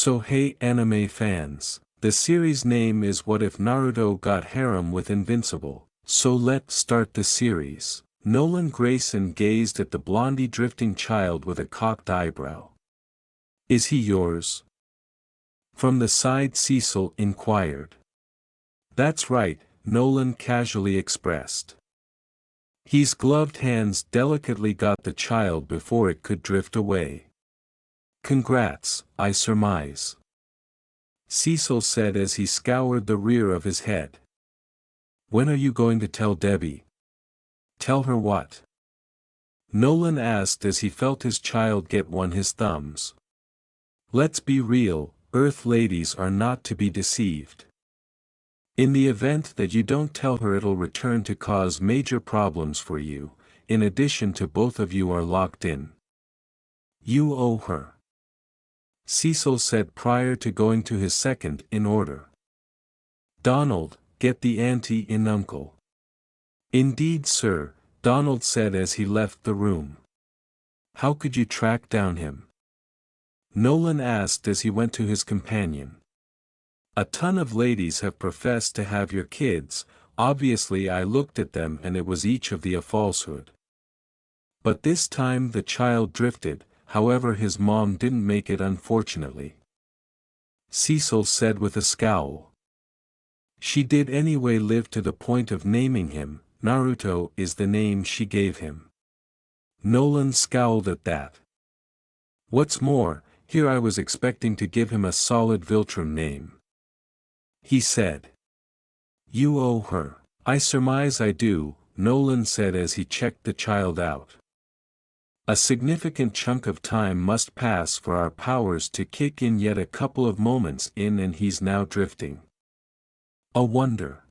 So hey anime fans, the series name is What If Naruto Got Harem with Invincible, so let's start the series. Nolan Grayson gazed at the blondie drifting child with a cocked eyebrow. Is he yours? From the side Cecil inquired. That's right, Nolan casually expressed. His gloved hands delicately got the child before it could drift away. Congrats, I surmise, Cecil said as he scoured the rear of his head. When are you going to tell Debbie? Tell her what? Nolan asked as he felt his child get his thumbs. Let's be real, Earth ladies are not to be deceived. In the event that you don't tell her, it'll return to cause major problems for you, in addition to both of you are locked in. You owe her, Cecil said prior to going to his second in order. Donald, get the auntie in uncle. Indeed sir, Donald said as he left the room. How could you track down him? Nolan asked as he went to his companion. A ton of ladies have professed to have your kids, obviously I looked at them and it was each of the a falsehood. But this time the child drifted, however his mom didn't make it unfortunately, Cecil said with a scowl. She did anyway live to the point of naming him, Naruto is the name she gave him. Nolan scowled at that. What's more, here I was expecting to give him a solid Viltrum name, he said. You owe her. I surmise I do, Nolan said as he checked the child out. A significant chunk of time must pass for our powers to kick in, yet a couple of moments in and he's now drifting. A wonder.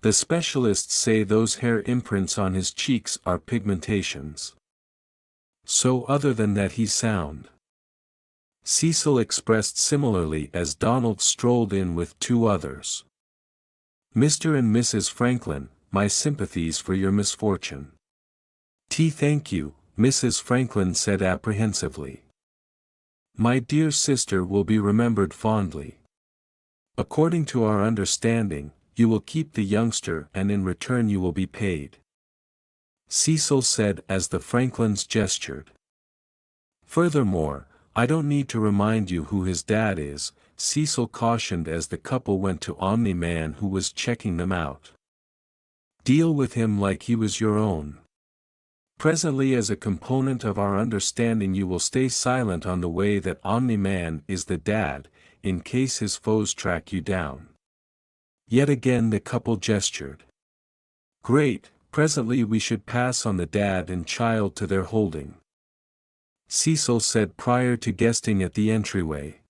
The specialists say those hair imprints on his cheeks are pigmentations. So other than that he's sound. Cecil expressed similarly as Donald strolled in with two others. Mr. and Mrs. Franklin, my sympathies for your misfortune. Thank you, Mrs. Franklin said apprehensively. My dear sister will be remembered fondly. According to our understanding, you will keep the youngster and in return you will be paid, Cecil said as the Franklins gestured. Furthermore, I don't need to remind you who his dad is, Cecil cautioned as the couple went to Omni-Man who was checking them out. Deal with him like he was your own. Presently as a component of our understanding you will stay silent on the way that Omni-Man is the dad, in case his foes track you down. Yet again the couple gestured. Great, presently we should pass on the dad and child to their holding, Cecil said prior to guesting at the entryway.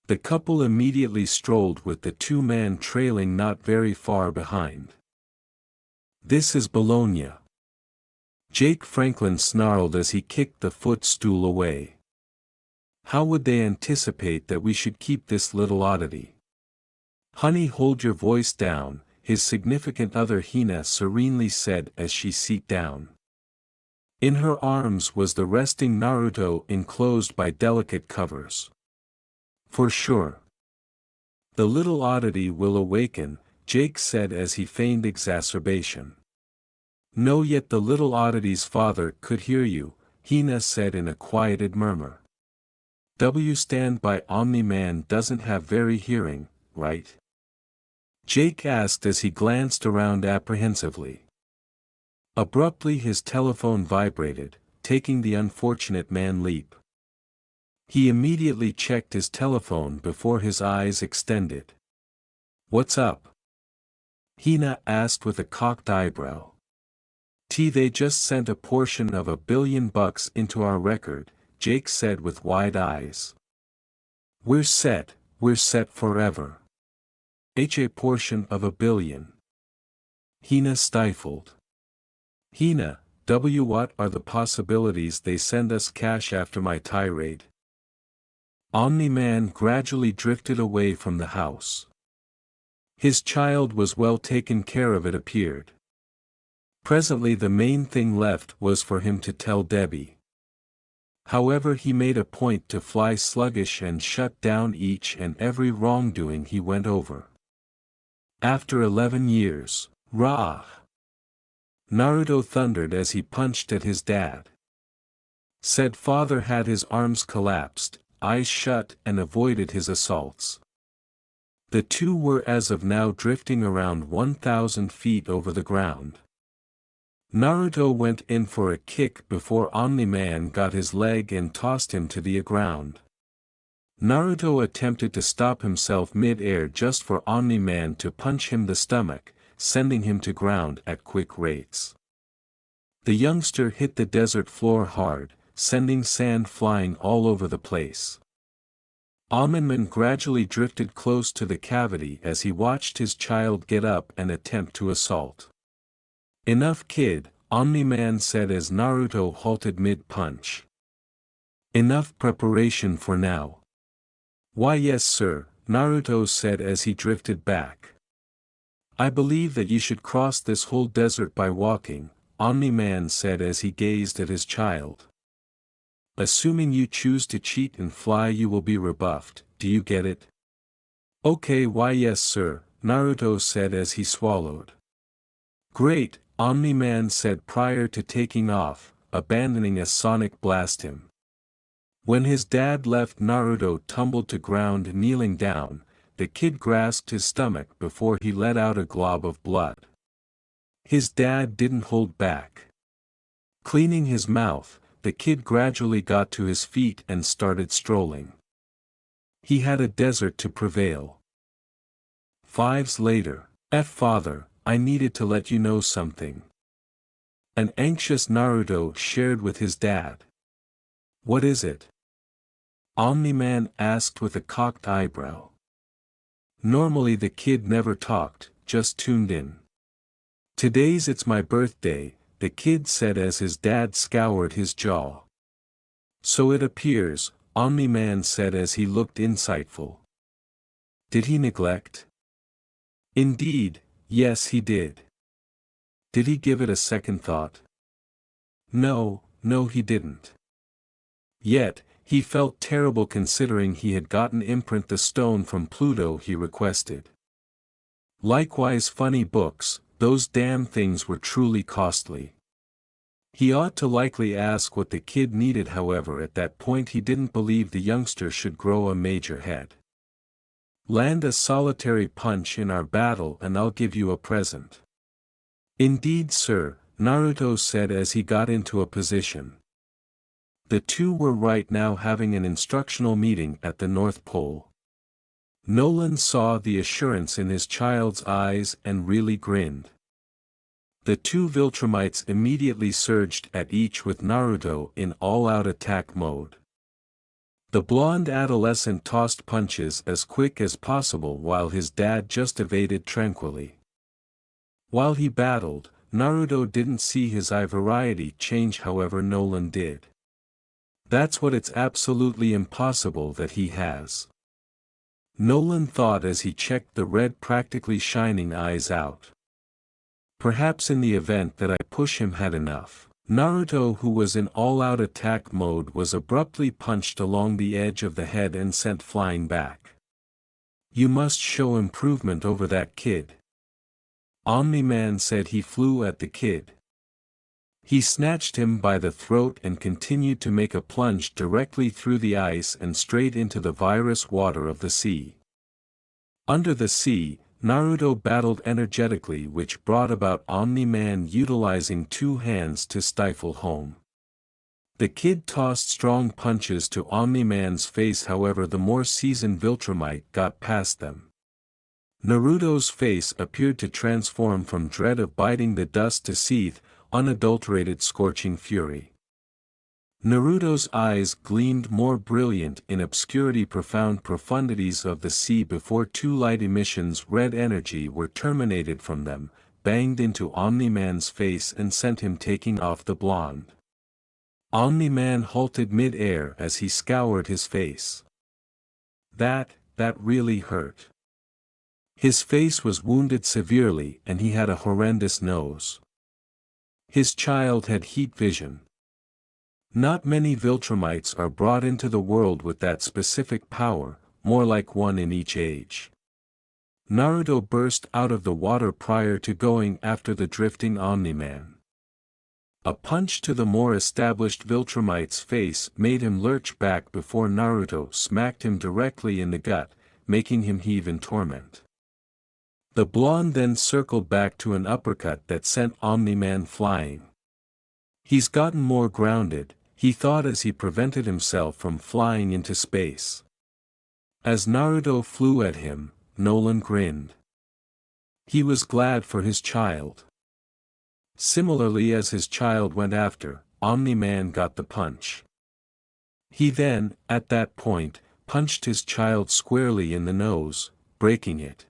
The couple immediately strolled with the two men trailing not very far behind. This is Bologna, Jake Franklin snarled as he kicked the footstool away. How would they anticipate that we should keep this little oddity? Honey, hold your voice down, his significant other Hina serenely said as she sat down. In her arms was the resting Naruto enclosed by delicate covers. For sure. The little oddity will awaken, Jake said as he feigned exacerbation. No, yet the little oddity's father could hear you, Hina said in a quieted murmur. Stand by Omni-Man doesn't have very hearing, right? Jake asked as he glanced around apprehensively. Abruptly his telephone vibrated, taking the unfortunate man leap. He immediately checked his telephone before his eyes extended. What's up? Hina asked with a cocked eyebrow. They just sent a portion of $1 billion into our record, Jake said with wide eyes. We're set forever. A portion of $1 billion. Hina stifled. Hina, what are the possibilities they send us cash after my tirade? Omni-Man gradually drifted away from the house. His child was well taken care of, it appeared. Presently the main thing left was for him to tell Debbie. However, he made a point to fly sluggish and shut down each and every wrongdoing he went over. After 11 years, Rah! Naruto thundered as he punched at his dad. Said father had his arms collapsed, eyes shut, and avoided his assaults. The two were as of now drifting around 1,000 feet over the ground. Naruto went in for a kick before Omni-Man got his leg and tossed him to the ground. Naruto attempted to stop himself mid-air just for Omni-Man to punch him the stomach, sending him to ground at quick rates. The youngster hit the desert floor hard, sending sand flying all over the place. Omni-Man gradually drifted close to the cavity as he watched his child get up and attempt to assault. "Enough, kid," Omni-Man said as Naruto halted mid-punch. "Enough preparation for now." "Why yes sir," Naruto said as he drifted back. "I believe that you should cross this whole desert by walking," Omni-Man said as he gazed at his child. "Assuming you choose to cheat and fly, you will be rebuffed, do you get it?" "Okay, why yes sir," Naruto said as he swallowed. "Great," Omni-Man said prior to taking off, abandoning a sonic blast him. When his dad left, Naruto tumbled to ground kneeling down. The kid grasped his stomach before he let out a glob of blood. His dad didn't hold back. Cleaning his mouth, the kid gradually got to his feet and started strolling. He had a desert to prevail. 5 later. Father, I needed to let you know something. An anxious Naruto shared with his dad. "What is it?" Omni-Man asked with a cocked eyebrow. Normally the kid never talked, just tuned in. "Today's it's my birthday," the kid said as his dad scoured his jaw. "So it appears," Omni-Man said as he looked insightful. "Did he neglect?" "Indeed, yes he did." "Did he give it a second thought?" No, he didn't. Yet, he felt terrible considering he had gotten Imprint the stone from Pluto he requested. Likewise funny books, those damn things were truly costly. He ought to likely ask what the kid needed, however at that point he didn't believe the youngster should grow a major head. "Land a solitary punch in our battle and I'll give you a present." "Indeed sir," Naruto said as he got into a position. The two were right now having an instructional meeting at the North Pole. Nolan saw the assurance in his child's eyes and really grinned. The two Viltrumites immediately surged at each with Naruto in all-out attack mode. The blonde adolescent tossed punches as quick as possible while his dad just evaded tranquilly. While he battled, Naruto didn't see his eye variety change, however Nolan did. That's what it's absolutely impossible that he has. Nolan thought as he checked the red practically shining eyes out. Perhaps in the event that I push him had enough. Naruto, who was in all-out attack mode, was abruptly punched along the edge of the head and sent flying back. "You must show improvement over that kid." Omni-Man said. He flew at the kid. He snatched him by the throat and continued to make a plunge directly through the ice and straight into the virus water of the sea. Under the sea, Naruto battled energetically, which brought about Omni-Man utilizing 2 hands to stifle home. The kid tossed strong punches to Omni-Man's face, however the more seasoned Viltrumite got past them. Naruto's face appeared to transform from dread of biting the dust to seethe, unadulterated scorching fury. Naruto's eyes gleamed more brilliant in obscurity, profound profundities of the sea before 2 light emissions red energy were terminated from them, banged into Omni-Man's face and sent him taking off the blonde. Omni-Man halted mid-air as he scoured his face. That really hurt. His face was wounded severely and he had a horrendous nose. His child had heat vision. Not many Viltrumites are brought into the world with that specific power, more like one in each age. Naruto burst out of the water prior to going after the drifting Omni-Man. A punch to the more established Viltrumite's face made him lurch back before Naruto smacked him directly in the gut, making him heave in torment. The blonde then circled back to an uppercut that sent Omni-Man flying. He's gotten more grounded, he thought as he prevented himself from flying into space. As Naruto flew at him, Nolan grinned. He was glad for his child. Similarly, as his child went after, Omni-Man got the punch. He then, at that point, punched his child squarely in the nose, breaking it.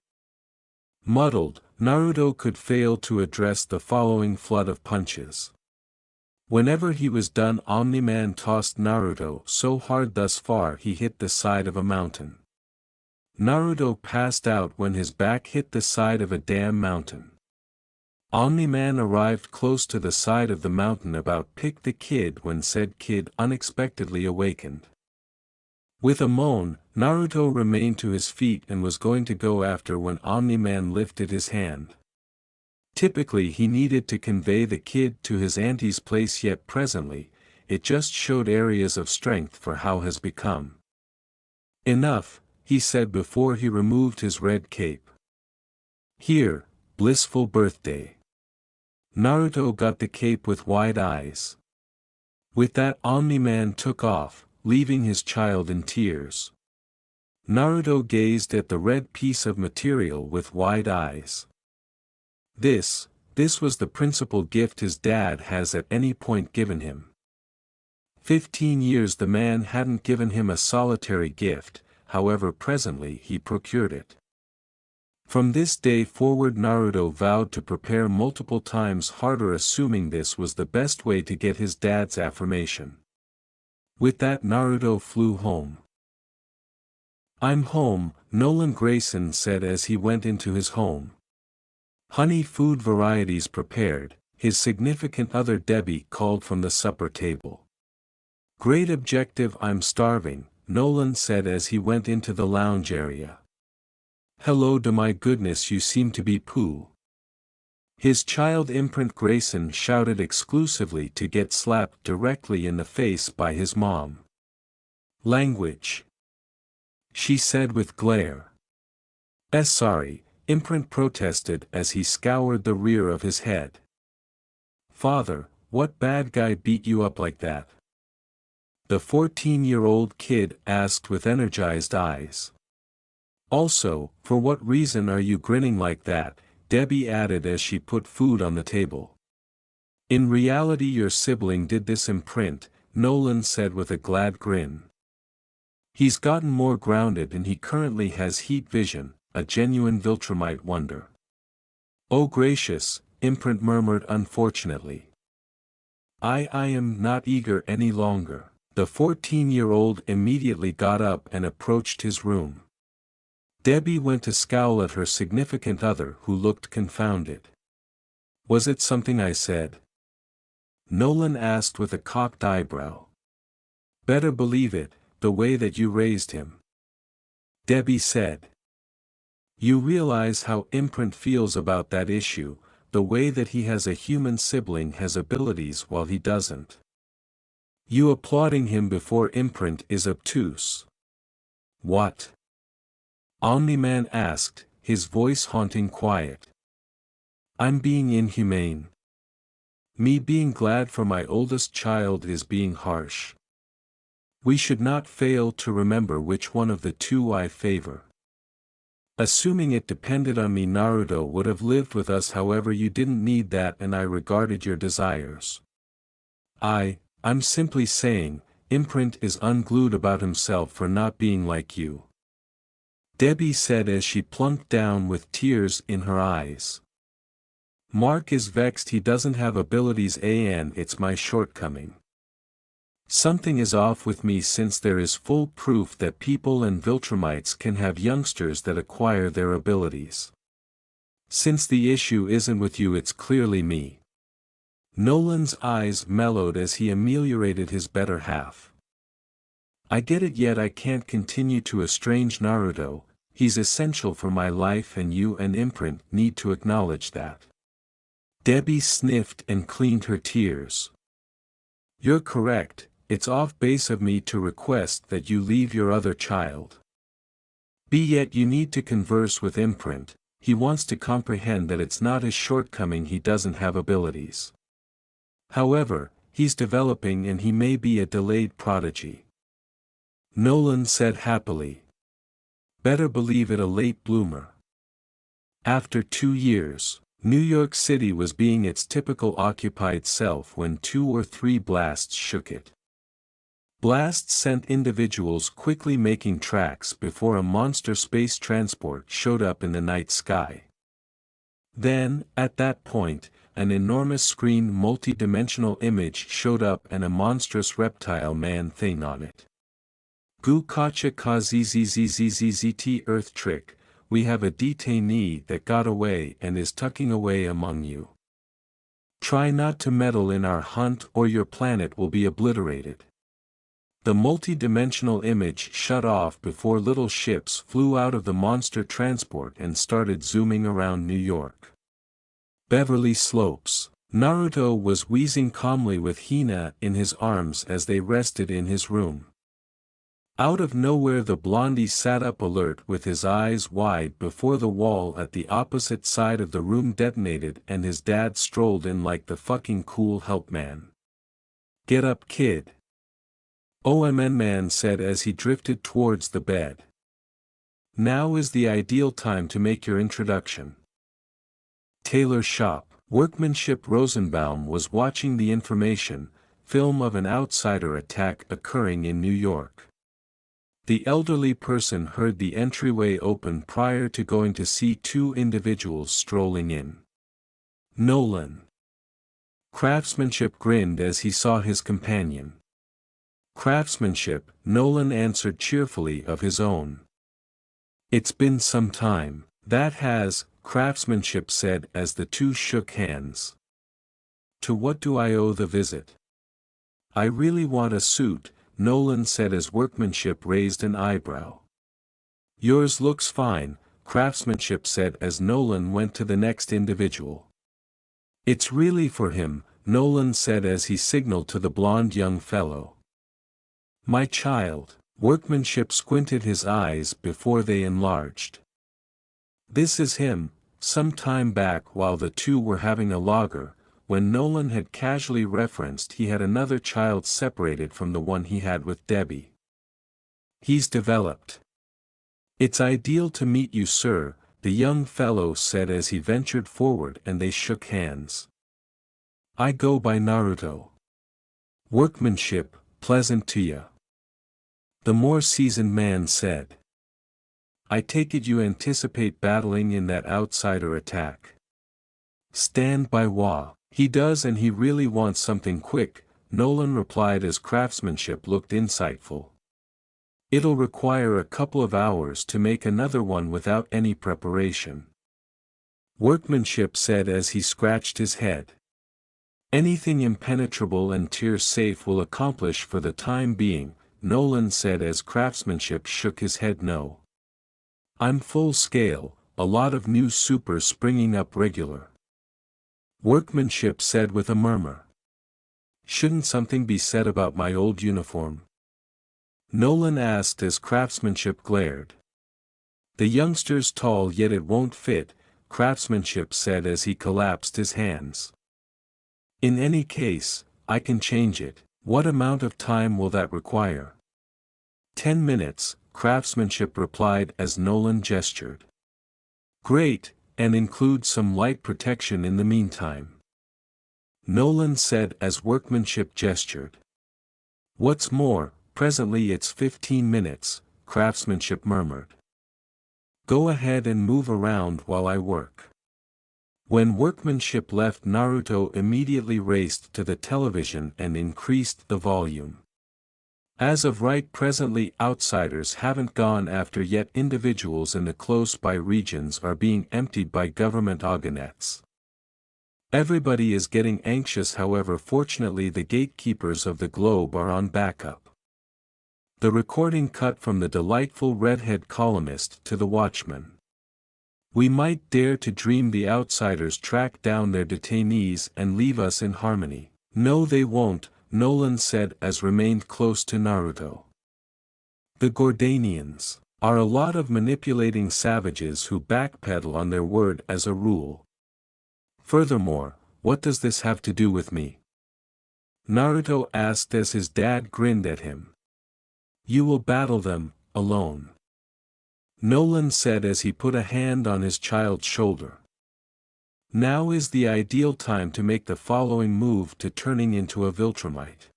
Muddled, Naruto could fail to address the following flood of punches. Whenever he was done, Omni-Man tossed Naruto so hard thus far he hit the side of a mountain. Naruto passed out when his back hit the side of a damn mountain. Omni-Man arrived close to the side of the mountain about pick the kid when said kid unexpectedly awakened. With a moan, Naruto remained to his feet and was going to go after when Omni-Man lifted his hand. Typically he needed to convey the kid to his auntie's place, yet presently, it just showed areas of strength for how has become. Enough, he said before he removed his red cape. Here, blissful birthday. Naruto got the cape with wide eyes. With that, Omni-Man took off, leaving his child in tears. Naruto gazed at the red piece of material with wide eyes. This was the principal gift his dad has at any point given him. 15 years the man hadn't given him a solitary gift, however presently he procured it. From this day forward Naruto vowed to prepare multiple times harder, assuming this was the best way to get his dad's affirmation. With that Naruto flew home. "I'm home," Nolan Grayson said as he went into his home. Honey food varieties prepared, his significant other Debbie called from the supper table. "Great objective, I'm starving," Nolan said as he went into the lounge area. "Hello to my goodness, you seem to be Pooh." His child Imprint Grayson shouted exclusively to get slapped directly in the face by his mom. "Language," she said with glare. Sorry," Imprint protested as he scoured the rear of his head. "Father, what bad guy beat you up like that?" the 14-year-old kid asked with energized eyes. "Also, for what reason are you grinning like that?" Debbie added as she put food on the table. "In reality your sibling did this, Imprint," Nolan said with a glad grin. "He's gotten more grounded and he currently has heat vision, a genuine Viltrumite wonder." "Oh gracious," Imprint murmured unfortunately. I am not eager any longer." The 14-year-old immediately got up and approached his room. Debbie went to scowl at her significant other who looked confounded. "Was it something I said?" Nolan asked with a cocked eyebrow. "Better believe it, the way that you raised him," Debbie said. "You realize how Imprint feels about that issue, the way that he has a human sibling has abilities while he doesn't. You applauding him before Imprint is obtuse." "What?" Omni-Man asked, his voice haunting quiet. "I'm being inhumane. Me being glad for my oldest child is being harsh. We should not fail to remember which one of the two I favor. Assuming it depended on me, Naruto would have lived with us, however you didn't need that and I regarded your desires. I'm simply saying, Imprint is unglued about himself for not being like you," Debbie said as she plunked down with tears in her eyes. "Mark is vexed he doesn't have abilities and it's my shortcoming. Something is off with me since there is full proof that people and Viltrumites can have youngsters that acquire their abilities. Since the issue isn't with you, it's clearly me." Nolan's eyes mellowed as he ameliorated his better half. I get it, yet I can't continue to estrange Naruto. He's essential for my life, and you and Imprint need to acknowledge that. Debbie sniffed and cleaned her tears. You're correct, it's off base of me to request that you leave your other child. Yet you need to converse with Imprint. He wants to comprehend that it's not his shortcoming he doesn't have abilities. However, he's developing and he may be a delayed prodigy. Nolan said happily. Better believe it, a late bloomer. After 2 years, New York City was being its typical occupied self when 2 or 3 blasts shook it. Blasts sent individuals quickly making tracks before a monster space transport showed up in the night sky. Then, at that point, an enormous screen multi-dimensional image showed up and a monstrous reptile man thing on it. Gu kacha ka zzzzzzzt Earth trick, we have a detainee that got away and is tucking away among you. Try not to meddle in our hunt or your planet will be obliterated. The multi-dimensional image shut off before little ships flew out of the monster transport and started zooming around New York. Beverly Slopes. Naruto was wheezing calmly with Hina in his arms as they rested in his room. Out of nowhere the blondie sat up alert with his eyes wide before the wall at the opposite side of the room detonated and his dad strolled in like the fucking cool help man. Get up, kid. OMN man said as he drifted towards the bed. Now is the ideal time to make your introduction. Tailor shop. Workmanship. Rosenbaum was watching the information film of an outsider attack occurring in New York. The elderly person heard the entryway open prior to going to see 2 individuals strolling in. Nolan. Craftsmanship grinned as he saw his companion. Craftsmanship, Nolan answered cheerfully of his own. It's been some time. That has, Craftsmanship said as the 2 shook hands. To what do I owe the visit? I really want a suit, Nolan said as Workmanship raised an eyebrow. Yours looks fine, Craftsmanship said as Nolan went to the next individual. It's really for him, Nolan said as he signaled to the blond young fellow. My child. Workmanship squinted his eyes before they enlarged. This is him. Some time back while the 2 were having a lager, when Nolan had casually referenced he had another child separated from the one he had with Debbie. He's developed. It's ideal to meet you, sir, the young fellow said as he ventured forward and they shook hands. I go by Naruto. Workmanship, pleasant to ya. The more seasoned man said. I take it you anticipate battling in that outsider attack. Stand by Wa. He does, and he really wants something quick, Nolan replied as Craftsmanship looked insightful. It'll require a couple of hours to make another one without any preparation. Workmanship said as he scratched his head. Anything impenetrable and tear-safe will accomplish for the time being, Nolan said as Craftsmanship shook his head no. I'm full scale, a lot of new supers springing up regular. Workmanship said with a murmur. Shouldn't something be said about my old uniform? Nolan asked as Craftsmanship glared. The youngster's tall yet it won't fit, Craftsmanship said as he collapsed his hands. In any case, I can change it. What amount of time will that require? 10 minutes, Craftsmanship replied as Nolan gestured. Great, and include some light protection in the meantime. Nolan said as Workmanship gestured. What's more, presently it's 15 minutes, Craftsmanship murmured. Go ahead and move around while I work. When Workmanship left, Naruto immediately raced to the television and increased the volume. As of right presently outsiders haven't gone after yet individuals in the close-by regions are being emptied by government organets. Everybody is getting anxious, however fortunately the gatekeepers of the globe are on backup. The recording cut from the delightful redhead columnist to the watchman. We might dare to dream the outsiders track down their detainees and leave us in harmony. No, they won't, Nolan said as remained close to Naruto. The Gordanians are a lot of manipulating savages who backpedal on their word as a rule. Furthermore, what does this have to do with me? Naruto asked as his dad grinned at him. You will battle them, alone. Nolan said as he put a hand on his child's shoulder. Now is the ideal time to make the following move to turning into a Viltrumite.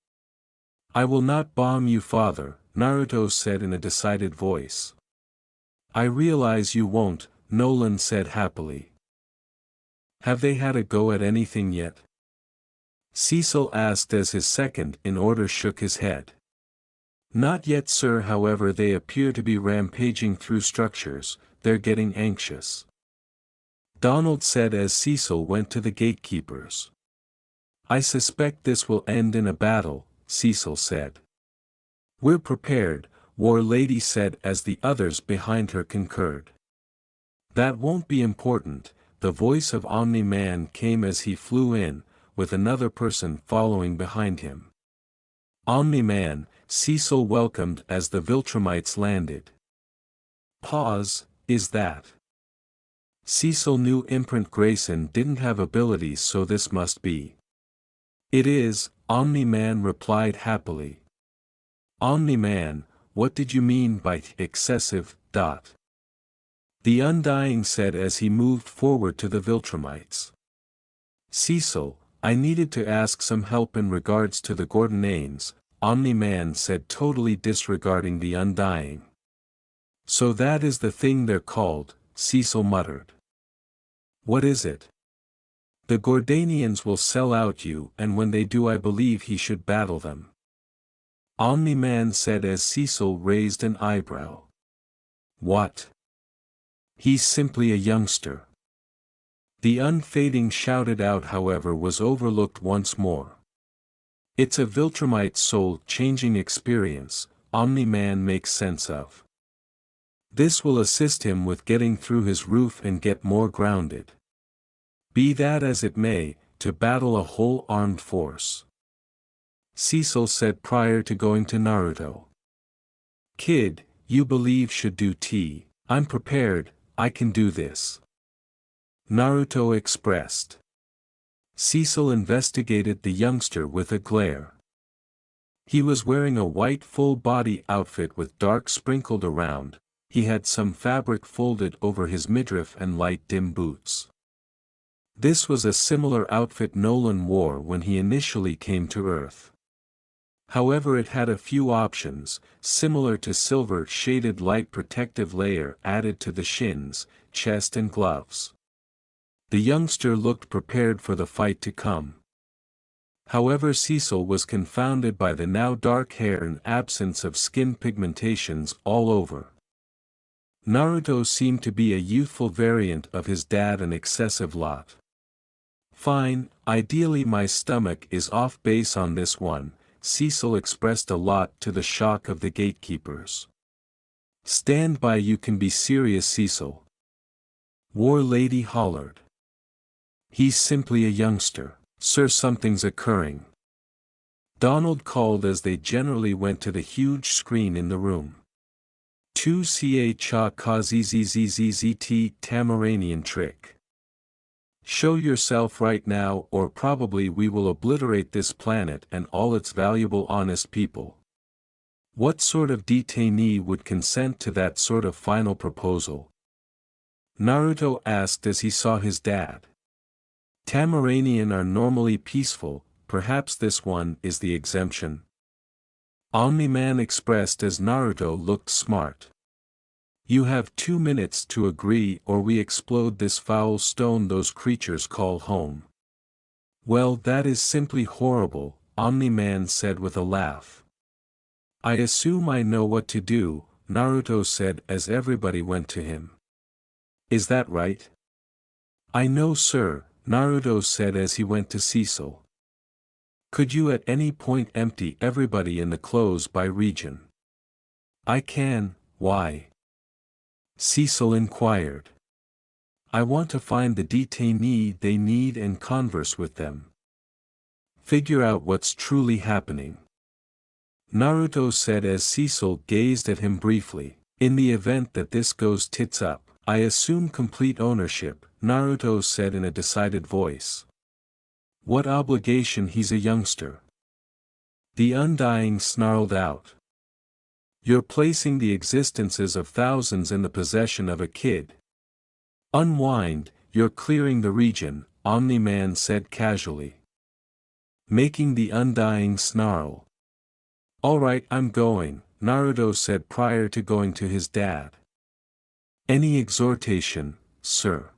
I will not bomb you, father, Naruto said in a decided voice. I realize you won't, Nolan said happily. Have they had a go at anything yet? Cecil asked as his second in order shook his head. Not yet, sir, however they appear to be rampaging through structures, they're getting anxious. Donald said as Cecil went to the gatekeepers. I suspect this will end in a battle, Cecil said. We're prepared, War Lady said as the others behind her concurred. That won't be important, the voice of Omni-Man came as he flew in, with another person following behind him. Omni-Man, Cecil welcomed as the Viltrumites landed. Pause, is that? Cecil knew Imprint Grayson didn't have abilities, so this must be. It is, Omni-Man replied happily. Omni-Man, what did you mean by excessive, The Undying said as he moved forward to the Viltrumites. Cecil, I needed to ask some help in regards to the Gordanians, Omni-Man said, totally disregarding the Undying. So that is the thing they're called, Cecil muttered. What is it? The Gordanians will sell out you, and when they do I believe he should battle them. Omni-Man said as Cecil raised an eyebrow. What? He's simply a youngster. The Unfading shouted out, however was overlooked once more. It's a Viltrumite soul-changing experience, Omni-Man makes sense of. This will assist him with getting through his roof and get more grounded. Be that as it may, to battle a whole armed force. Cecil said prior to going to Naruto. Kid, you believe should do T. I'm prepared, I can do this. Naruto expressed. Cecil investigated the youngster with a glare. He was wearing a white full-body outfit with dark sprinkled around, he had some fabric folded over his midriff and light dim boots. This was a similar outfit Nolan wore when he initially came to Earth. However, it had a few options, similar to silver-shaded light protective layer added to the shins, chest and gloves. The youngster looked prepared for the fight to come. However, Cecil was confounded by the now dark hair and absence of skin pigmentations all over. Naruto seemed to be a youthful variant of his dad, an excessive lot. Fine, ideally my stomach is off base on this one, Cecil expressed a lot to the shock of the gatekeepers. Stand by, you can be serious, Cecil. War Lady hollered. He's simply a youngster, sir, something's occurring. Donald called as they generally went to the huge screen in the room. 2 cha ka zzzzzt Tamaranian trick. Show yourself right now or probably we will obliterate this planet and all its valuable honest people. What sort of detainee would consent to that sort of final proposal? Naruto asked as he saw his dad. Tamaranian are normally peaceful, perhaps this one is the exemption. Omni-Man expressed as Naruto looked smart. You have 2 minutes to agree or we explode this foul stone those creatures call home. Well, that is simply horrible, Omni-Man said with a laugh. I assume I know what to do, Naruto said as everybody went to him. Is that right? I know, sir, Naruto said as he went to Cecil. Could you at any point empty everybody in the clothes by region? I can, why? Cecil inquired. I want to find the detainee they need and converse with them. Figure out what's truly happening. Naruto said as Cecil gazed at him briefly. In the event that this goes tits up, I assume complete ownership, Naruto said in a decided voice. What obligation, he's a youngster. The Undying snarled out. You're placing the existences of thousands in the possession of a kid. Unwind, you're clearing the region, Omni-Man said casually. Making the Undying snarl. Alright, I'm going, Naruto said prior to going to his dad. Any exhortation, sir?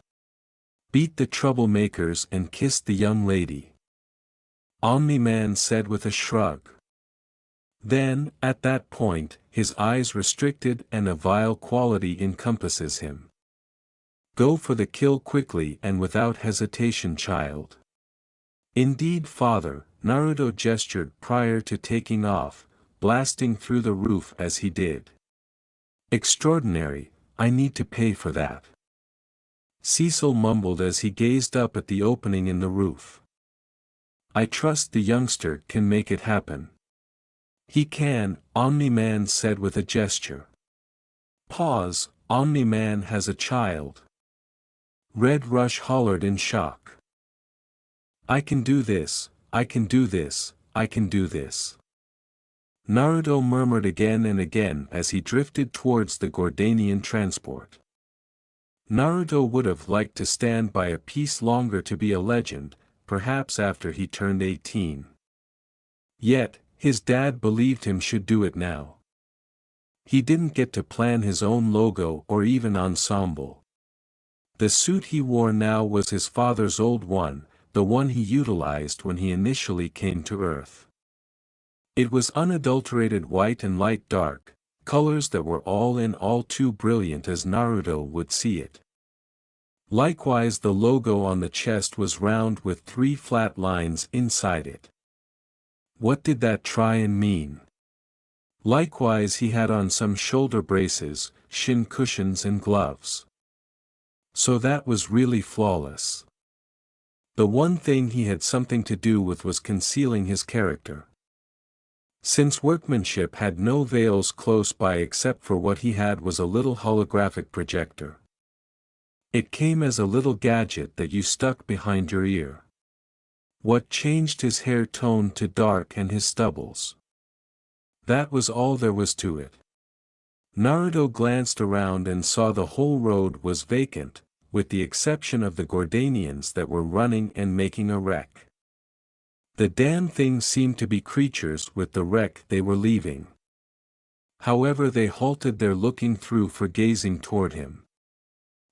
Beat the troublemakers and kiss the young lady. Omni-Man said with a shrug. Then, at that point, his eyes restricted and a vile quality encompasses him. Go for the kill quickly and without hesitation, child. Indeed, father, Naruto gestured prior to taking off, blasting through the roof as he did. Extraordinary, I need to pay for that. Cecil mumbled as he gazed up at the opening in the roof. I trust the youngster can make it happen. He can, Omni-Man said with a gesture. Pause, Omni-Man has a child. Red Rush hollered in shock. I can do this, I can do this, I can do this. Naruto murmured again and again as he drifted towards the Gordanian transport. Naruto would have liked to stand by a piece longer to be a legend, perhaps after he turned 18. Yet, his dad believed him should do it now. He didn't get to plan his own logo or even ensemble. The suit he wore now was his father's old one, the one he utilized when he initially came to Earth. It was unadulterated white and light dark, colors that were all in all too brilliant as Naruto would see it. Likewise, the logo on the chest was round with 3 flat lines inside it. What did that try and mean? Likewise, he had on some shoulder braces, shin cushions and gloves. So that was really flawless. The one thing he had something to do with was concealing his character. Since workmanship had no veils close by except for what he had was a little holographic projector. It came as a little gadget that you stuck behind your ear. What changed his hair tone to dark and his stubbles? That was all there was to it. Naruto glanced around and saw the whole road was vacant, with the exception of the Gordanians that were running and making a wreck. The damn things seemed to be creatures with the wreck they were leaving. However, they halted their looking through for gazing toward him.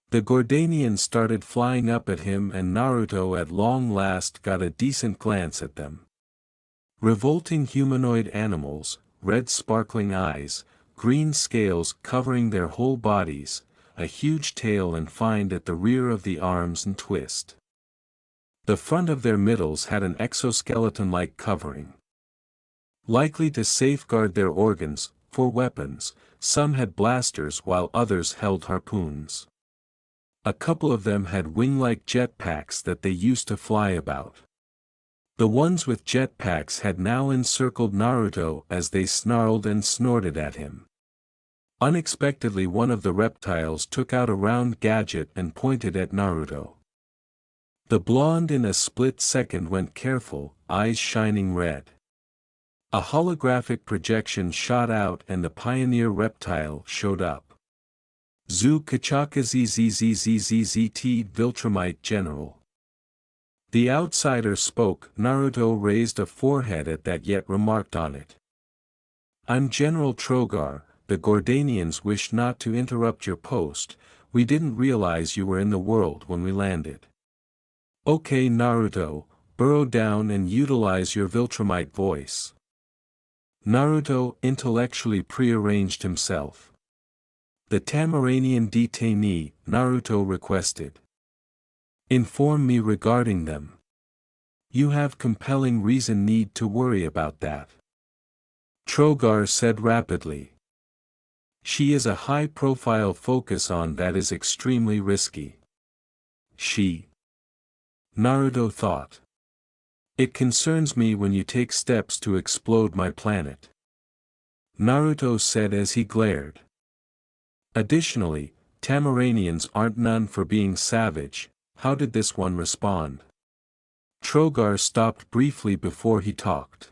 The Gordanians started flying up at him and Naruto at long last got a decent glance at them. Revolting humanoid animals, red sparkling eyes, green scales covering their whole bodies, a huge tail and find at the rear of the arms and twist. The front of their middles had an exoskeleton-like covering. Likely to safeguard their organs, for weapons, some had blasters while others held harpoons. A couple of them had wing-like jetpacks that they used to fly about. The ones with jetpacks had now encircled Naruto as they snarled and snorted at him. Unexpectedly, one of the reptiles took out a round gadget and pointed at Naruto. The blonde in a split second went careful, eyes shining red. A holographic projection shot out and the pioneer reptile showed up. Zu Kachaka ZZZZZZT Viltrumite General. The outsider spoke. Naruto raised a forehead at that yet remarked on it. I'm General Trogar, the Gordanians wish not to interrupt your post, we didn't realize you were in the world when we landed. Okay Naruto, burrow down and utilize your Viltrumite voice. Naruto intellectually prearranged himself. The Tamaranian detainee, Naruto requested. Inform me regarding them. You have compelling reason need to worry about that. Trogar said rapidly. She is a high-profile focus on that is extremely risky. She. Naruto thought. It concerns me when you take steps to explode my planet. Naruto said as he glared. Additionally, Tamaranians aren't known for being savage. How did this one respond? Trogar stopped briefly before he talked.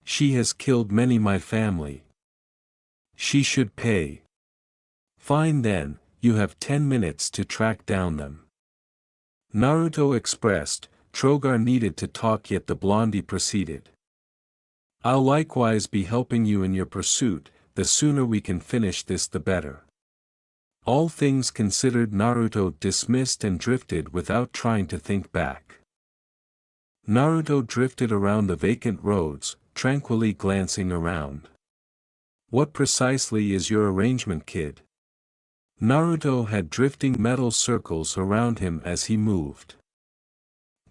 She has killed many my family. She should pay. Fine then, you have 10 minutes to track down them. Naruto expressed. Trogar needed to talk, yet the blondie proceeded. I'll likewise be helping you in your pursuit. The sooner we can finish this the better. All things considered, Naruto dismissed and drifted without trying to think back. Naruto drifted around the vacant roads, tranquilly glancing around. What precisely is your arrangement, kid? Naruto had drifting metal circles around him as he moved.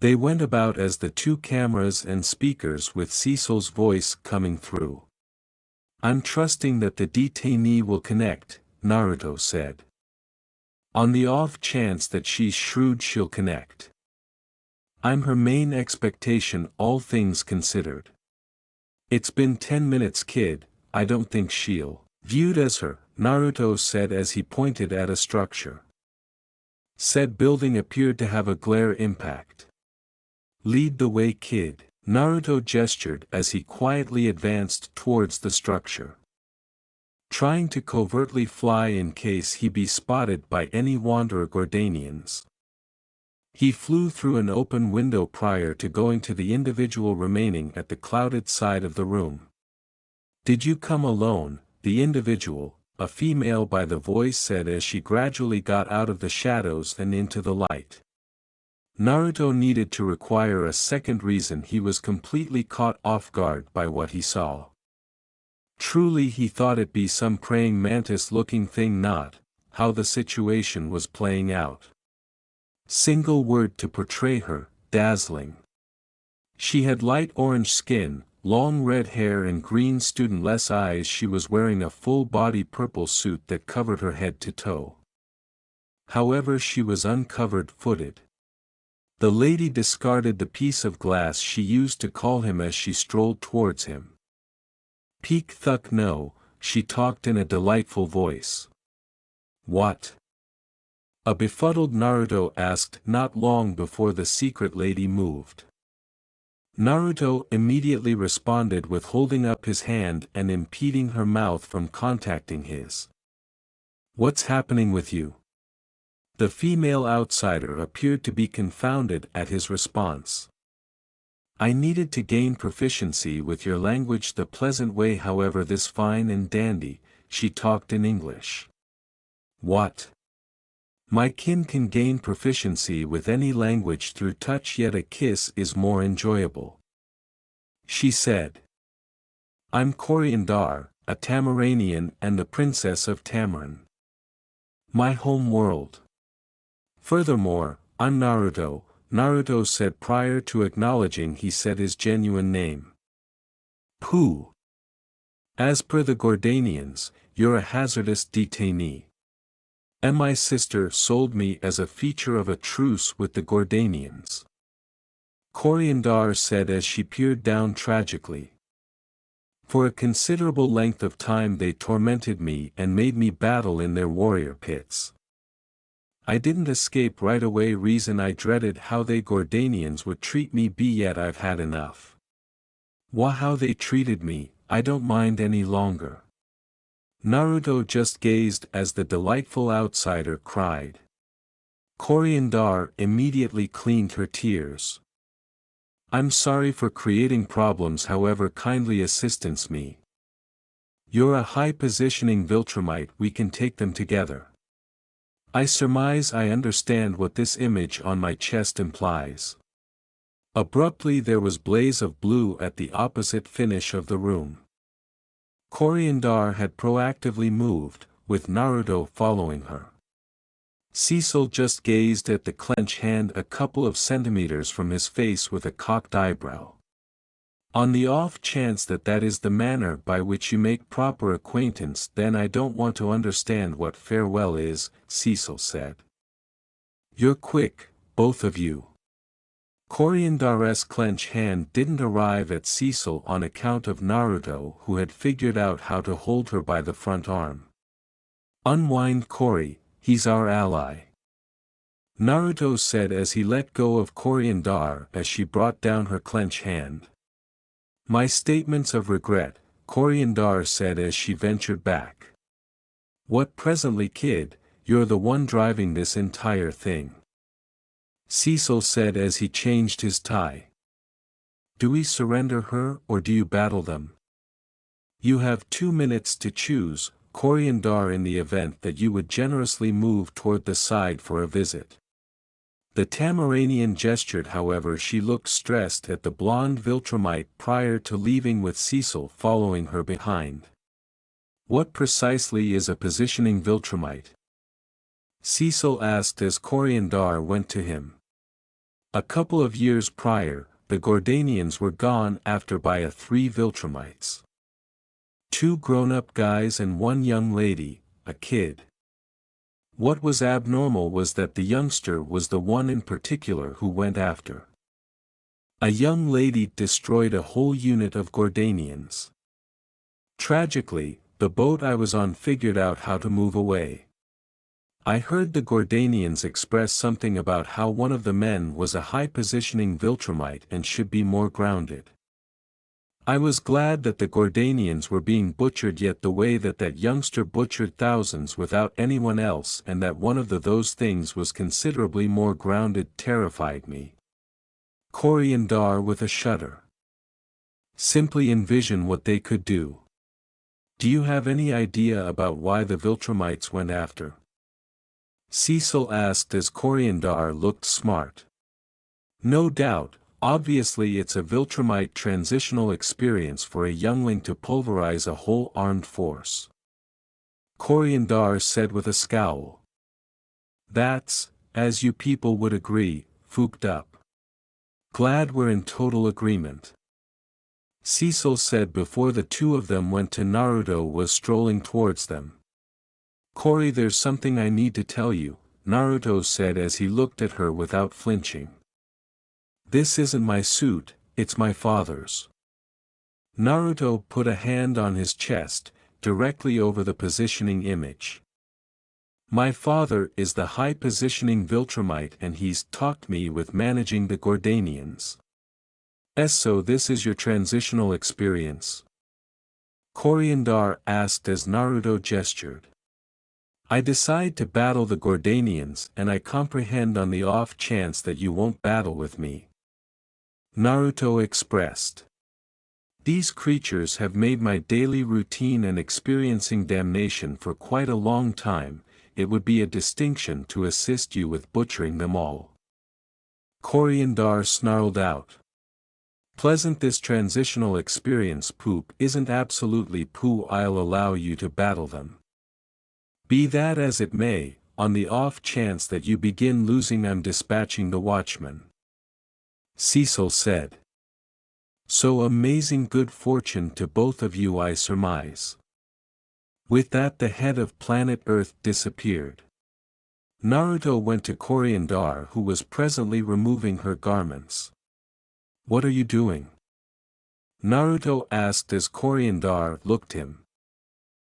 They went about as the two cameras and speakers with Cecil's voice coming through. I'm trusting that the detainee will connect, Naruto said. On the off chance that she's shrewd, she'll connect. I'm her main expectation, all things considered. It's been 10 minutes, kid, I don't think she'll. Viewed as her, Naruto said as he pointed at a structure. Said building appeared to have a glare impact. Lead the way, kid, Naruto gestured as he quietly advanced towards the structure. Trying to covertly fly in case he be spotted by any wanderer Gordanians. He flew through an open window prior to going to the individual remaining at the clouded side of the room. Did you come alone? The individual, a female by the voice, said as she gradually got out of the shadows and into the light. Naruto needed to require a second reason. He was completely caught off guard by what he saw. Truly he thought it be some praying mantis-looking thing, not how the situation was playing out. Single word to portray her, dazzling. She had light orange skin, long red hair and green student-less eyes. She was wearing a full-body purple suit that covered her head to toe. However, she was uncovered-footed. The lady discarded the piece of glass she used to call him as she strolled towards him. Peek thuck no, she talked in a delightful voice. What? A befuddled Naruto asked not long before the secret lady moved. Naruto immediately responded with holding up his hand and impeding her mouth from contacting his. What's happening with you? The female outsider appeared to be confounded at his response. I needed to gain proficiency with your language the pleasant way, however this fine and dandy, she talked in English. What? My kin can gain proficiency with any language through touch, yet a kiss is more enjoyable. She said. I'm Cor-Andar, a Tamaranian and the princess of Tamaran. My home world. Furthermore, I'm Naruto, Naruto said prior to acknowledging he said his genuine name. Pooh. As per the Gordanians, you're a hazardous detainee. And my sister sold me as a feature of a truce with the Gordanians. Cor-Andar said as she peered down tragically. For a considerable length of time they tormented me and made me battle in their warrior pits. I didn't escape right away, reason I dreaded how they Gordanians would treat me, yet I've had enough. How they treated me, I don't mind any longer. Naruto just gazed as the delightful outsider cried. Cor-Andar immediately cleaned her tears. I'm sorry for creating problems, however kindly assistance me. You're a high-positioning Viltrumite, we can take them together. I surmise I understand what this image on my chest implies. Abruptly there was blaze of blue at the opposite finish of the room. Cor-Andar had proactively moved, with Naruto following her. Cecil just gazed at the clenched hand a couple of centimeters from his face with a cocked eyebrow. On the off chance that that is the manner by which you make proper acquaintance, then I don't want to understand what farewell is, Cecil said. You're quick, both of you. Cor-Andar's clenched hand didn't arrive at Cecil on account of Naruto, who had figured out how to hold her by the front arm. Unwind Cori, he's our ally. Naruto said as he let go of Cor-Andar as she brought down her clenched hand. My statements of regret, Cor-Andar said as she ventured back. What presently, kid, you're the one driving this entire thing. Cecil said as he changed his tie. Do we surrender her or do you battle them? You have 2 minutes to choose, Cor-Andar, in the event that you would generously move toward the side for a visit. The Tamaranian gestured, however she looked stressed at the blonde Viltrumite prior to leaving with Cecil following her behind. What precisely is a positioning Viltrumite? Cecil asked as Cor-Andar went to him. A couple of years prior, the Gordanians were gone after by 3 Viltrumites. 2 grown-up guys and 1 young lady, a kid. What was abnormal was that the youngster was the one in particular who went after. A young lady destroyed a whole unit of Gordanians. Tragically, the boat I was on figured out how to move away. I heard the Gordanians express something about how one of the men was a high-positioning Viltrumite and should be more grounded. I was glad that the Gordanians were being butchered, yet the way that that youngster butchered thousands without anyone else, and that one of those things was considerably more grounded, terrified me. Cor-Andar with a shudder. Simply envision what they could do. Do you have any idea about why the Viltrumites went after? Cecil asked as Cor-Andar looked smart. No doubt. Obviously it's a Viltrumite transitional experience for a youngling to pulverize a whole armed force. Cor-Andar said with a scowl. That's, as you people would agree, fooked up. Glad we're in total agreement. Cecil said before the 2 of them went to Naruto was strolling towards them. Cori, there's something I need to tell you, Naruto said as he looked at her without flinching. This isn't my suit, it's my father's. Naruto put a hand on his chest, directly over the positioning image. My father is the high-positioning Viltrumite and he's taught me with managing the Gordanians. So this is your transitional experience? Cor-Andar asked as Naruto gestured. I decide to battle the Gordanians and I comprehend on the off chance that you won't battle with me. Naruto expressed. These creatures have made my daily routine and experiencing damnation for quite a long time, it would be a distinction to assist you with butchering them all. Cor-Andar snarled out. Pleasant this transitional experience, poop isn't absolutely poo. I'll allow you to battle them. Be that as it may, on the off chance that you begin losing I'm dispatching the watchman. Cecil said. So amazing good fortune to both of you, I surmise. With that the head of planet Earth disappeared. Naruto went to Cor-Andar, who was presently removing her garments. What are you doing? Naruto asked as Cor-Andar looked him.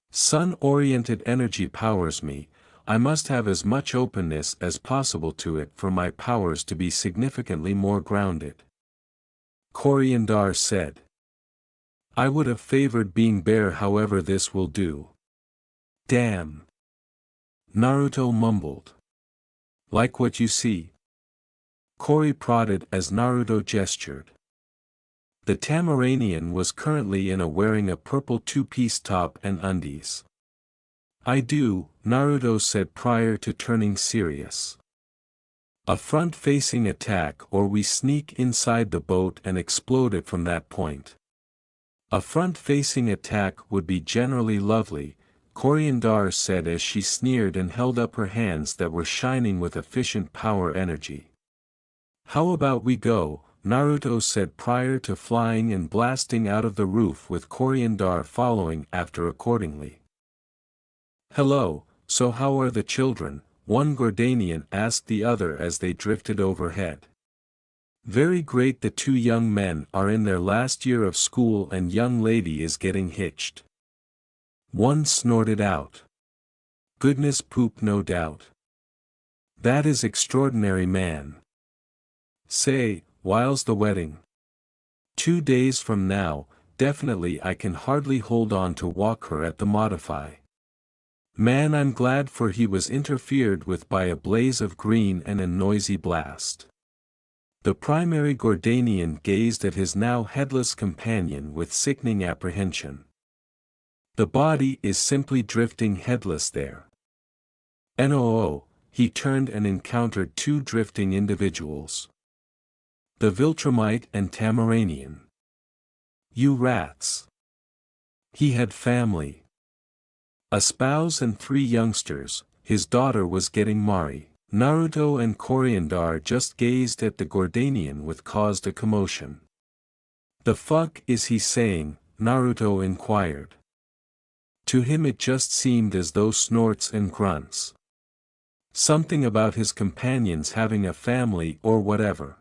Sun-oriented energy powers me, I must have as much openness as possible to it for my powers to be significantly more grounded. Cor-Andar said. I would have favored being bare, however this will do. Damn. Naruto mumbled. Like what you see? Cori prodded as Naruto gestured. The Tamaranian was currently wearing a purple 2-piece top and undies. I do, Naruto said prior to turning serious. A front-facing attack or we sneak inside the boat and explode it from that point. A front-facing attack would be generally lovely, Cor-Andar said as she sneered and held up her hands that were shining with efficient power energy. How about we go? Naruto said prior to flying and blasting out of the roof with Cor-Andar following after accordingly. Hello, so how are the children? One Gordanian asked the other as they drifted overhead. Very great. The two young men are in their last year of school and young lady is getting hitched. One snorted out. Goodness poop, no doubt. That is extraordinary, man. Say, while's the wedding? 2 days from now, definitely. I can hardly hold on to walk her at the modify. Man, I'm glad, for he was interfered with by a blaze of green and a noisy blast. The primary Gordanian gazed at his now headless companion with sickening apprehension. The body is simply drifting headless there. No, he turned and encountered two drifting individuals. The Viltrumite and Tamaranian. You rats! He had family. A spouse and 3 youngsters. His daughter was getting married. Naruto and Cor-Andar just gazed at the Gordanian with caused a commotion. The fuck is he saying? Naruto inquired. To him it just seemed as though snorts and grunts. Something about his companions having a family or whatever.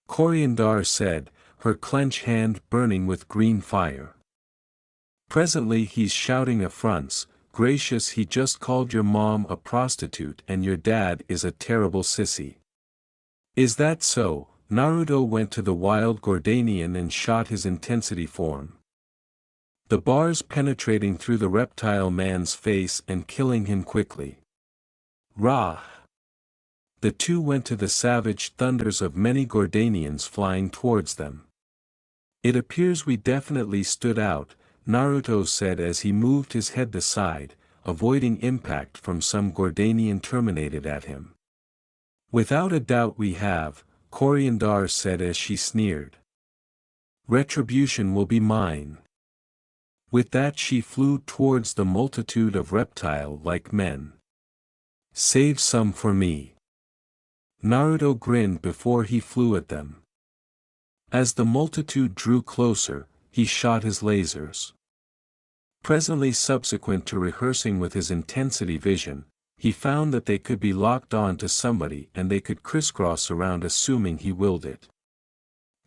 Cor-Andar said, her clenched hand burning with green fire. Presently he's shouting affronts. Gracious, he just called your mom a prostitute and your dad is a terrible sissy. Is that so? Naruto went to the wild Gordanian and shot his intensity form. The bars penetrating through the reptile man's face and killing him quickly. Rah! The two went to the savage thunders of many Gordanians flying towards them. It appears we definitely stood out, Naruto said as he moved his head aside, avoiding impact from some Gordanian terminated at him. Without a doubt we have, Cor-Andar said as she sneered. Retribution will be mine. With that she flew towards the multitude of reptile-like men. Save some for me. Naruto grinned before he flew at them. As the multitude drew closer, he shot his lasers. Presently, subsequent to rehearsing with his intensity vision, he found that they could be locked on to somebody and they could crisscross around assuming he willed it.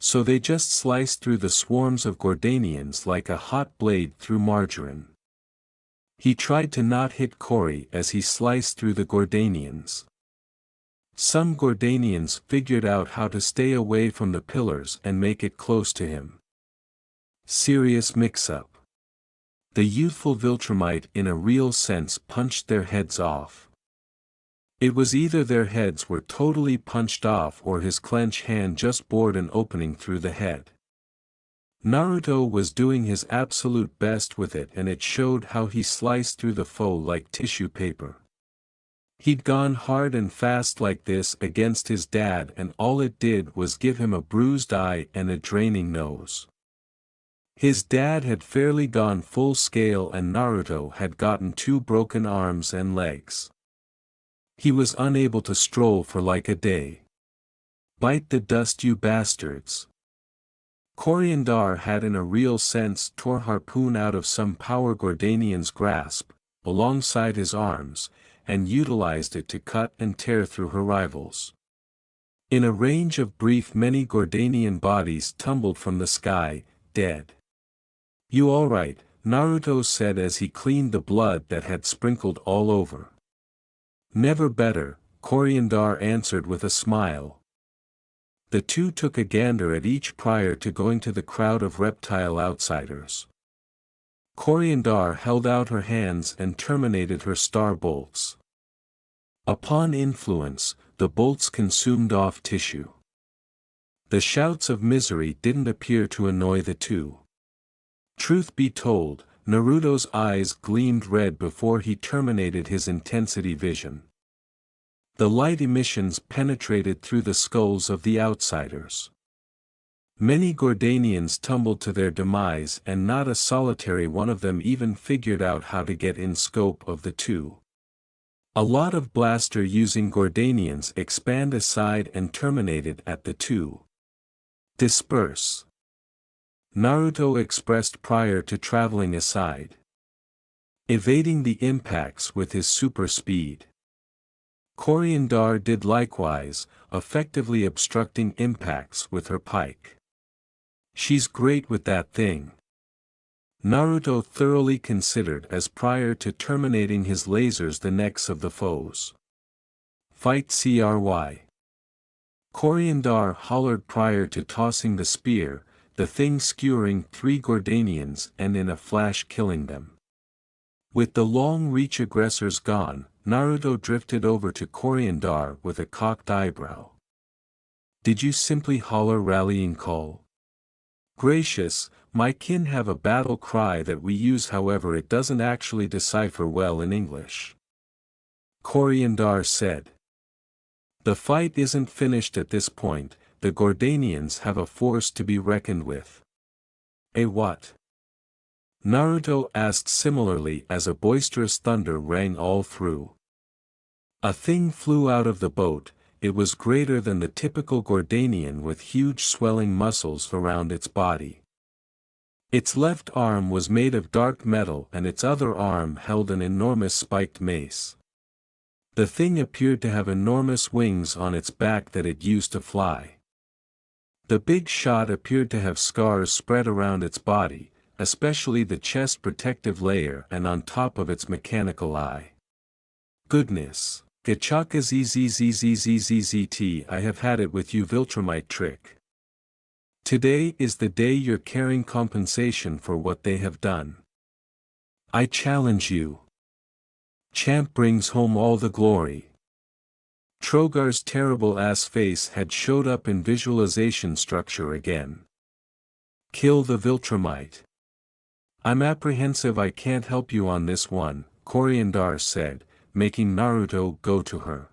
So they just sliced through the swarms of Gordanians like a hot blade through margarine. He tried to not hit Cory as he sliced through the Gordanians. Some Gordanians figured out how to stay away from the pillars and make it close to him. Serious mix-up. The youthful Viltrumite in a real sense punched their heads off. It was either their heads were totally punched off or his clenched hand just bored an opening through the head. Naruto was doing his absolute best with it and it showed how he sliced through the foe like tissue paper. He'd gone hard and fast like this against his dad and all it did was give him a bruised eye and a draining nose. His dad had fairly gone full scale and Naruto had gotten 2 broken arms and legs. He was unable to stroll for like a day. Bite the dust, you bastards. Cor-Andar had in a real sense tore harpoon out of some power Gordanian's grasp, alongside his arms, and utilized it to cut and tear through her rivals. In a range of brief many Gordanian bodies tumbled from the sky, dead. You alright? Naruto said as he cleaned the blood that had sprinkled all over. Never better, Cor-Andar answered with a smile. The two took a gander at each prior to going to the crowd of reptile outsiders. Cor-Andar held out her hands and terminated her star bolts. Upon influence, the bolts consumed off tissue. The shouts of misery didn't appear to annoy the two. Truth be told, Naruto's eyes gleamed red before he terminated his intensity vision. The light emissions penetrated through the skulls of the outsiders. Many Gordanians tumbled to their demise and not a solitary one of them even figured out how to get in scope of the two. A lot of blaster-using Gordanians expand aside and terminated at the two. Disperse. Naruto expressed prior to traveling aside. Evading the impacts with his super speed. Cor-Andar did likewise, effectively obstructing impacts with her pike. She's great with that thing. Naruto thoroughly considered as prior to terminating his lasers the necks of the foes. Fight CRY. Cor-Andar hollered prior to tossing the spear, the thing skewering 3 Gordanians and in a flash killing them. With the long-reach aggressors gone, Naruto drifted over to Cor-Andar with a cocked eyebrow. Did you simply holler rallying call? Gracious, my kin have a battle cry that we use, however it doesn't actually decipher well in English. Cor-Andar said. The fight isn't finished at this point, the Gordanians have a force to be reckoned with. A what? Naruto asked similarly as a boisterous thunder rang all through. A thing flew out of the boat. It was greater than the typical Gordanian with huge swelling muscles around its body. Its left arm was made of dark metal and its other arm held an enormous spiked mace. The thing appeared to have enormous wings on its back that it used to fly. The big shot appeared to have scars spread around its body, especially the chest protective layer and on top of its mechanical eye. Goodness. Gachaka zzzzzzzzzt, I have had it with you Viltrumite trick. Today is the day you're carrying compensation for what they have done. I challenge you. Champ brings home all the glory. Trogar's terrible-ass face had showed up in visualization structure again. Kill the Viltrumite. I'm apprehensive I can't help you on this one, Cor-Andar said, making Naruto go to her.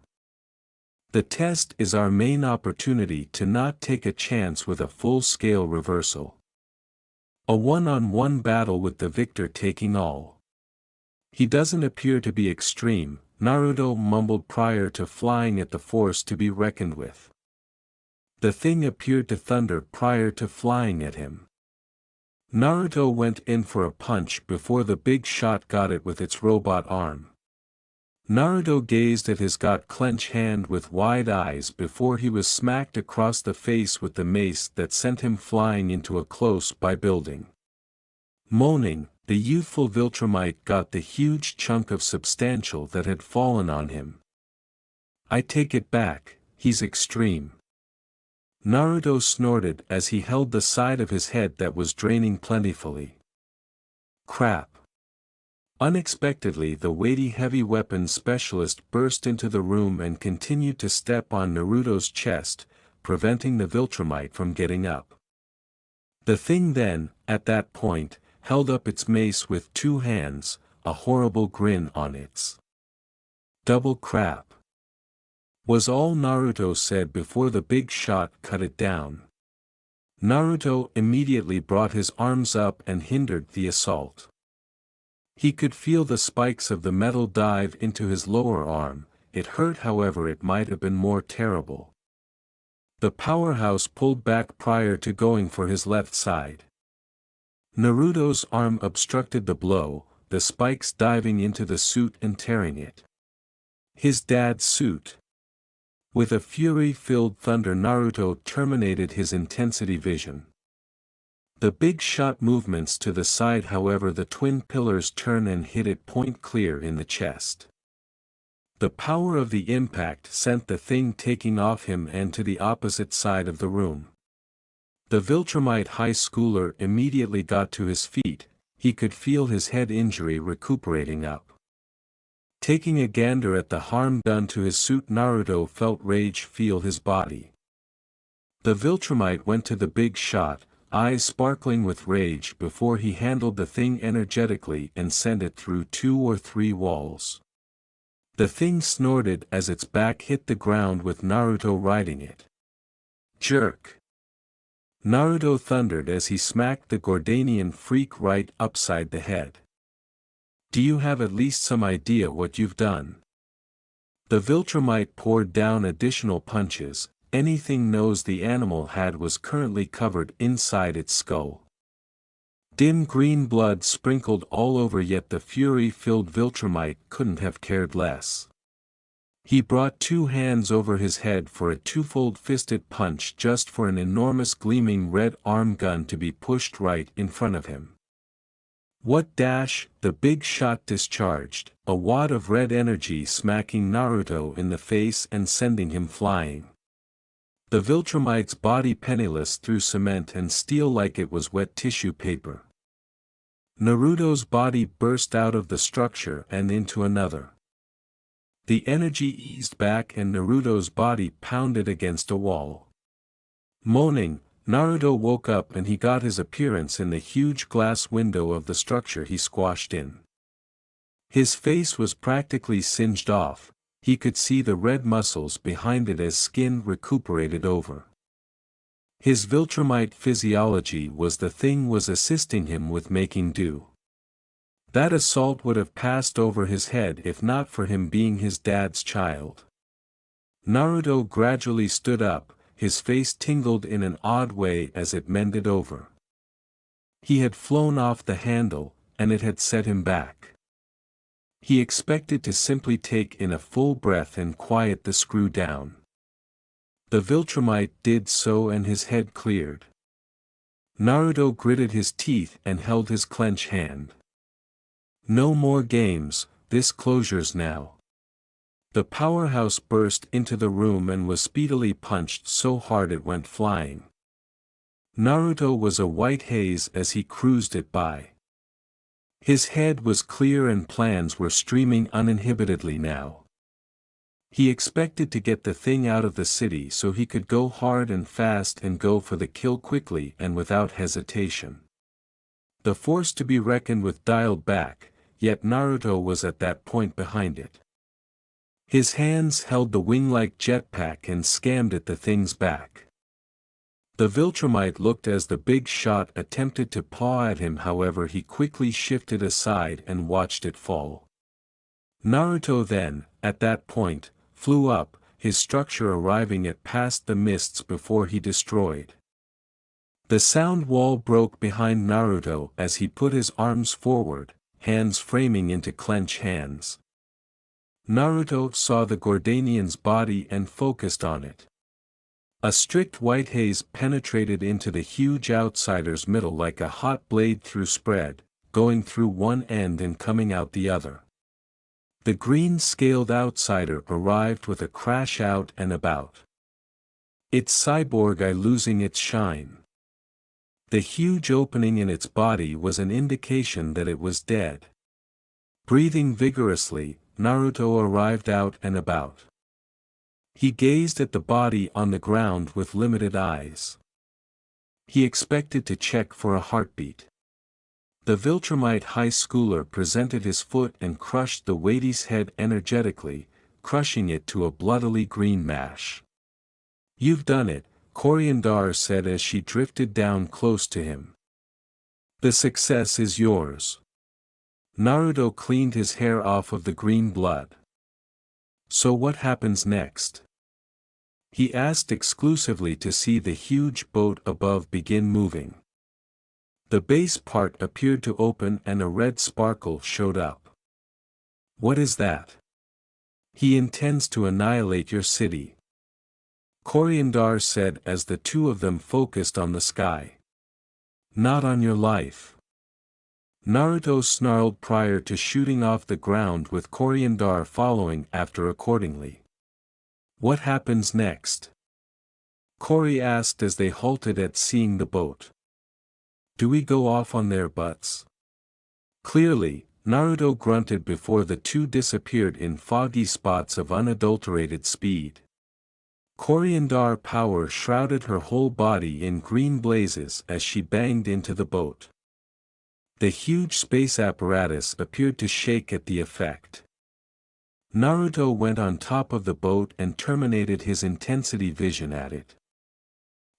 The test is our main opportunity to not take a chance with a full-scale reversal. A one-on-one battle with the victor taking all. He doesn't appear to be extreme, Naruto mumbled prior to flying at the force to be reckoned with. The thing appeared to thunder prior to flying at him. Naruto went in for a punch before the big shot got it with its robot arm. Naruto gazed at his clenched hand with wide eyes before he was smacked across the face with the mace that sent him flying into a close-by building. Moaning, the youthful Viltrumite got the huge chunk of substantial that had fallen on him. I take it back, he's extreme. Naruto snorted as he held the side of his head that was draining plentifully. Crap. Unexpectedly the weighty heavy weapons specialist burst into the room and continued to step on Naruto's chest, preventing the Viltrumite from getting up. The thing then, at that point, held up its mace with 2 hands, a horrible grin on its. Double crap. Was all Naruto said before the big shot cut it down. Naruto immediately brought his arms up and hindered the assault. He could feel the spikes of the metal dive into his lower arm. It hurt, however it might have been more terrible. The powerhouse pulled back prior to going for his left side. Naruto's arm obstructed the blow, the spikes diving into the suit and tearing it. His dad's suit. With a fury-filled thunder Naruto terminated his intensity vision. The big shot movements to the side, however the twin pillars turn and hit it point clear in the chest. The power of the impact sent the thing taking off him and to the opposite side of the room. The Viltrumite high schooler immediately got to his feet, he could feel his head injury recuperating up. Taking a gander at the harm done to his suit, Naruto felt rage fill his body. The Viltrumite went to the big shot, eyes sparkling with rage before he handled the thing energetically and sent it through 2 or 3 walls. The thing snorted as its back hit the ground with Naruto riding it. Jerk. Naruto thundered as he smacked the Gordanian freak right upside the head. Do you have at least some idea what you've done? The Viltrumite poured down additional punches. Anything nose the animal had was currently covered inside its skull. Dim green blood sprinkled all over, yet the fury-filled Viltrumite couldn't have cared less. He brought two hands over his head for a twofold fisted punch, just for an enormous gleaming red arm gun to be pushed right in front of him. What dash! The big shot discharged, a wad of red energy smacking Naruto in the face and sending him flying. The Viltrumite's body penniless through cement and steel like it was wet tissue paper. Naruto's body burst out of the structure and into another. The energy eased back and Naruto's body pounded against a wall. Moaning, Naruto woke up and he got his appearance in the huge glass window of the structure he squashed in. His face was practically singed off. He could see the red muscles behind it as skin recuperated over. His Viltrumite physiology was the thing was assisting him with making do. That assault would have passed over his head if not for him being his dad's child. Naruto gradually stood up, his face tingled in an odd way as it mended over. He had flown off the handle, and it had set him back. He expected to simply take in a full breath and quiet the screw down. The Viltrumite did so and his head cleared. Naruto gritted his teeth and held his clenched hand. No more games, this closures now. The powerhouse burst into the room and was speedily punched so hard it went flying. Naruto was a white haze as he cruised it by. His head was clear and plans were streaming uninhibitedly now. He expected to get the thing out of the city so he could go hard and fast and go for the kill quickly and without hesitation. The force to be reckoned with dialed back, yet Naruto was at that point behind it. His hands held the wing-like jetpack and scammed at the thing's back. The Viltrumite looked as the big shot attempted to paw at him, however he quickly shifted aside and watched it fall. Naruto then, at that point, flew up, his structure arriving at past the mists before he destroyed. The sound wall broke behind Naruto as he put his arms forward, hands framing into clenched hands. Naruto saw the Gordanian's body and focused on it. A strict white haze penetrated into the huge outsider's middle like a hot blade through spread, going through one end and coming out the other. The green-scaled outsider arrived with a crash out and about. Its cyborg eye losing its shine. The huge opening in its body was an indication that it was dead. Breathing vigorously, Naruto arrived out and about. He gazed at the body on the ground with limited eyes. He expected to check for a heartbeat. The Viltrumite high schooler presented his foot and crushed the weighty's head energetically, crushing it to a bloodily green mash. "You've done it," Cor-Andar said as she drifted down close to him. "The success is yours." Naruto cleaned his hair off of the green blood. "So what happens next?" he asked exclusively to see the huge boat above begin moving. The base part appeared to open and a red sparkle showed up. "What is that?" "He intends to annihilate your city," Cor-Andar said as the two of them focused on the sky. "Not on your life." Naruto snarled prior to shooting off the ground with Cor-Andar following after accordingly. "What happens next?" Cory asked as they halted at seeing the boat. "Do we go off on their butts?" Clearly, Naruto grunted before the two disappeared in foggy spots of unadulterated speed. Cor-Andar power shrouded her whole body in green blazes as she banged into the boat. The huge space apparatus appeared to shake at the effect. Naruto went on top of the boat and terminated his intensity vision at it.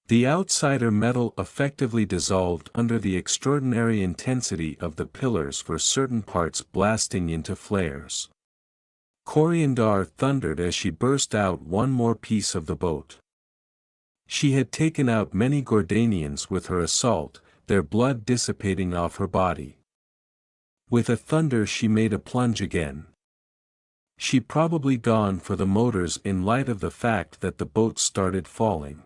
The outsider metal effectively dissolved under the extraordinary intensity of the pillars, for certain parts blasting into flares. Cor-Andar thundered as she burst out one more piece of the boat. She had taken out many Gordanians with her assault, their blood dissipating off her body. With a thunder she made a plunge again. She probably gone for the motors in light of the fact that the boat started falling.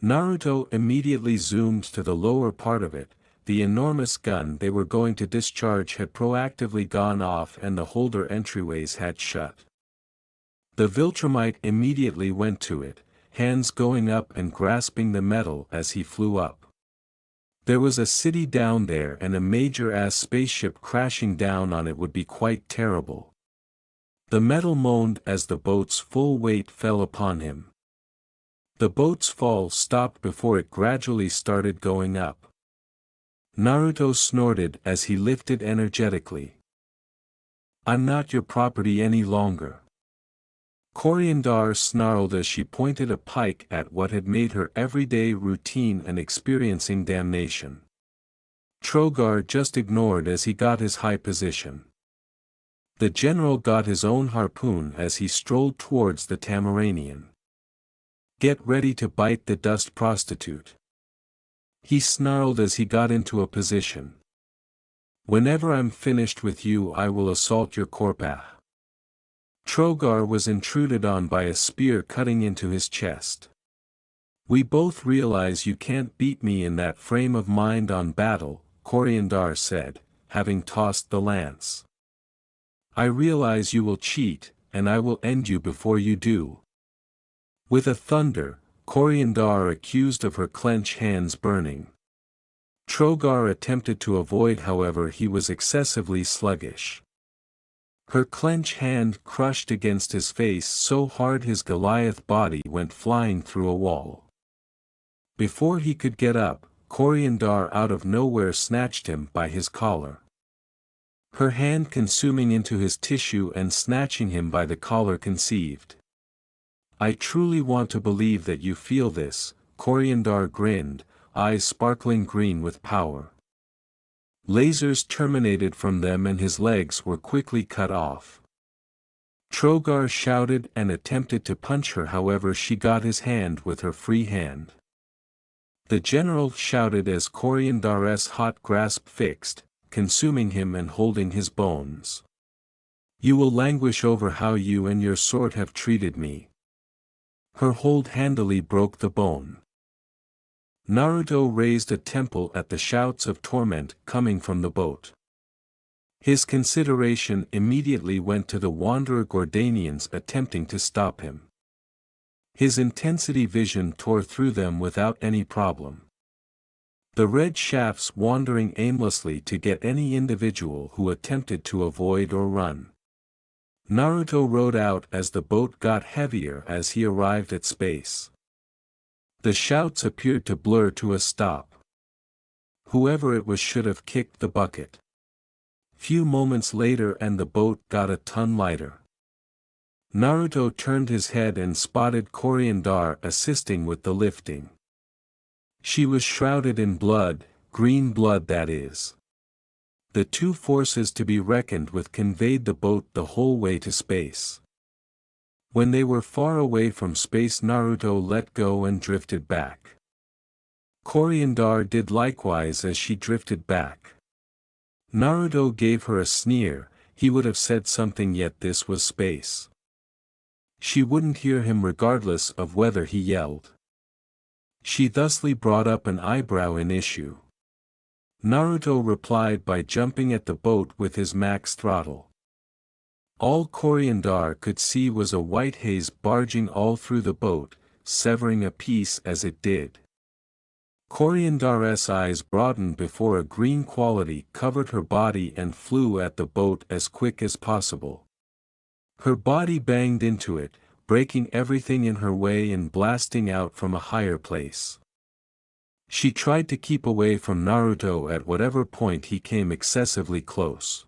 Naruto immediately zoomed to the lower part of it. The enormous gun they were going to discharge had proactively gone off and the holder entryways had shut. The Viltrumite immediately went to it, hands going up and grasping the metal as he flew up. There was a city down there, and a major-ass spaceship crashing down on it would be quite terrible. The metal moaned as the boat's full weight fell upon him. The boat's fall stopped before it gradually started going up. Naruto snorted as he lifted energetically. "I'm not your property any longer." Cor-Andar snarled as she pointed a pike at what had made her everyday routine and experiencing damnation. Trogar just ignored as he got his high position. The general got his own harpoon as he strolled towards the Tamaranian. "Get ready to bite the dust prostitute," he snarled as he got into a position. "Whenever I'm finished with you I will assault your Corpah." Trogar was intruded on by a spear cutting into his chest. "We both realize you can't beat me in that frame of mind on battle," Cor-Andar said, having tossed the lance. "I realize you will cheat, and I will end you before you do." With a thunder, Cor-Andar accused of her clenched hands burning. Trogar attempted to avoid, however he was excessively sluggish. Her clenched hand crushed against his face so hard his Goliath body went flying through a wall. Before he could get up, Cor-Andar out of nowhere snatched him by his collar. Her hand consuming into his tissue and snatching him by the collar conceived. "I truly want to believe that you feel this," Cor-Andar grinned, eyes sparkling green with power. Lasers terminated from them and his legs were quickly cut off. Trogar shouted and attempted to punch her, however she got his hand with her free hand. The general shouted as Cor-Andar's hot grasp fixed, consuming him and holding his bones. "You will languish over how you and your sort have treated me." Her hold handily broke the bone. Naruto raised a temple at the shouts of torment coming from the boat. His consideration immediately went to the wanderer Gordanians attempting to stop him. His intensity vision tore through them without any problem. The red shafts wandering aimlessly to get any individual who attempted to avoid or run. Naruto rode out as the boat got heavier as he arrived at space. The shouts appeared to blur to a stop. Whoever it was should have kicked the bucket. Few moments later and the boat got a ton lighter. Naruto turned his head and spotted Cor-Andar assisting with the lifting. She was shrouded in blood, green blood that is. The two forces to be reckoned with conveyed the boat the whole way to space. When they were far away from space, Naruto let go and drifted back. Cor-Andar did likewise as she drifted back. Naruto gave her a sneer. He would have said something, yet this was space. She wouldn't hear him regardless of whether he yelled. She thusly brought up an eyebrow in issue. Naruto replied by jumping at the boat with his max throttle. All Cor-Andar could see was a white haze barging all through the boat, severing a piece as it did. Cor-Andar's eyes broadened before a green quality covered her body and flew at the boat as quick as possible. Her body banged into it, breaking everything in her way and blasting out from a higher place. She tried to keep away from Naruto at whatever point he came excessively close.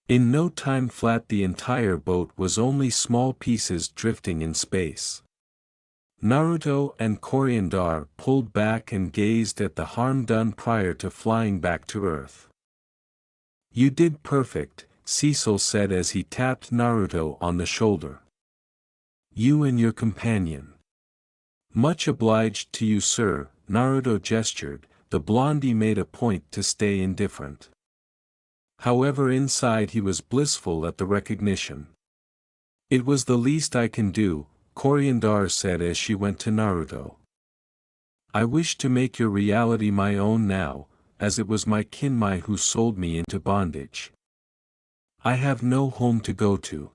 In no time flat the entire boat was only small pieces drifting in space. Naruto and Cor-Andar pulled back and gazed at the harm done prior to flying back to Earth. "You did perfect," Cecil said as he tapped Naruto on the shoulder. "You and your companion." "Much obliged to you, sir," Naruto gestured. The blondie made a point to stay indifferent. However, inside he was blissful at the recognition. "It was the least I can do," Cor-Andar said as she went to Naruto. "I wish to make your reality my own now, as it was my kinmai who sold me into bondage. I have no home to go to.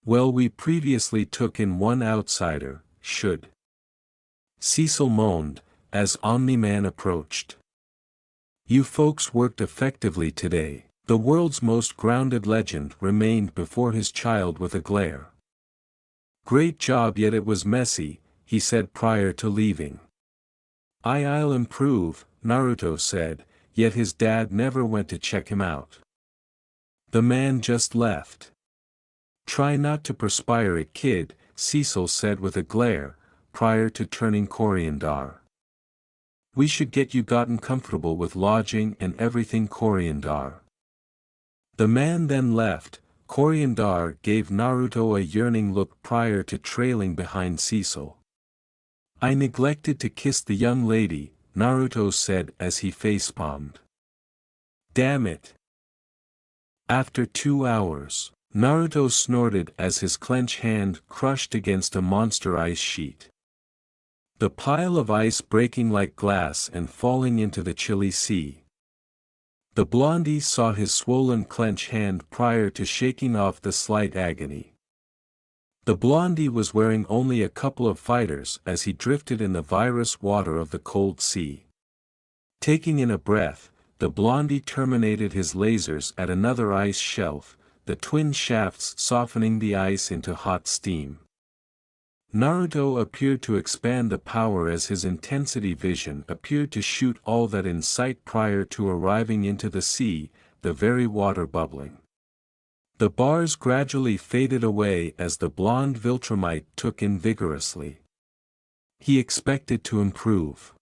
Well, we previously took in one outsider, should." Cecil moaned, as Omni-Man approached. "You folks worked effectively today." The world's most grounded legend remained before his child with a glare. "Great job, yet it was messy," he said prior to leaving. "I'll improve," Naruto said, yet his dad never went to check him out. "The man just left." "Try not to perspire it, kid," Cecil said with a glare, prior to turning Cor-Andar. "We should get you gotten comfortable with lodging and everything, Cor-Andar." The man then left. Cor-Andar gave Naruto a yearning look prior to trailing behind Cecil. "I neglected to kiss the young lady," Naruto said as he facepalmed. "Damn it." After 2 hours, Naruto snorted as his clenched hand crushed against a monster ice sheet. The pile of ice breaking like glass and falling into the chilly sea. The blondie saw his swollen clenched hand prior to shaking off the slight agony. The blondie was wearing only a couple of fighters as he drifted in the virus water of the cold sea. Taking in a breath, the blondie terminated his lasers at another ice shelf, the twin shafts softening the ice into hot steam. Naruto appeared to expand the power as his intensity vision appeared to shoot all that in sight prior to arriving into the sea, the very water bubbling. The bars gradually faded away as the blonde Viltrumite took in vigorously. He expected to improve.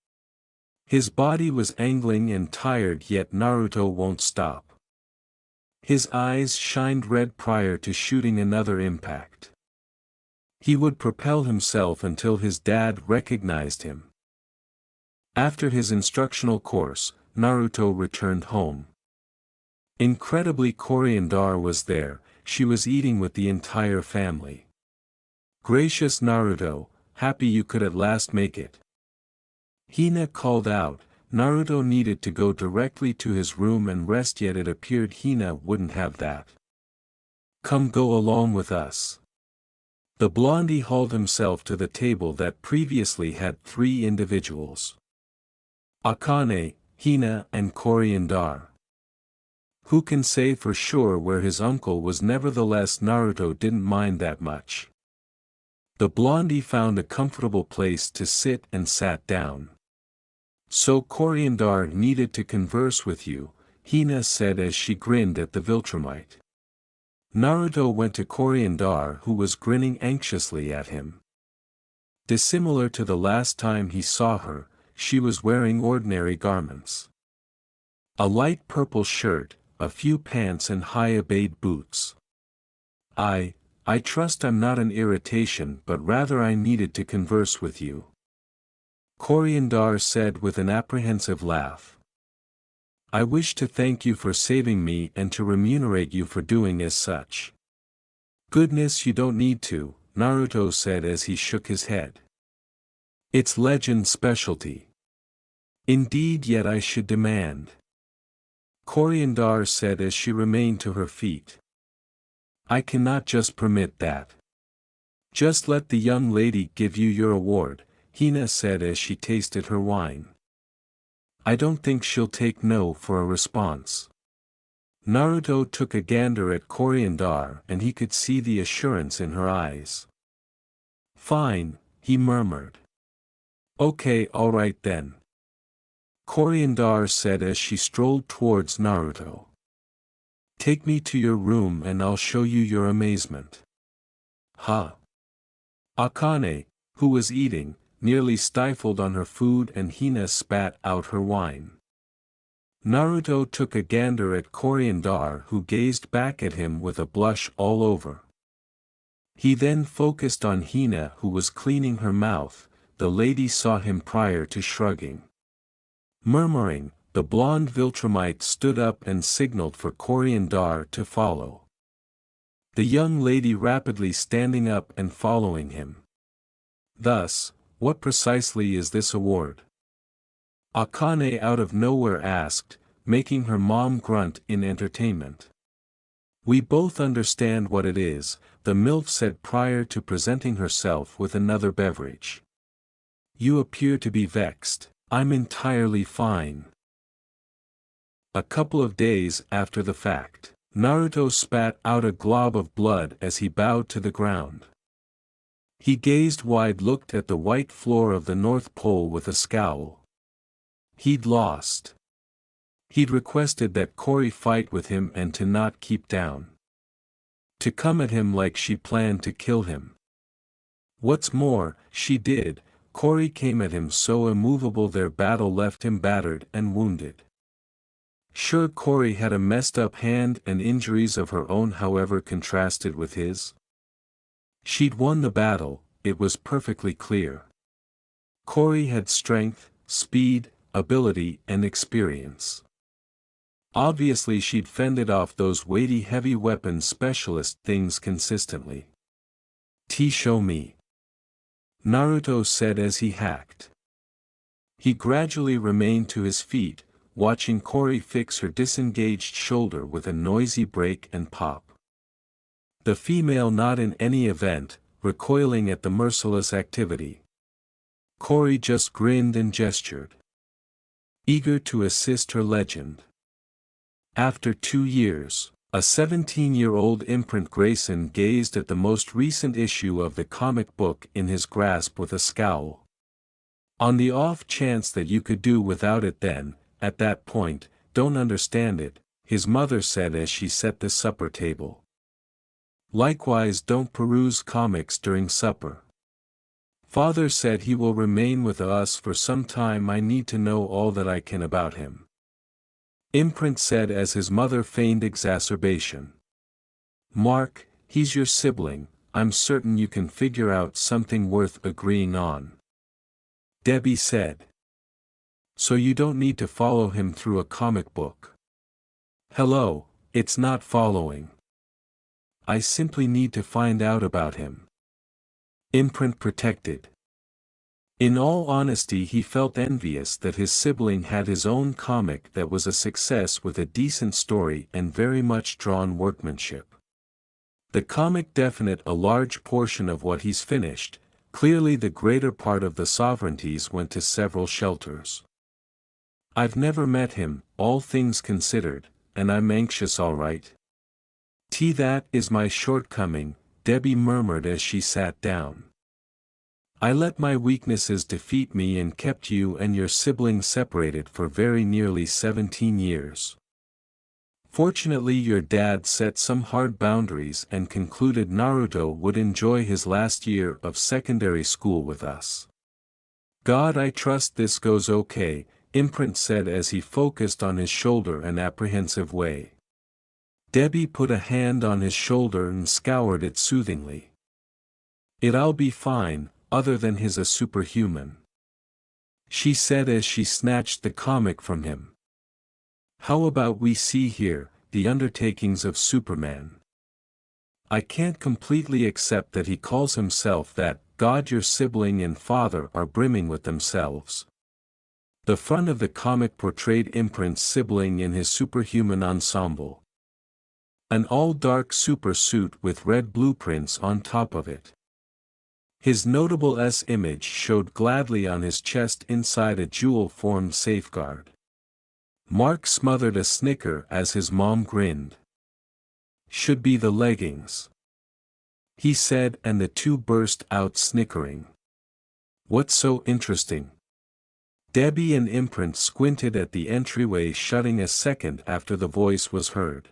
His body was angling and tired, yet Naruto won't stop. His eyes shined red prior to shooting another impact. He would propel himself until his dad recognized him. After his instructional course, Naruto returned home. Incredibly, Cor-Andar was there. She was eating with the entire family. "Gracious Naruto, happy you could at last make it." Hina called out. Naruto needed to go directly to his room and rest, yet it appeared Hina wouldn't have that. "Come, go along with us." The blondie hauled himself to the table that previously had 3 individuals. Akane, Hina and Cor-Andar. Who can say for sure where his uncle was? Nevertheless, Naruto didn't mind that much. The blondie found a comfortable place to sit and sat down. "So Cor-Andar needed to converse with you," Hina said as she grinned at the Viltrumite. Naruto went to Cor-Andar, who was grinning anxiously at him. Dissimilar to the last time he saw her, she was wearing ordinary garments. A light purple shirt, a few pants and high-abade boots. I trust I'm not an irritation, but rather I needed to converse with you," Cor-Andar said with an apprehensive laugh. "I wish to thank you for saving me and to remunerate you for doing as such." "Goodness, you don't need to," Naruto said as he shook his head. "It's legend specialty." "Indeed, yet I should demand," Cor-Andar said as she remained to her feet. "I cannot just permit that. Just let the young lady give you your award," Hina said as she tasted her wine. "I don't think she'll take no for a response." Naruto took a gander at Cor-Andar and he could see the assurance in her eyes. "Fine," he murmured. "Okay, alright then," Cor-Andar said as she strolled towards Naruto. "Take me to your room and I'll show you your amazement." "Huh?" Akane, who was eating, nearly stifled on her food, and Hina spat out her wine. Naruto took a gander at Cor-Andar, who gazed back at him with a blush all over. He then focused on Hina, who was cleaning her mouth. The lady saw him prior to shrugging. Murmuring, the blonde Viltrumite stood up and signaled for Cor-Andar to follow. The young lady rapidly standing up and following him. Thus, what precisely is this award? Akane out of nowhere asked, making her mom grunt in entertainment. We both understand what it is, the MILF said prior to presenting herself with another beverage. You appear to be vexed. I'm entirely fine. A couple of days after the fact, Naruto spat out a glob of blood as he bowed to the ground. He gazed wide, looked at the white floor of the North Pole with a scowl. He'd lost. He'd requested that Cory fight with him and to not keep down. To come at him like she planned to kill him. What's more, she did. Cory came at him so immovable their battle left him battered and wounded. Sure, Cory had a messed up hand and injuries of her own, however contrasted with his. She'd won the battle, it was perfectly clear. Cory had strength, speed, ability and experience. Obviously she'd fended off those weighty heavy weapon specialist things consistently. Show me. Naruto said as he hacked. He gradually remained to his feet, watching Cory fix her disengaged shoulder with a noisy break and pop. The female not in any event, recoiling at the merciless activity. Cory just grinned and gestured. Eager to assist her legend. After 2 years, a 17-year-old imprint Grayson gazed at the most recent issue of the comic book in his grasp with a scowl. On the off chance that you could do without it then, at that point, don't understand it, his mother said as she set the supper table. Likewise don't peruse comics during supper. Father said he will remain with us for some time. I need to know all that I can about him. Imprint said as his mother feigned exacerbation. Mark, he's your sibling, I'm certain you can figure out something worth agreeing on. Debbie said. So you don't need to follow him through a comic book. Hello, it's not following. I simply need to find out about him. Imprint protected. In all honesty, he felt envious that his sibling had his own comic that was a success with a decent story and very much drawn workmanship. The comic definite a large portion of what he's finished, clearly the greater part of the sovereignties went to several shelters. I've never met him, all things considered, and I'm anxious all right. That is my shortcoming, Debbie murmured as she sat down. I let my weaknesses defeat me and kept you and your sibling separated for very nearly 17 years. Fortunately your dad set some hard boundaries and concluded Naruto would enjoy his last year of secondary school with us. God, I trust this goes okay, Imprint said as he focused on his shoulder an apprehensive way. Debbie put a hand on his shoulder and scoured it soothingly. It'll be fine, other than he's a superhuman. She said as she snatched the comic from him. How about we see here, the undertakings of Superman? I can't completely accept that he calls himself that. God, your sibling and father are brimming with themselves. The front of the comic portrayed Imprint's sibling in his superhuman ensemble. An all-dark super suit with red blueprints on top of it. His notable S image showed gladly on his chest inside a jewel-formed safeguard. Mark smothered a snicker as his mom grinned. Should be the leggings, he said, and the two burst out snickering. What's so interesting? Debbie and Imprint squinted at the entryway, shutting a second after the voice was heard.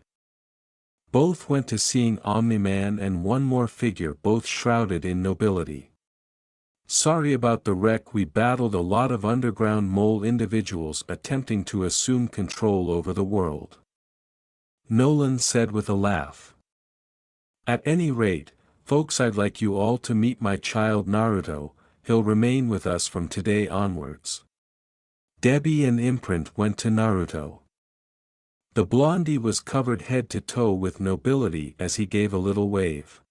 Both went to seeing Omni-Man and one more figure, both shrouded in nobility. Sorry about the wreck. We battled a lot of underground mole individuals attempting to assume control over the world. Nolan said with a laugh. At any rate, folks, I'd like you all to meet my child Naruto. He'll remain with us from today onwards. Debbie and Imprint went to Naruto. The blondie was covered head to toe with nobility as he gave a little wave.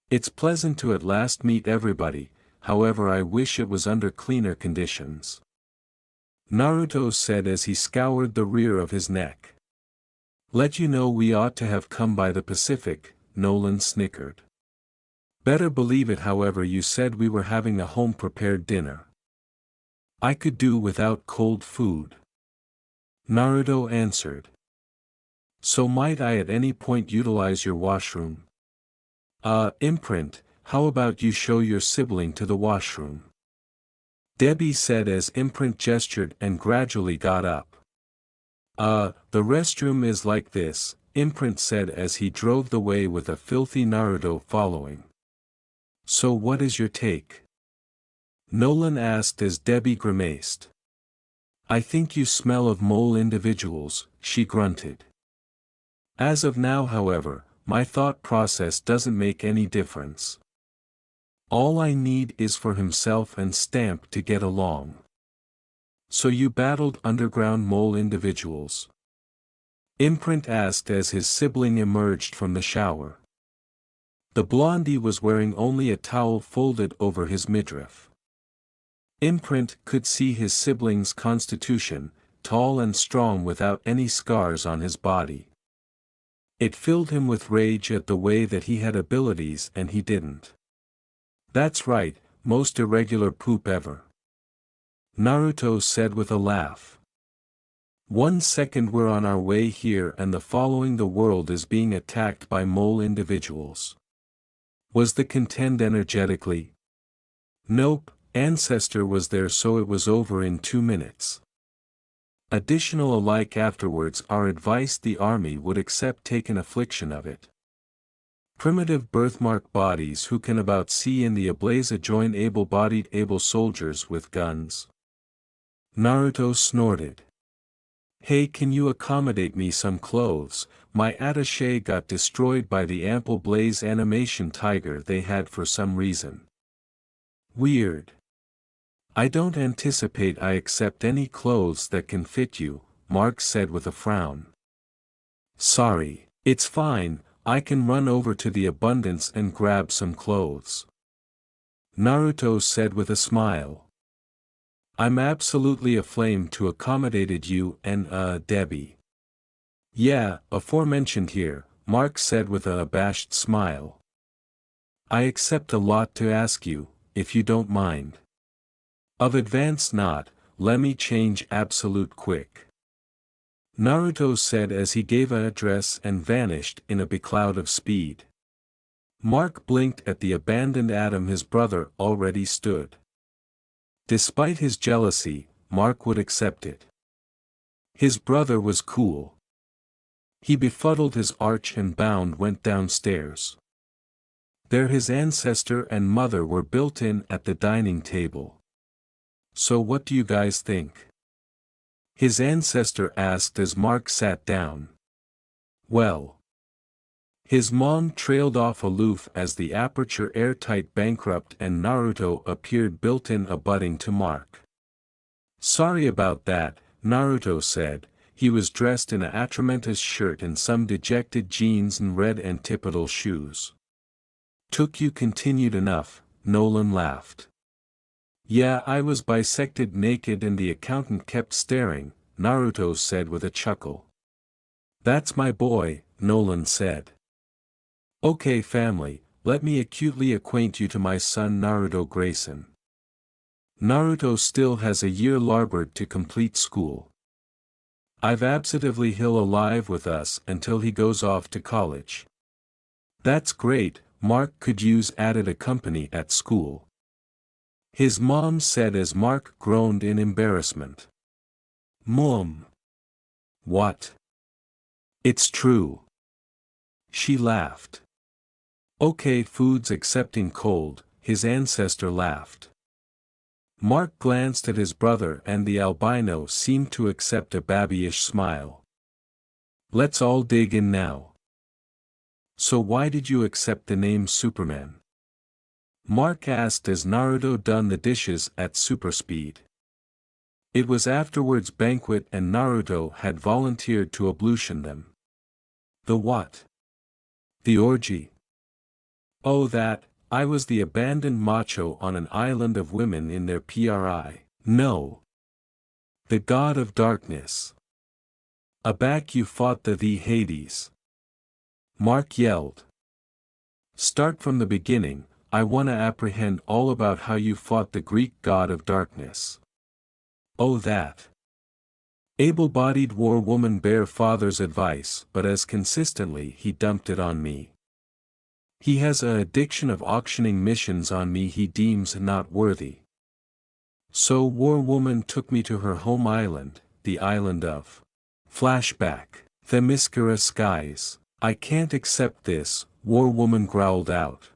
It's pleasant to at last meet everybody, however I wish it was under cleaner conditions. Naruto said as he scoured the rear of his neck. Let you know we ought to have come by the Pacific, Nolan snickered. Better believe it. However, you said we were having a home-prepared dinner. I could do without cold food. Naruto answered. So might I at any point utilize your washroom? Imprint, how about you show your sibling to the washroom? Debbie said as Imprint gestured and gradually got up. The restroom is like this, Imprint said as he drove the way with a filthy Naruto following. So what is your take? Nolan asked as Debbie grimaced. I think you smell of mole individuals, she grunted. As of now, however, my thought process doesn't make any difference. All I need is for himself and Stamp to get along. So you battled underground mole individuals? Imprint asked as his sibling emerged from the shower. The blondie was wearing only a towel folded over his midriff. Imprint could see his sibling's constitution, tall and strong without any scars on his body. It filled him with rage at the way that he had abilities and he didn't. That's right, most irregular poop ever. Naruto said with a laugh. 1 second, we're on our way here and the following the world is being attacked by mole individuals. Was the contend energetically? Nope, Ancestor was there so it was over in 2 minutes. Additional alike afterwards our advice the army would accept take an affliction of it. Primitive birthmark bodies who can about see in the ablaze join able-bodied able soldiers with guns. Naruto snorted. Hey, can you accommodate me some clothes? My attaché got destroyed by the ample blaze animation tiger they had for some reason. Weird. I don't anticipate I accept any clothes that can fit you, Mark said with a frown. Sorry, it's fine, I can run over to the abundance and grab some clothes. Naruto said with a smile. I'm absolutely aflame to accommodated you and Debbie. Yeah, aforementioned here, Mark said with a abashed smile. I accept a lot to ask you, if you don't mind. Of advance not, lemme change absolute quick. Naruto said as he gave an address and vanished in a becloud of speed. Mark blinked at the abandoned Adam his brother already stood. Despite his jealousy, Mark would accept it. His brother was cool. He befuddled his arch and bound went downstairs. There his ancestor and mother were built in at the dining table. So what do you guys think? His ancestor asked as Mark sat down. Well. His mom trailed off aloof as the aperture airtight bankrupt and Naruto appeared built-in abutting to Mark. Sorry about that, Naruto said. He was dressed in a atramentus shirt and some dejected jeans and red antipodal shoes. Took you continued enough, Nolan laughed. Yeah, I was bisected naked and the accountant kept staring, Naruto said with a chuckle. That's my boy, Nolan said. Okay family, let me acutely acquaint you to my son Naruto Grayson. Naruto still has a year larboard to complete school. I've absolutely he'll alive with us until he goes off to college. That's great, Mark could use added company at school. His mom said as Mark groaned in embarrassment. Mom. What? It's true. She laughed. Okay, food's accepting cold, his ancestor laughed. Mark glanced at his brother and the albino seemed to accept a babyish smile. Let's all dig in now. So why did you accept the name Superman? Mark asked as Naruto done the dishes at super speed. It was afterwards banquet and Naruto had volunteered to ablution them. The what? The orgy. Oh that, I was the abandoned macho on an island of women in their PRI. No. The god of darkness. Aback you fought the Hades. Mark yelled. Start from the beginning, I wanna apprehend all about how you fought the Greek god of darkness. Oh that. Able-bodied war woman bear father's advice but as consistently he dumped it on me. He has a addiction of auctioning missions on me he deems not worthy. So war woman took me to her home island, the island of Flashback, Themyscira skies. I can't accept this, war woman growled out.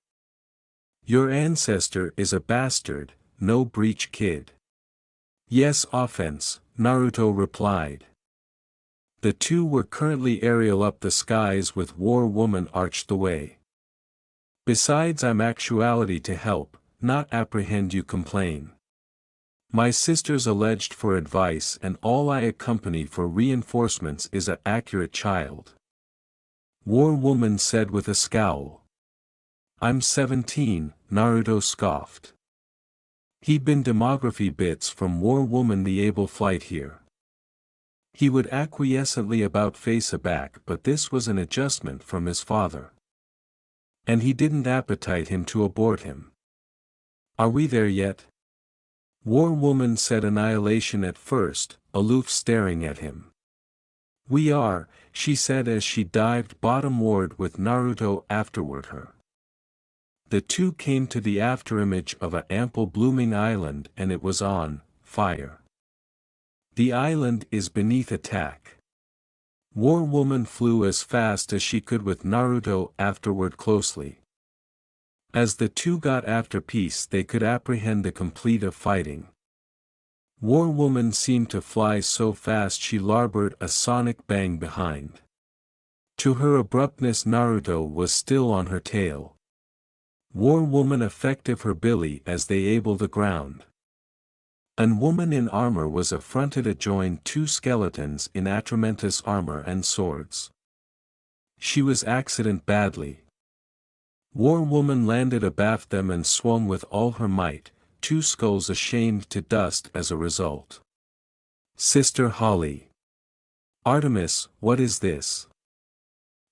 Your ancestor is a bastard, no breach kid. Yes offense, Naruto replied. The two were currently aerial up the skies with war woman arched the way. Besides I'm actuality to help, not apprehend you complain. My sister's alleged for advice and all I accompany for reinforcements is a accurate child. War woman said with a scowl. I'm 17, Naruto scoffed. He'd been demography bits from war woman the able flight here. He would acquiescently about face aback but this was an adjustment from his father. And he didn't appetite him to abort him. Are we there yet? War woman said annihilation at first, aloof staring at him. We are, she said as she dived bottomward with Naruto afterward her. The two came to the afterimage of an ample blooming island and it was on fire. The island is beneath attack. War woman flew as fast as she could with Naruto afterward closely. As the two got after peace they could apprehend the complete of fighting. War woman seemed to fly so fast she larboard a sonic bang behind. To her abruptness Naruto was still on her tail. War woman effective her billy as they able the ground. An woman in armor was affronted adjoined two skeletons in atramentous armor and swords. She was accident badly. War woman landed abaft them and swung with all her might, two skulls ashamed to dust as a result. Sister Holly. Artemis, what is this?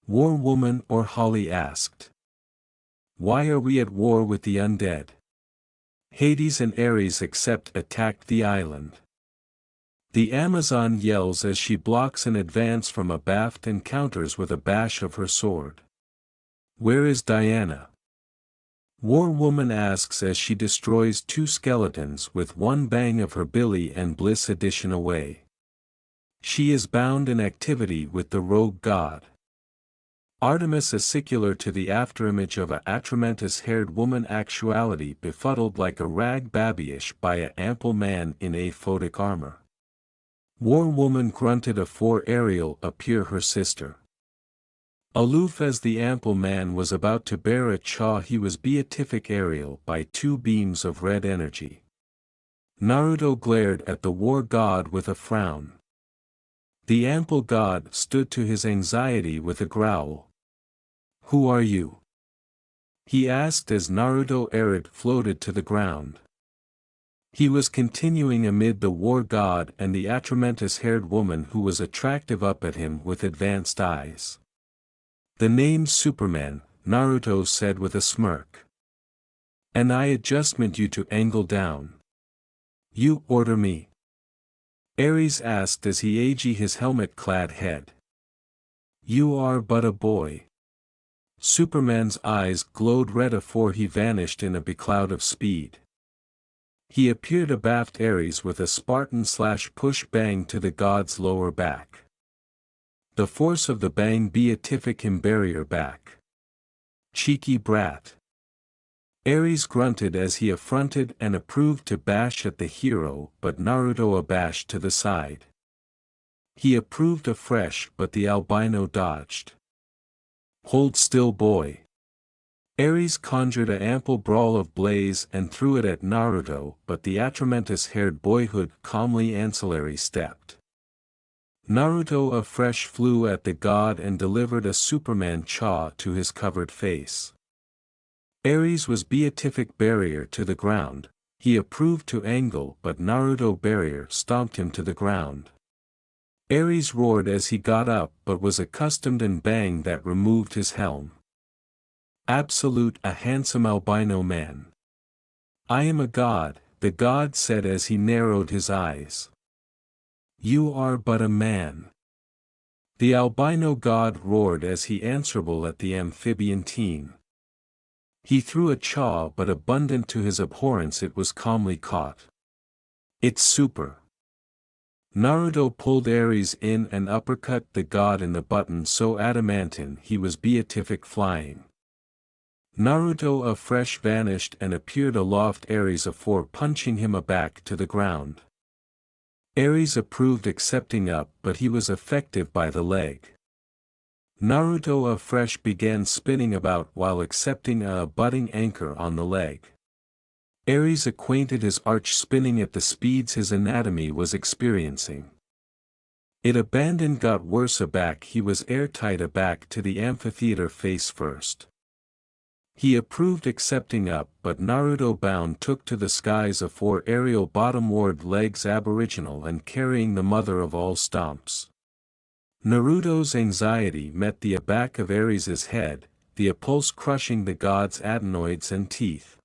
War woman or Holly asked. Why are we at war with the undead? Hades and Aries attacked the island. The Amazon yells as she blocks an advance from abaft and counters with a bash of her sword. Where is Diana? War woman asks as she destroys two skeletons with one bang of her billy and bliss addition away. She is bound in activity with the rogue god. Artemis acicular to the afterimage of a atramentous-haired woman actuality befuddled like a rag babyish by a ample man in aphotic armor. War woman grunted afore Ariel appear her sister. Aloof as the ample man was about to bear a chaw he was beatific Ariel by two beams of red energy. Naruto glared at the war god with a frown. The ample god stood to his anxiety with a growl. Who are you? He asked as Naruto Arid floated to the ground. He was continuing amid the war god and the atramentous-haired woman who was attractive up at him with advanced eyes. The name's Superman, Naruto said with a smirk. And I adjustment you to angle down. You order me? Aries asked as he agi his helmet-clad head. You are but a boy. Superman's eyes glowed red afore he vanished in a becloud of speed. He appeared abaft Aries with a Spartan/push bang to the god's lower back. The force of the bang beatific him barrier back. Cheeky brat. Aries grunted as he affronted and approved to bash at the hero, but Naruto abashed to the side. He approved afresh, but the albino dodged. "Hold still, boy." Aries conjured a ample brawl of blaze and threw it at Naruto, but the atramentus-haired boyhood calmly ancillary stepped. Naruto afresh flew at the god and delivered a Superman chaw to his covered face. Aries was beatific barrier to the ground. He approved to angle, but Naruto barrier stomped him to the ground. Aries roared as he got up, but was accustomed and bang that removed his helm. "Absolute a handsome albino man. I am a god," the god said as he narrowed his eyes. "You are but a man." The albino god roared as he answerable at the amphibian teen. He threw a chaw, but abundant to his abhorrence it was calmly caught. "It's super." Naruto pulled Aries in and uppercut the god in the button so adamantine he was beatific flying. Naruto afresh vanished and appeared aloft Aries afore punching him aback to the ground. Aries approved accepting up, but he was effective by the leg. Naruto afresh began spinning about while accepting a abutting anchor on the leg. Aries acquainted his arch spinning at the speeds his anatomy was experiencing. It abandoned got worse aback he was airtight aback to the amphitheater face first. He approved accepting up, but Naruto bound took to the skies afore aerial bottomward legs aboriginal and carrying the mother of all stomps. Naruto's anxiety met the aback of Aries' head, the appulse crushing the god's adenoids and teeth.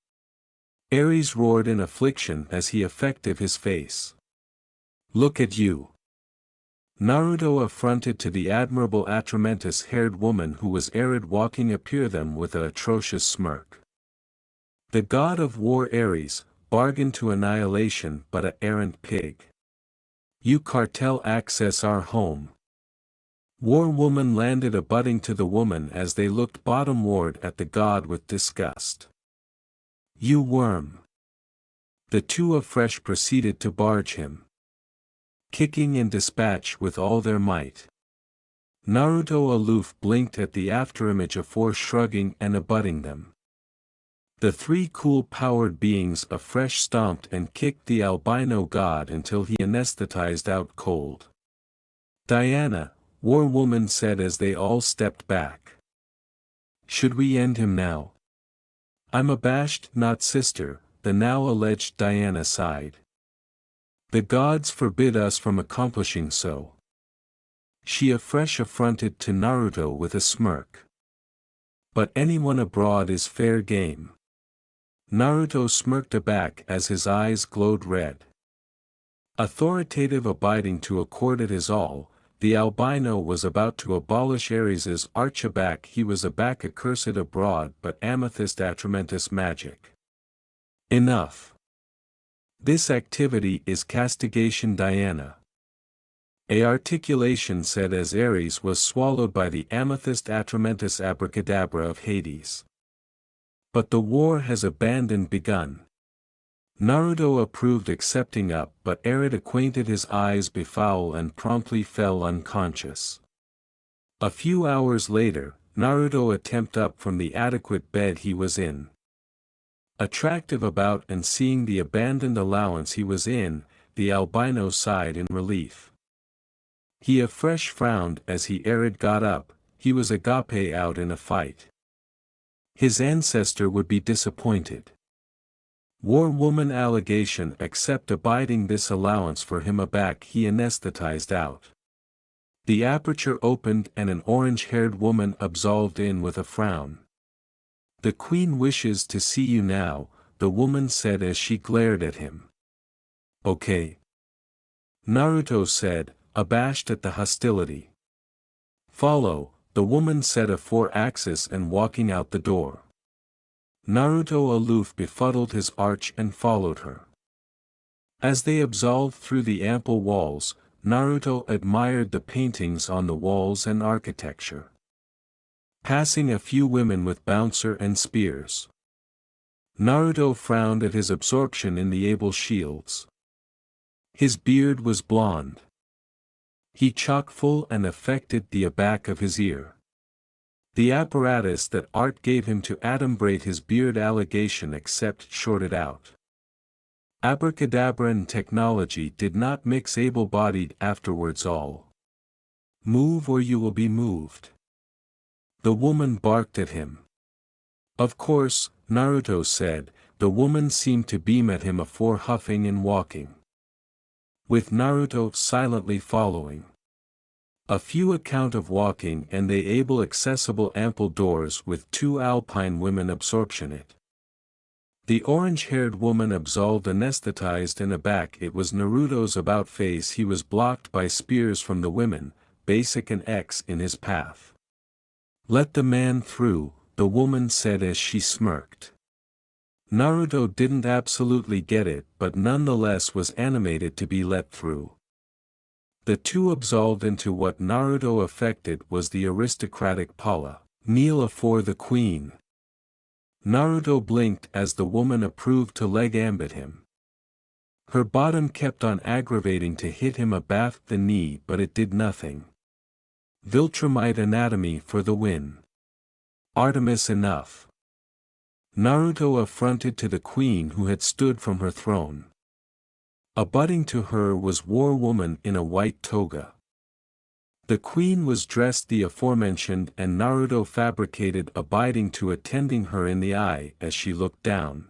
Aries roared in affliction as he effective his face. "Look at you." Naruto affronted to the admirable atramentus-haired woman who was arid walking appear them with a atrocious smirk. The god of war Aries, bargained to annihilation but a errant pig. "You cartel access our home." War woman landed abutting to the woman as they looked bottomward at the god with disgust. "You worm." The two afresh proceeded to barge him, kicking in dispatch with all their might. Naruto aloof blinked at the afterimage afore shrugging and abutting them. The three cool-powered beings afresh stomped and kicked the albino god until he anesthetized out cold. "Diana," War Woman said as they all stepped back. "Should we end him now?" "I'm abashed, not sister," the now alleged Diana sighed. "The gods forbid us from accomplishing so." She afresh affronted to Naruto with a smirk. "But anyone abroad is fair game." Naruto smirked aback as his eyes glowed red. Authoritative abiding to accord it is all, the albino was about to abolish Aries' arch aback he was aback accursed abroad but amethyst atramentus magic. Enough. This activity is castigation Diana. A articulation said as Aries was swallowed by the amethyst atramentus abracadabra of Hades. But the war has abandoned begun. Naruto approved accepting up but Arid acquainted his eyes befoul and promptly fell unconscious. A few hours later, Naruto attempt up from the adequate bed he was in. Attractive about and seeing the abandoned allowance he was in, the albino sighed in relief. He afresh frowned as he Arid got up, he was agape out in a fight. His ancestor would be disappointed. War woman allegation accept abiding this allowance for him aback he anesthetized out. The aperture opened and an orange-haired woman absolved in with a frown. "The queen wishes to see you now," the woman said as she glared at him. "Okay." Naruto said, abashed at the hostility. "Follow," the woman said afore axis and walking out the door. Naruto aloof befuddled his arch and followed her. As they absolved through the ample walls, Naruto admired the paintings on the walls and architecture. Passing a few women with bouncer and spears. Naruto frowned at his absorption in the able shields. His beard was blonde. He chock-full and affected the back of his ear. The apparatus that art gave him to adumbrate his beard allegation except shorted out. Abracadabra and technology did not mix able-bodied afterwards all. Move or you will be moved. The woman barked at him. Of course, Naruto said. The woman seemed to beam at him afore huffing and walking, with Naruto silently following. A few account of walking and they able accessible ample doors with two alpine women absorption it. The orange-haired woman absolved anesthetized and aback. It was Naruto's about face. He was blocked by spears from the women, basic and X in his path. Let the man through, the woman said as she smirked. Naruto didn't absolutely get it but nonetheless was animated to be let through. The two absolved into what Naruto affected was the aristocratic Paula. Kneel afore the queen. Naruto blinked as the woman approved to leg ambit him. Her bottom kept on aggravating to hit him abaft the knee but it did nothing. Viltrumite anatomy for the win. Artemis enough. Naruto affronted to the queen who had stood from her throne. Abutting to her was war woman in a white toga. The queen was dressed the aforementioned and Naruto fabricated abiding to attending her in the eye as she looked down.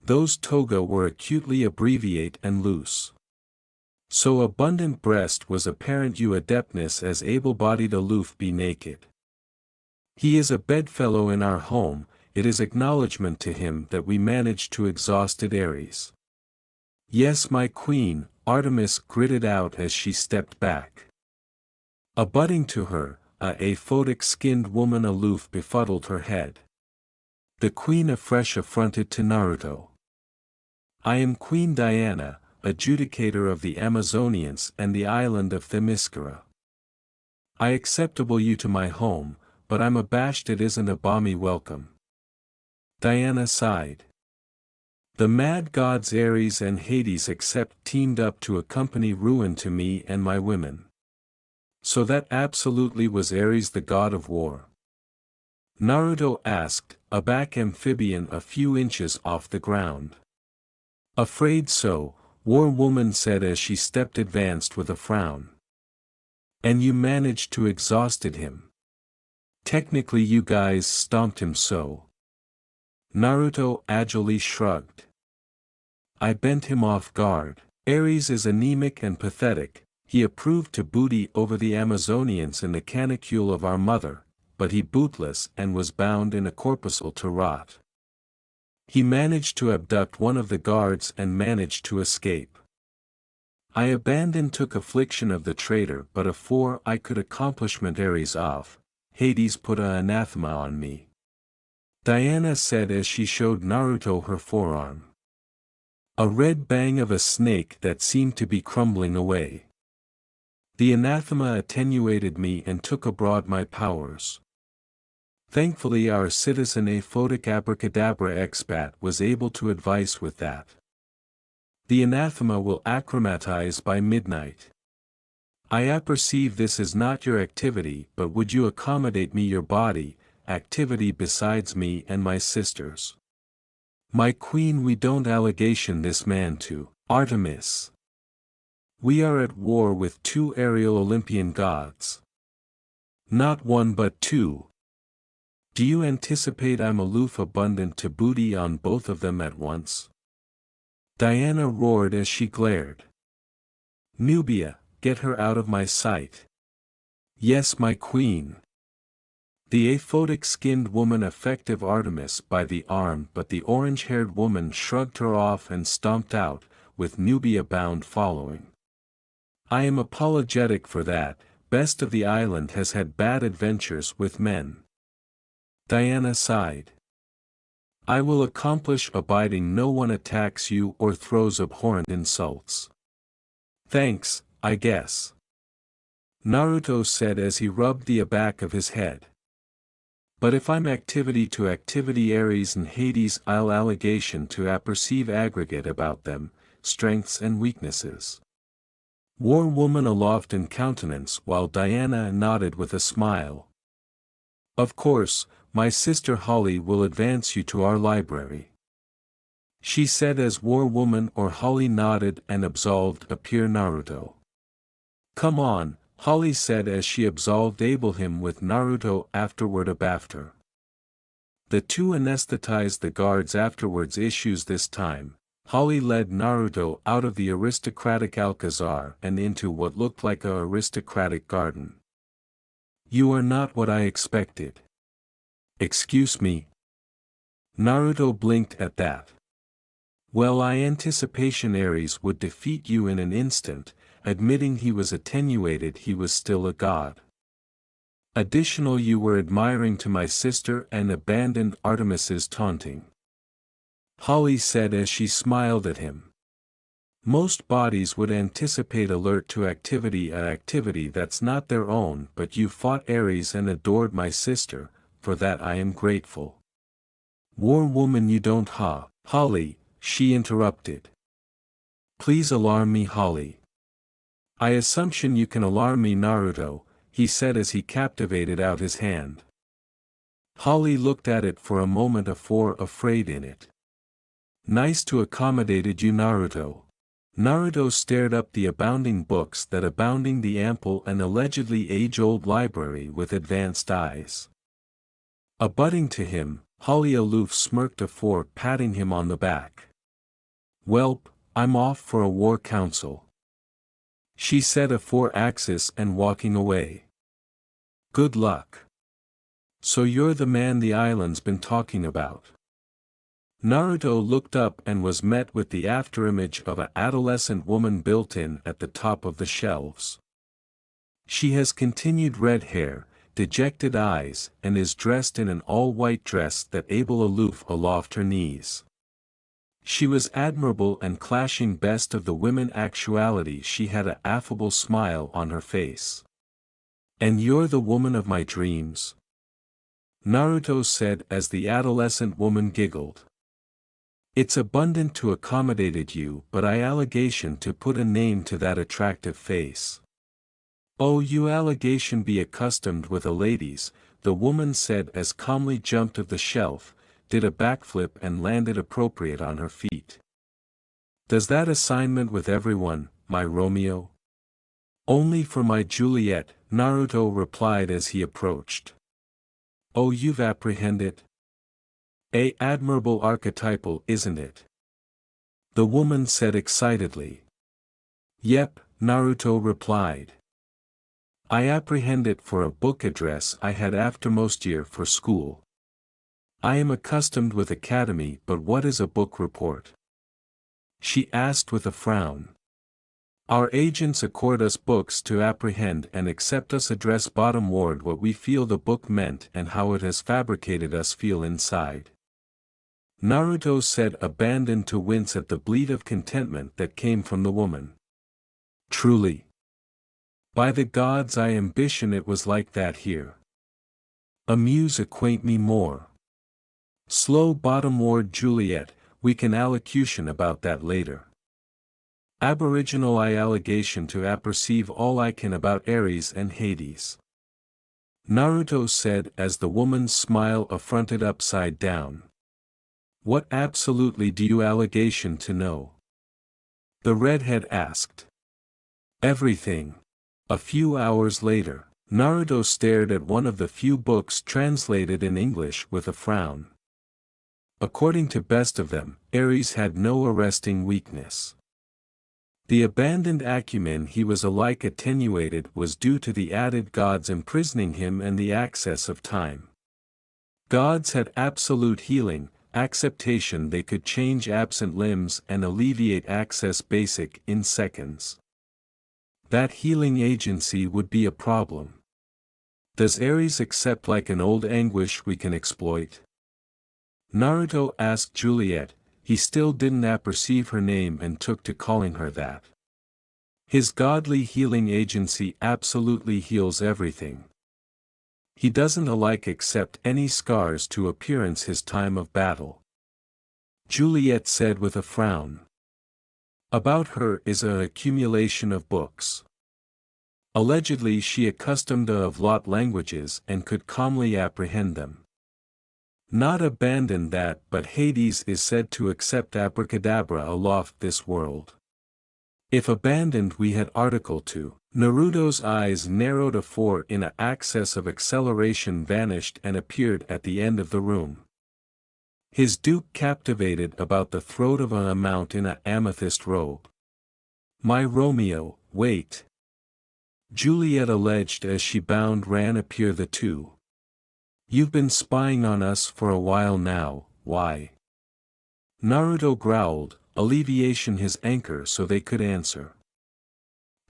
Those toga were acutely abbreviate and loose. So abundant breast was apparent you adeptness as able-bodied aloof be naked. He is a bedfellow in our home, it is acknowledgment to him that we managed to exhausted Aries. Yes my queen, Artemis gritted out as she stepped back. Abutting to her, a aphotic-skinned woman aloof befuddled her head. The queen afresh affronted to Naruto. I am Queen Diana, adjudicator of the Amazonians and the island of Themyscira. I acceptable you to my home, but I'm abashed it isn't a balmy welcome. Diana sighed. The mad gods Aries and Hades except teamed up to accompany ruin to me and my women. So that absolutely was Ares the god of war? Naruto asked, a back amphibian a few inches off the ground. Afraid so, war woman said as she stepped advanced with a frown. And you managed to exhausted him. Technically you guys stomped him so. Naruto agilely shrugged. I bent him off guard. Ares is anemic and pathetic, he approved to booty over the Amazonians in the canicule of our mother, but he bootless and was bound in a corpuscle to rot. He managed to abduct one of the guards and managed to escape. I abandoned took affliction of the traitor but afore I could accomplishment Ares of, Hades put a anathema on me. Diana said as she showed Naruto her forearm. A red bang of a snake that seemed to be crumbling away. The anathema attenuated me and took abroad my powers. Thankfully our citizen aphotic abracadabra expat was able to advise with that. The anathema will acclimatize by midnight. I apperceive this is not your activity but would you accommodate me your body, activity besides me and my sisters. My queen we don't allegation this man to, Artemis. We are at war with two aerial Olympian gods. Not one but two. Do you anticipate I'm aloof abundant to booty on both of them at once? Diana roared as she glared. Nubia, get her out of my sight. Yes my queen. The aphotic-skinned woman effective Artemis by the arm but the orange-haired woman shrugged her off and stomped out, with Nubia bound following. I am apologetic for that, best of the island has had bad adventures with men. Diana sighed. I will accomplish abiding no one attacks you or throws abhorrent insults. Thanks, I guess. Naruto said as he rubbed the back of his head. But if I'm activity to activity Aries and Hades, I'll allegation to apperceive aggregate about them, strengths and weaknesses. War woman aloft in countenance while Diana nodded with a smile. Of course, my sister Holly will advance you to our library, she said as War woman or Holly nodded and absolved appear Naruto. Come on, Holly said as she absolved him with Naruto afterward after. The two anesthetized the guards afterwards issues this time. Holly led Naruto out of the aristocratic Alcazar and into what looked like a aristocratic garden. You are not what I expected. Excuse me. Naruto blinked at that. Well, I anticipation Aries would defeat you in an instant, admitting he was attenuated he was still a god. Additional you were admiring to my sister and abandoned Artemis's taunting. Holly said as she smiled at him. Most bodies would anticipate alert to activity, a activity that's not their own, but you fought Aries and adored my sister, for that I am grateful. War woman you don't Holly, she interrupted. Please alarm me Holly. I assumption you can alarm me Naruto, he said as he captivated out his hand. Holly looked at it for a moment afraid in it. Nice to accommodated you Naruto. Naruto stared up the abounding books that abounding the ample and allegedly age-old library with advanced eyes. Abutting to him, Holly aloof smirked patting him on the back. Welp, I'm off for a war council, she said axis and walking away. Good luck. So you're the man the island's been talking about. Naruto looked up and was met with the afterimage of an adolescent woman built in at the top of the shelves. She has continued red hair, dejected eyes, and is dressed in an all-white dress that able aloof aloft her knees. She was admirable and clashing best of the women actuality she had an affable smile on her face. And you're the woman of my dreams? Naruto said as the adolescent woman giggled. It's abundant to accommodated you but I allegation to put a name to that attractive face. Oh you allegation be accustomed with a ladies, the woman said as calmly jumped of the shelf, did a backflip and landed appropriate on her feet. Does that assignment with everyone, my Romeo? Only for my Juliet, Naruto replied as he approached. Oh you've apprehended? A admirable archetypal isn't it? The woman said excitedly. Yep, Naruto replied. I apprehend it for a book address I had aftermost year for school. I am accustomed with academy but what is a book report? She asked with a frown. Our agents accord us books to apprehend and accept us address bottom ward what we feel the book meant and how it has fabricated us feel inside. Naruto said abandoned to wince at the bleat of contentment that came from the woman. Truly. By the gods I ambition it was like that here. Amuse acquaint me more. Slow bottom ward Juliet, we can allocution about that later. Aboriginal I allegation to apperceive all I can about Aries and Hades. Naruto said as the woman's smile affronted upside down. What absolutely do you allegation to know? The redhead asked. Everything. A few hours later, Naruto stared at one of the few books translated in English with a frown. According to best of them, Aries had no arresting weakness. The abandoned acumen he was alike attenuated was due to the added gods imprisoning him and the access of time. Gods had absolute healing, acceptation they could change absent limbs and alleviate access basic in seconds. That healing agency would be a problem. Does Aries accept like an old anguish we can exploit? Naruto asked Juliet, he still didn't apperceive her name and took to calling her that. His godly healing agency absolutely heals everything. He doesn't alike accept any scars to appearance his time of battle. Juliet said with a frown. About her is an accumulation of books. Allegedly she accustomed of lot languages and could calmly apprehend them. Not abandon that, but Hades is said to accept abracadabra aloft this world. If abandoned we had article to. Naruto's eyes narrowed a four in an access of acceleration vanished and appeared at the end of the room. His duke captivated about the throat of a mount in an amethyst robe. My Romeo, wait. Juliet alleged as she bound ran appear the two. You've been spying on us for a while now, why? Naruto growled, alleviation his anchor so they could answer.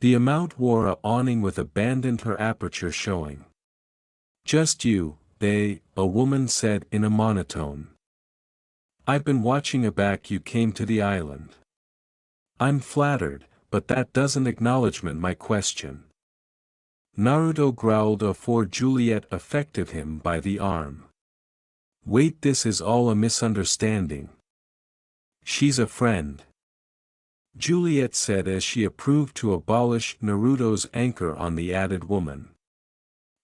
The amount wore a awning with abandoned her aperture showing. Just you, a woman said in a monotone. I've been watching aback you came to the island. I'm flattered, but that doesn't acknowledgement my question. Naruto growled afore Juliet affected him by the arm. Wait, this is all a misunderstanding. She's a friend. Juliet said as she approved to abolish Naruto's anchor on the added woman.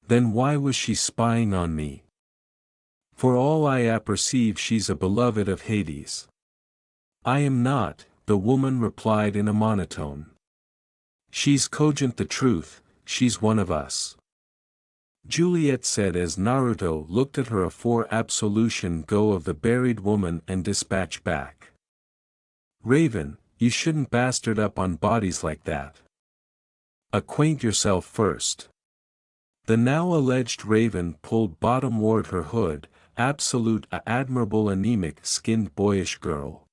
Then why was she spying on me? For all I apperceive she's a beloved of Hades. I am not, the woman replied in a monotone. She's cogent the truth, she's one of us. Juliet said as Naruto looked at her afore absolution go of the buried woman and dispatch back. Raven, you shouldn't bastard up on bodies like that. Acquaint yourself first. The now alleged Raven pulled bottomward her hood, absolute a admirable anemic-skinned boyish girl.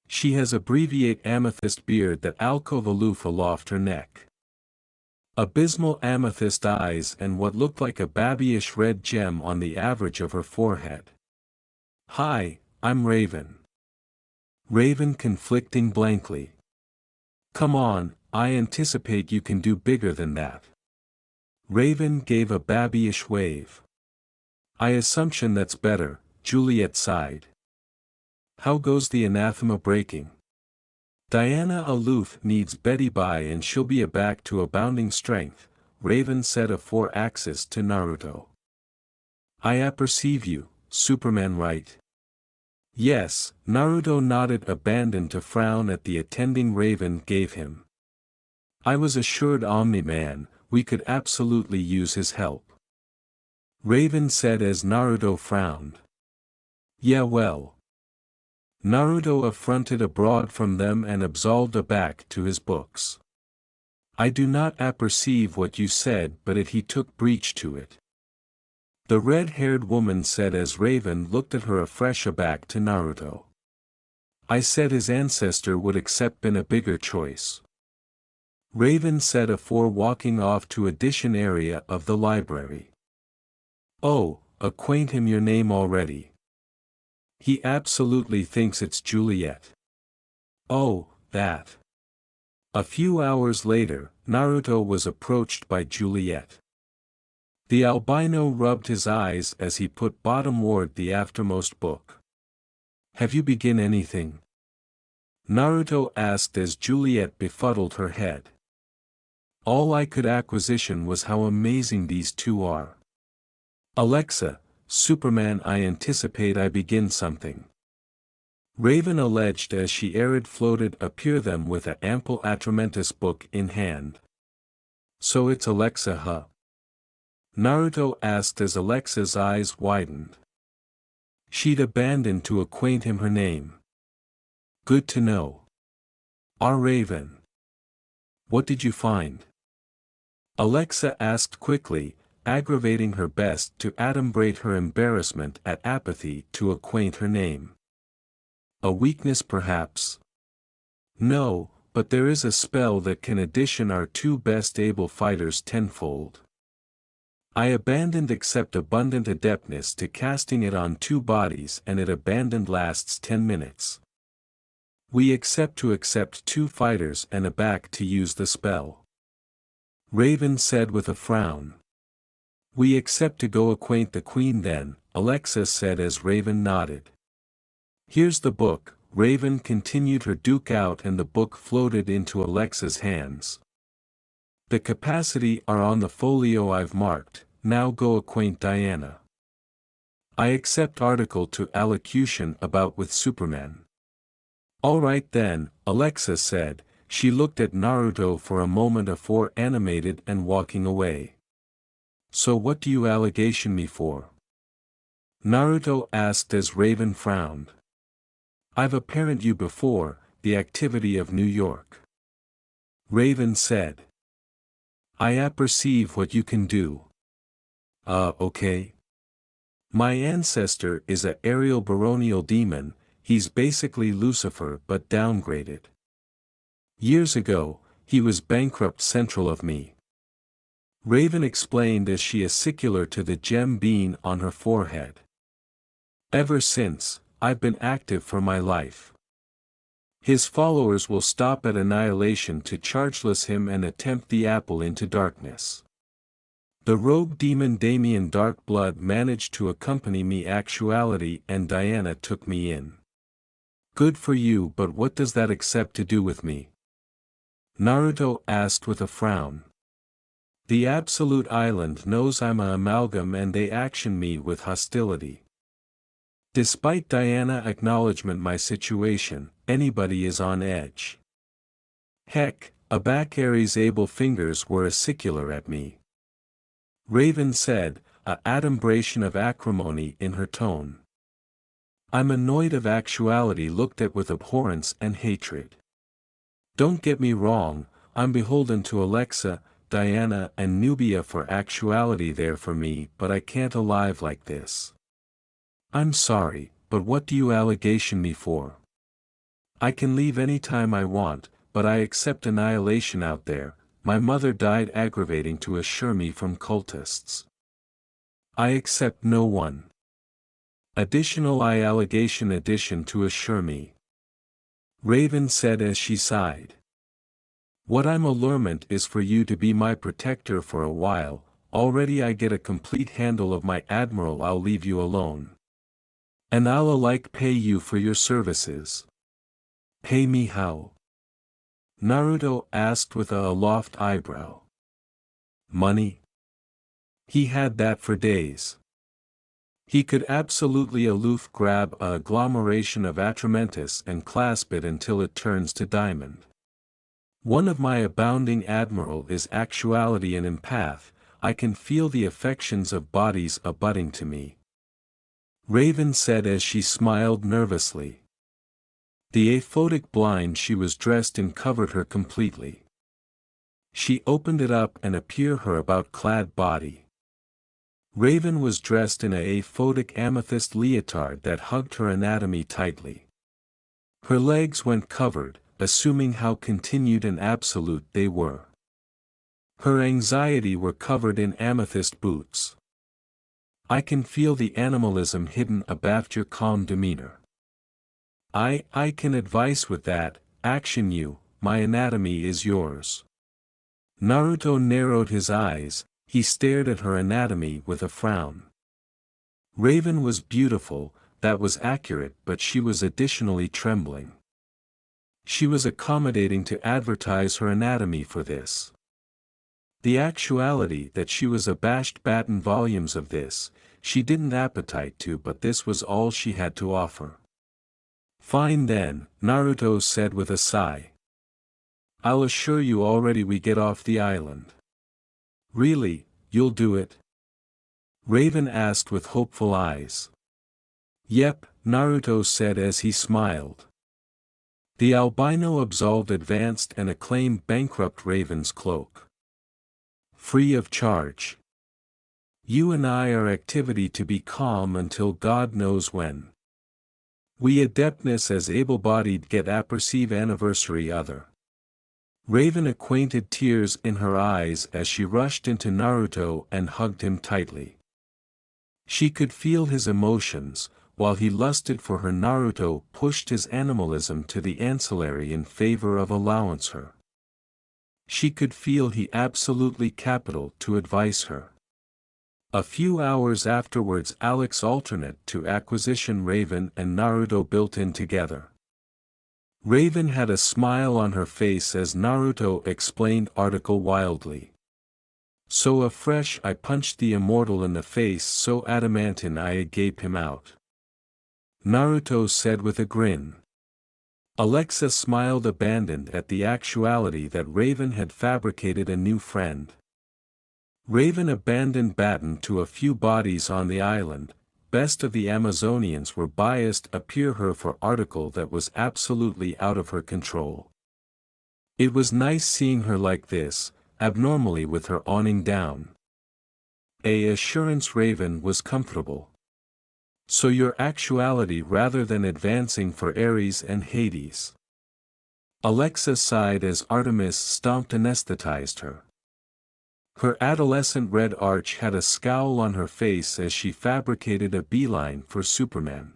She has abbreviate amethyst beard that alcove aloof aloft her neck. Abysmal amethyst eyes and what looked like a babyish red gem on the average of her forehead. Hi, I'm Raven. Raven conflicting blankly. Come on, I anticipate you can do bigger than that. Raven gave a babyish wave. I assumption that's better, Juliet sighed. How goes the anathema breaking? Diana aloof needs Betty by and she'll be aback to abounding strength, Raven said afore axis to Naruto. I apperceive you, Superman right? Yes, Naruto nodded abandoned to frown at the attending Raven gave him. I was assured Omni-Man, we could absolutely use his help. Raven said as Naruto frowned. Yeah well. Naruto affronted abroad from them and absolved aback to his books. I do not apperceive what you said but he took breach to it. The red-haired woman said as Raven looked at her afresh aback to Naruto. I said his ancestor would accept been a bigger choice. Raven said afore walking off to addition area of the library. Oh, acquaint him your name already. He absolutely thinks it's Juliet. Oh, that. A few hours later, Naruto was approached by Juliet. The albino rubbed his eyes as he put bottomward the aftermost book. Have you begin anything? Naruto asked as Juliet befuddled her head. All I could acquisition was how amazing these two are. Alexa, Superman I anticipate I begin something. Raven alleged as she arid floated appear them with a ample atramentus book in hand. So it's Alexa huh? Naruto asked as Alexa's eyes widened. She'd abandoned to acquaint him her name. Good to know. Our Raven. What did you find? Alexa asked quickly, aggravating her best to adumbrate her embarrassment at apathy to acquaint her name. A weakness perhaps? No, but there is a spell that can addition our two best able fighters tenfold. I abandoned except abundant adeptness to casting it on two bodies and it abandoned lasts 10 minutes. We accept two fighters and aback to use the spell. Raven said with a frown. We accept to go acquaint the Queen then, Alexa said as Raven nodded. Here's the book. Raven continued her duke out and the book floated into Alexa's hands. The capacity are on the folio I've marked, now go acquaint Diana. I accept article to allocution about with Superman. All right then, Alexa said. She looked at Naruto for a moment afore animated and walking away. So what do you allegation me for? Naruto asked as Raven frowned. I've apparent you before, the activity of New York. Raven said. I apperceive what you can do. Okay. My ancestor is a aerial baronial demon, he's basically Lucifer but downgraded. Years ago, he was bankrupt central of me. Raven explained as she acicular to the gem bean on her forehead. Ever since, I've been active for my life. His followers will stop at annihilation to chargeless him and attempt the apple into darkness. The rogue demon Damien Darkblood managed to accompany me actuality and Diana took me in. Good for you, but what does that accept to do with me? Naruto asked with a frown. The Absolute Island knows I'm an amalgam and they action me with hostility. Despite Diana acknowledgement my situation, anybody is on edge. Heck, aback Aries' able fingers were acicular at me. Raven said, a adumbration of acrimony in her tone. I'm annoyed of actuality looked at with abhorrence and hatred. Don't get me wrong, I'm beholden to Alexa, Diana and Nubia for actuality there for me but I can't alive like this. I'm sorry, but what do you allegation me for? I can leave any time I want, but I accept annihilation out there, my mother died aggravating to assure me from cultists. I accept no one. Additional I allegation addition to assure me. Raven said as she sighed. What I'm allurement is for you to be my protector for a while, already I get a complete handle of my admiral I'll leave you alone. And I'll alike pay you for your services. Pay me how? Naruto asked with a aloft eyebrow. Money? He had that for days. He could absolutely aloof grab a agglomeration of atramentus and clasp it until it turns to diamond. One of my abounding admiral is actuality and empath, I can feel the affections of bodies abutting to me. Raven said as she smiled nervously. The aphotic blind she was dressed in covered her completely. She opened it up and appeared her about clad body. Raven was dressed in a aphotic amethyst leotard that hugged her anatomy tightly. Her legs went covered, assuming how continued and absolute they were. Her anxiety were covered in amethyst boots. I can feel the animalism hidden abaft your calm demeanor. I can advise with that, action you, my anatomy is yours. Naruto narrowed his eyes, he stared at her anatomy with a frown. Raven was beautiful, that was accurate but she was additionally trembling. She was accommodating to advertise her anatomy for this. The actuality that she was abashed batten volumes of this, she didn't appetite to but this was all she had to offer. Fine then, Naruto said with a sigh. I'll assure you already we get off the island. Really, you'll do it? Raven asked with hopeful eyes. Yep, Naruto said as he smiled. The albino absolved advanced and acclaimed bankrupt Raven's cloak. Free of charge. You and I are activity to be calm until God knows when. We adeptness as able-bodied get apperceive anniversary other. Raven acquainted tears in her eyes as she rushed into Naruto and hugged him tightly. She could feel his emotions, while he lusted for her. Naruto pushed his animalism to the ancillary in favor of allowance her. She could feel he absolutely capital to advise her. A few hours afterwards, Alex alternate to acquisition Raven and Naruto built in together. Raven had a smile on her face as Naruto explained article wildly. So afresh I punched the immortal in the face so adamantine I gape him out. Naruto said with a grin. Alexa smiled abandoned at the actuality that Raven had fabricated a new friend. Raven abandoned Baton to a few bodies on the island. Best of the Amazonians were biased appear her for article that was absolutely out of her control. It was nice seeing her like this, abnormally with her awning down. Assurance Raven was comfortable. So your actuality rather than advancing for Aries and Hades. Alexa sighed as Artemis stomped anesthetized her. Her adolescent red arch had a scowl on her face as she fabricated a beeline for Superman.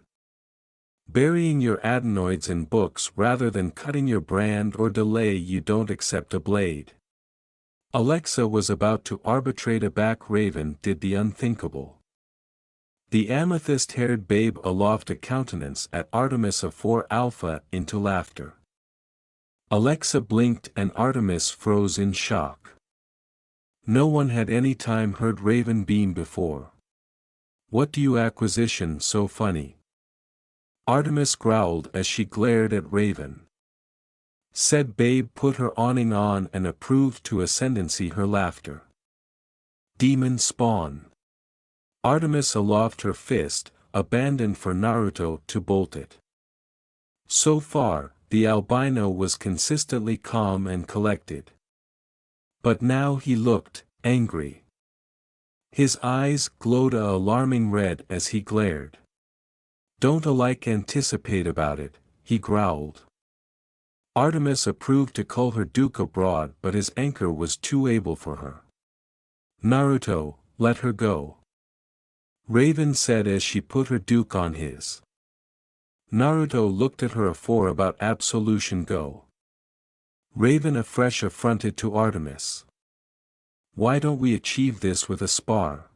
Burying your adenoids in books rather than cutting your brand or delay you don't accept a blade. Alexa was about to arbitrate a back Raven did the unthinkable. The amethyst-haired babe aloft a countenance at Artemis of 4 Alpha into laughter. Alexa blinked and Artemis froze in shock. No one had any time heard Raven beam before. What do you acquisition so funny? Artemis growled as she glared at Raven. Said babe put her awning on and approved to ascendancy her laughter. Demon spawn. Artemis aloft her fist, abandoned for Naruto to bolt it. So far, the albino was consistently calm and collected. But now he looked angry. His eyes glowed a alarming red as he glared. Don't alike anticipate about it, he growled. Artemis approved to cull her Duke abroad but his anchor was too able for her. Naruto, let her go. Raven said as she put her Duke on his. Naruto looked at her afore about absolution go. Raven afresh affronted to Artemis. Why don't we achieve this with a spar?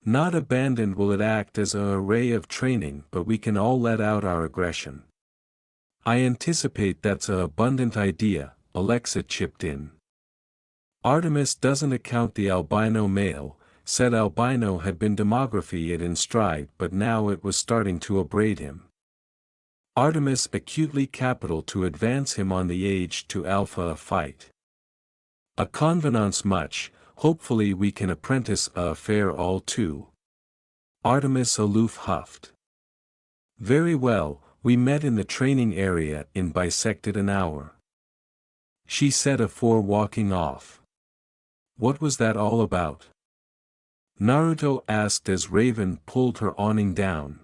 Not abandoned will it act as an array of training but we can all let out our aggression. I anticipate that's a abundant idea, Alexa chipped in. Artemis doesn't account the albino male, said albino had been demography it in stride but now it was starting to abrade him. Artemis acutely capital to advance him on the age to alpha a fight. A convenance much, hopefully we can apprentice a affair all too. Artemis aloof huffed. Very well, we met in the training area in bisected an hour. She said afore walking off. What was that all about? Naruto asked as Raven pulled her awning down.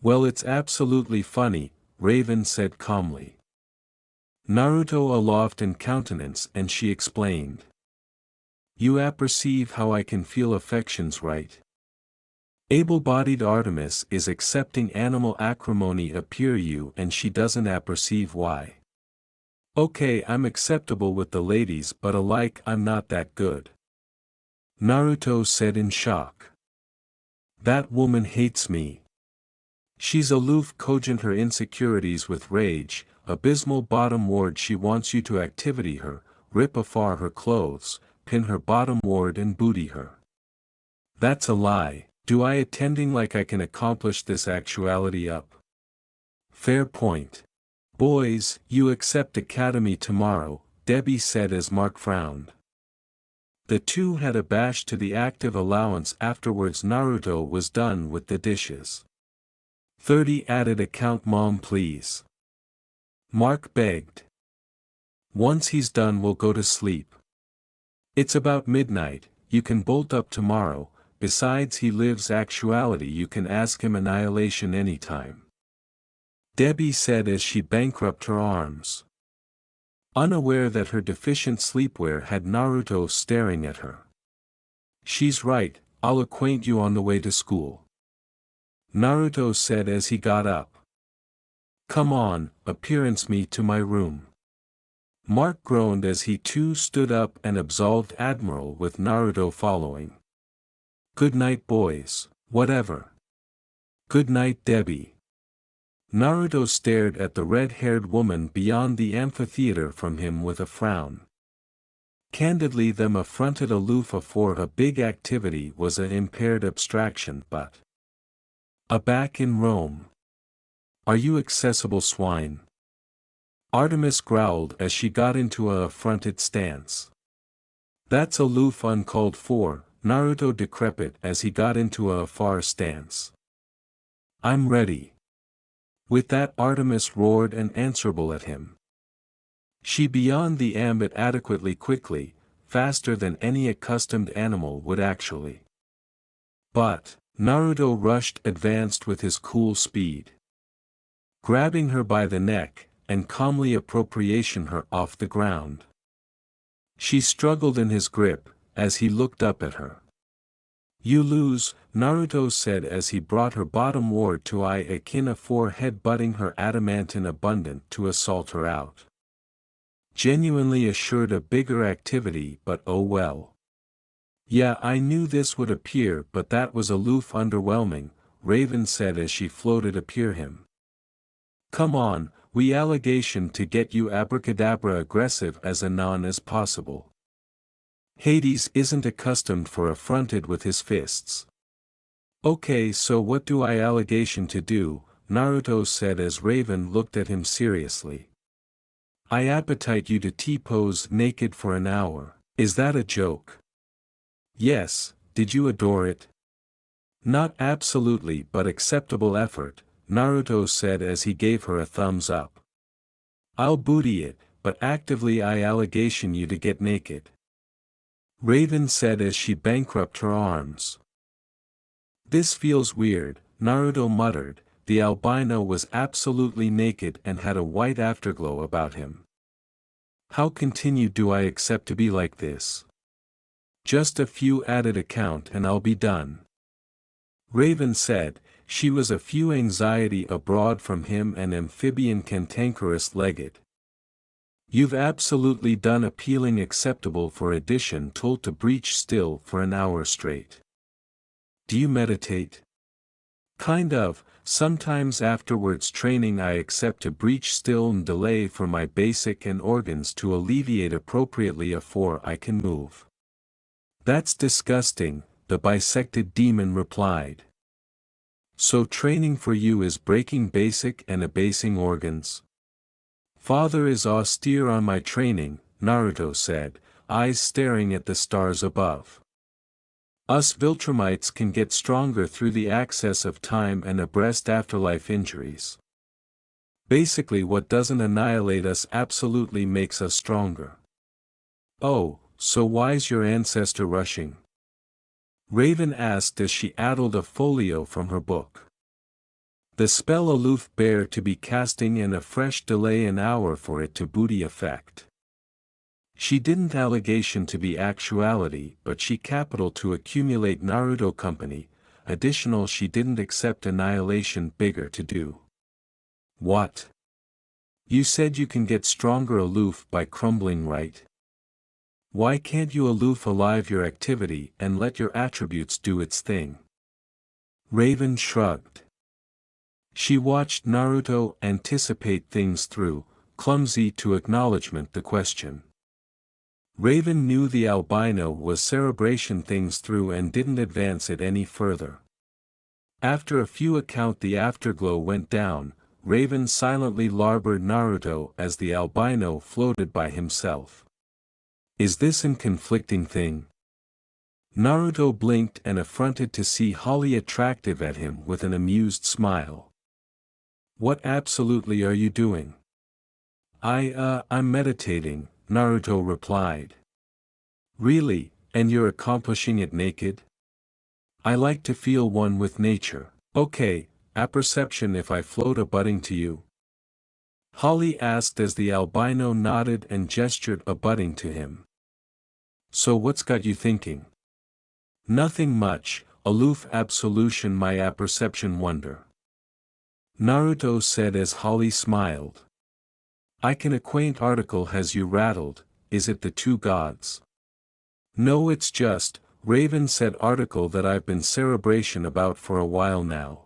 Well it's absolutely funny, Raven said calmly. Naruto aloft in countenance and she explained. You apperceive how I can feel affections right? Able-bodied Artemis is accepting animal acrimony appear you and she doesn't apperceive why. Okay I'm acceptable with the ladies but alike I'm not that good. Naruto said in shock. That woman hates me. She's aloof cogent her insecurities with rage, abysmal bottom ward she wants you to activity her, rip afar her clothes, pin her bottom ward and booty her. That's a lie, do I attending like I can accomplish this actuality up? Fair point. Boys, you accept academy tomorrow, Debbie said as Mark frowned. The two had a bash to the active allowance afterwards Naruto was done with the dishes. 30 added account mom please. Mark begged. Once he's done we'll go to sleep. It's about midnight, you can bolt up tomorrow, besides he lives actuality you can ask him annihilation anytime. Debbie said as she bankrupt her arms. Unaware that her deficient sleepwear had Naruto staring at her. She's right, I'll acquaint you on the way to school. Naruto said as he got up. Come on, appearance me to my room. Mark groaned as he too stood up and absolved Admiral with Naruto following. Good night boys, whatever. Good night Debbie. Naruto stared at the red-haired woman beyond the amphitheater from him with a frown. Candidly them affronted aloof for a big activity was an impaired abstraction but back in Rome. Are you accessible swine? Artemis growled as she got into a affronted stance. That's aloof uncalled for, Naruto decrepit as he got into a far stance. I'm ready. With that Artemis roared and answerable at him. She beyond the ambit adequately quickly, faster than any accustomed animal would actually. But, Naruto rushed advanced with his cool speed. Grabbing her by the neck, and calmly appropriation her off the ground. She struggled in his grip, as he looked up at her. You lose, Naruto said as he brought her bottom ward to eye akin for head-butting her adamantine abundant to assault her out. Genuinely assured a bigger activity but oh well. Yeah I knew this would appear but that was aloof underwhelming, Raven said as she floated appear him. Come on, we allegation to get you abracadabra aggressive as anon as possible. Hades isn't accustomed for affronted with his fists. Okay so what do I allegation to do, Naruto said as Raven looked at him seriously. I appetite you to T-pose naked for an hour, is that a joke? Yes, did you adore it? Not absolutely but acceptable effort, Naruto said as he gave her a thumbs up. I'll booty it, but actively I allegation you to get naked. Raven said as she bankrupt her arms. This feels weird, Naruto muttered, the albino was absolutely naked and had a white afterglow about him. How continued do I accept to be like this? Just a few added account and I'll be done. Raven said, she was a few anxiety abroad from him and amphibian cantankerous legged. You've absolutely done appealing acceptable for addition told to breach still for an hour straight. Do you meditate? Kind of, sometimes afterwards training I accept to breach still and delay for my basic and organs to alleviate appropriately afore I can move. That's disgusting, the bisected demon replied. So training for you is breaking basic and abasing organs? Father is austere on my training, Naruto said, eyes staring at the stars above. Us Viltrumites can get stronger through the access of time and abreast afterlife injuries. Basically what doesn't annihilate us absolutely makes us stronger. Oh, so why's your ancestor rushing? Raven asked as she addled a folio from her book. The spell aloof bear to be casting and a fresh delay an hour for it to booty effect. She didn't allegation to be actuality but she capital to accumulate Naruto company, additional she didn't accept annihilation bigger to do. What? You said you can get stronger aloof by crumbling right? Why can't you aloof alive your activity and let your attributes do its thing? Raven shrugged. She watched Naruto anticipate things through, clumsy to acknowledgement the question. Raven knew the albino was cerebration things through and didn't advance it any further. After a few account the afterglow went down, Raven silently larboard Naruto as the albino floated by himself. Is this an conflicting thing? Naruto blinked and affronted to see Holly attractive at him with an amused smile. What absolutely are you doing? I'm meditating, Naruto replied. Really, and you're accomplishing it naked? I like to feel one with nature. Okay, apperception if I float abutting to you? Holly asked as the albino nodded and gestured abutting to him. So what's got you thinking? Nothing much, aloof absolution my apperception wonder. Naruto said as Holly smiled. I can acquaint article has you rattled, is it the two gods? No it's just, Raven said article that I've been cerebration about for a while now.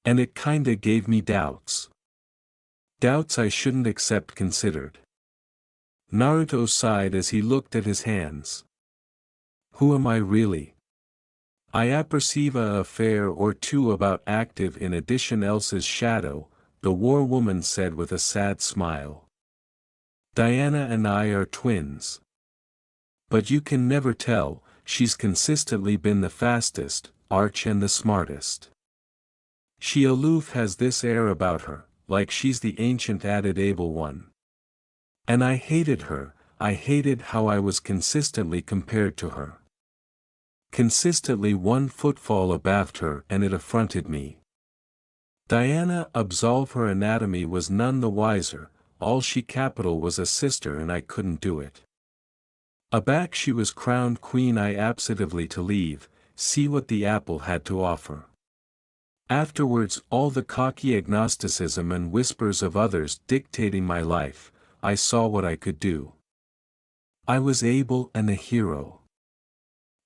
And it kinda gave me doubts. Doubts I shouldn't accept considered. Naruto sighed as he looked at his hands. Who am I really? I apperceive a affair or two about active in addition else's shadow, the war woman said with a sad smile. Diana and I are twins. But you can never tell, she's consistently been the fastest, arch and the smartest. She aloof has this air about her, like she's the ancient added able one. And I hated her, I hated how I was consistently compared to her. Consistently one footfall abaft her and it affronted me. Diana absolve her anatomy was none the wiser, all she capital was a sister and I couldn't do it. Aback she was crowned queen I absolutely to leave, see what the apple had to offer. Afterwards all the cocky agnosticism and whispers of others dictating my life, I saw what I could do. I was able and a hero.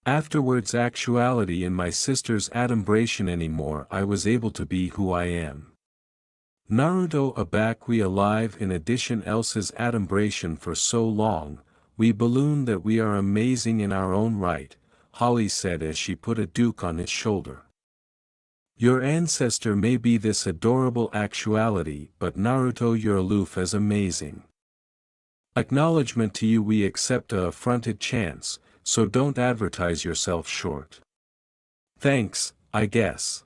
Afterwards actuality in my sister's adumbration anymore I was able to be who I am. Naruto aback we alive in addition else's adumbration for so long, we balloon that we are amazing in our own right, Holly said as she put a duke on his shoulder. Your ancestor may be this adorable actuality but Naruto you're aloof as amazing. Acknowledgement to you we accept a affronted chance, so don't advertise yourself short. Thanks, I guess.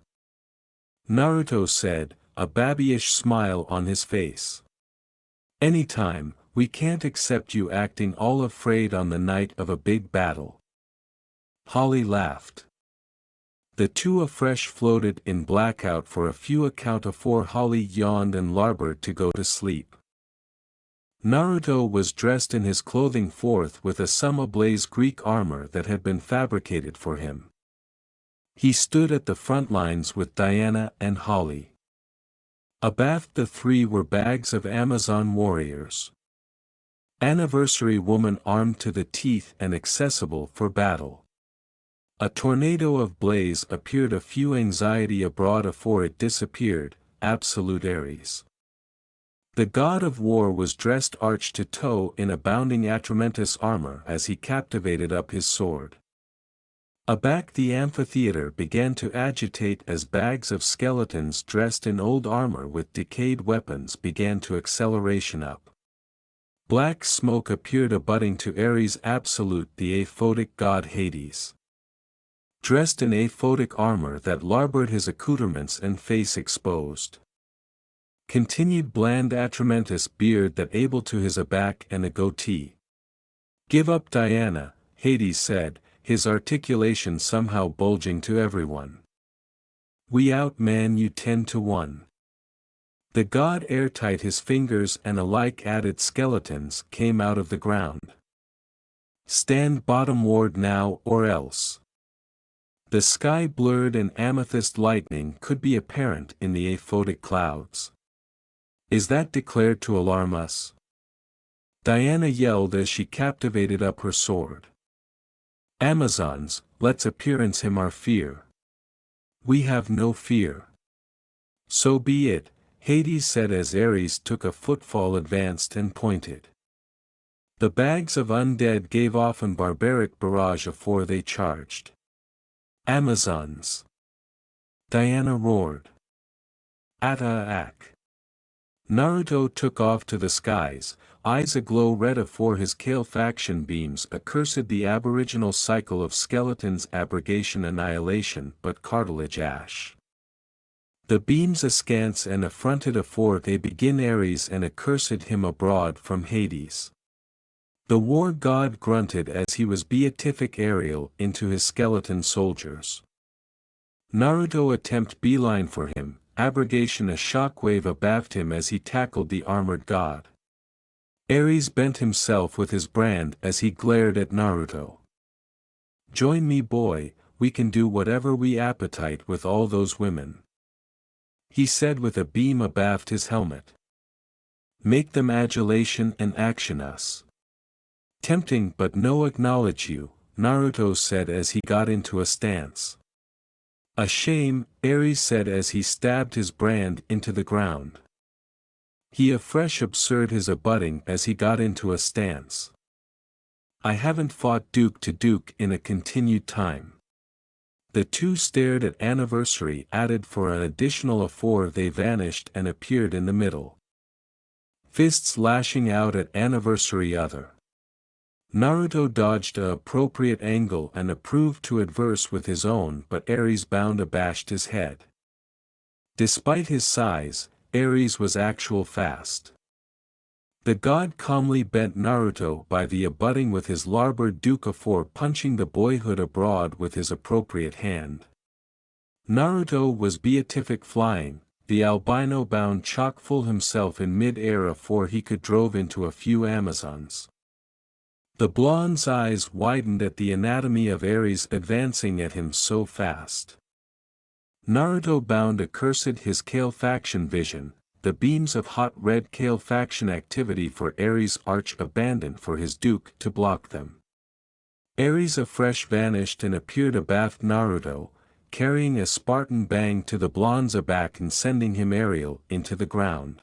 Naruto said, a babyish smile on his face. Anytime, we can't accept you acting all afraid on the night of a big battle. Holly laughed. The two afresh floated in blackout for a few account afore Holly yawned and larboard to go to sleep. Naruto was dressed in his clothing forth with a some ablaze Greek armor that had been fabricated for him. He stood at the front lines with Diana and Holly. Abaft the three were bags of Amazon warriors. Anniversary woman armed to the teeth and accessible for battle. A tornado of blaze appeared a few anxiety abroad afore it disappeared, absolute Aries. The god of war was dressed arch to toe in abounding atramentus armor as he captivated up his sword. Aback the amphitheater began to agitate as bags of skeletons dressed in old armor with decayed weapons began to acceleration up. Black smoke appeared abutting to Ares absolute the aphotic god Hades. Dressed in aphotic armor that larboard his accoutrements and face exposed. Continued bland atramentus beard that able to his aback and a goatee. Give up Diana, Hades said, his articulation somehow bulging to everyone. We outman you 10-1. The god airtight his fingers and alike added skeletons came out of the ground. Stand bottom ward now or else. The sky blurred and amethyst lightning could be apparent in the aphotic clouds. Is that declared to alarm us? Diana yelled as she captivated up her sword. Amazons, let's appearance him our fear. We have no fear. So be it, Hades said as Ares took a footfall advanced and pointed. The bags of undead gave off an barbaric barrage afore they charged. Amazons! Diana roared. Atta-ack! Naruto took off to the skies, eyes aglow red afore his faction beams accursed the aboriginal cycle of skeletons abrogation annihilation but cartilage ash. The beams askance and affronted afore they begin Ares and accursed him abroad from Hades. The war god grunted as he was beatific aerial into his skeleton soldiers. Naruto attempt beeline for him, abrogation a shockwave abaft him as he tackled the armored god. Ares bent himself with his brand as he glared at Naruto. Join me boy, we can do whatever we appetite with all those women. He said with a beam abaft his helmet. Make them adulation and action us. Tempting but no acknowledge you, Naruto said as he got into a stance. A shame, Aries said as he stabbed his brand into the ground. He afresh absurd his abutting as he got into a stance. I haven't fought Duke to Duke in a continued time. The two stared at anniversary added for an additional A4 they vanished and appeared in the middle. Fists lashing out at anniversary other. Naruto dodged a appropriate angle and approved to adverse with his own but Aries bound abashed his head. Despite his size, Aries was actual fast. The god calmly bent Naruto by the abutting with his larboard duke afore punching the boyhood abroad with his appropriate hand. Naruto was beatific flying, the albino bound chock full himself in mid-air afore he could drove into a few Amazons. The blonde's eyes widened at the anatomy of Aries advancing at him so fast. Naruto bound accursed his Kale faction vision, the beams of hot red Kale faction activity for Aries arch abandoned for his duke to block them. Aries afresh vanished and appeared abaft Naruto, carrying a Spartan bang to the blonde's aback and sending him aerial into the ground.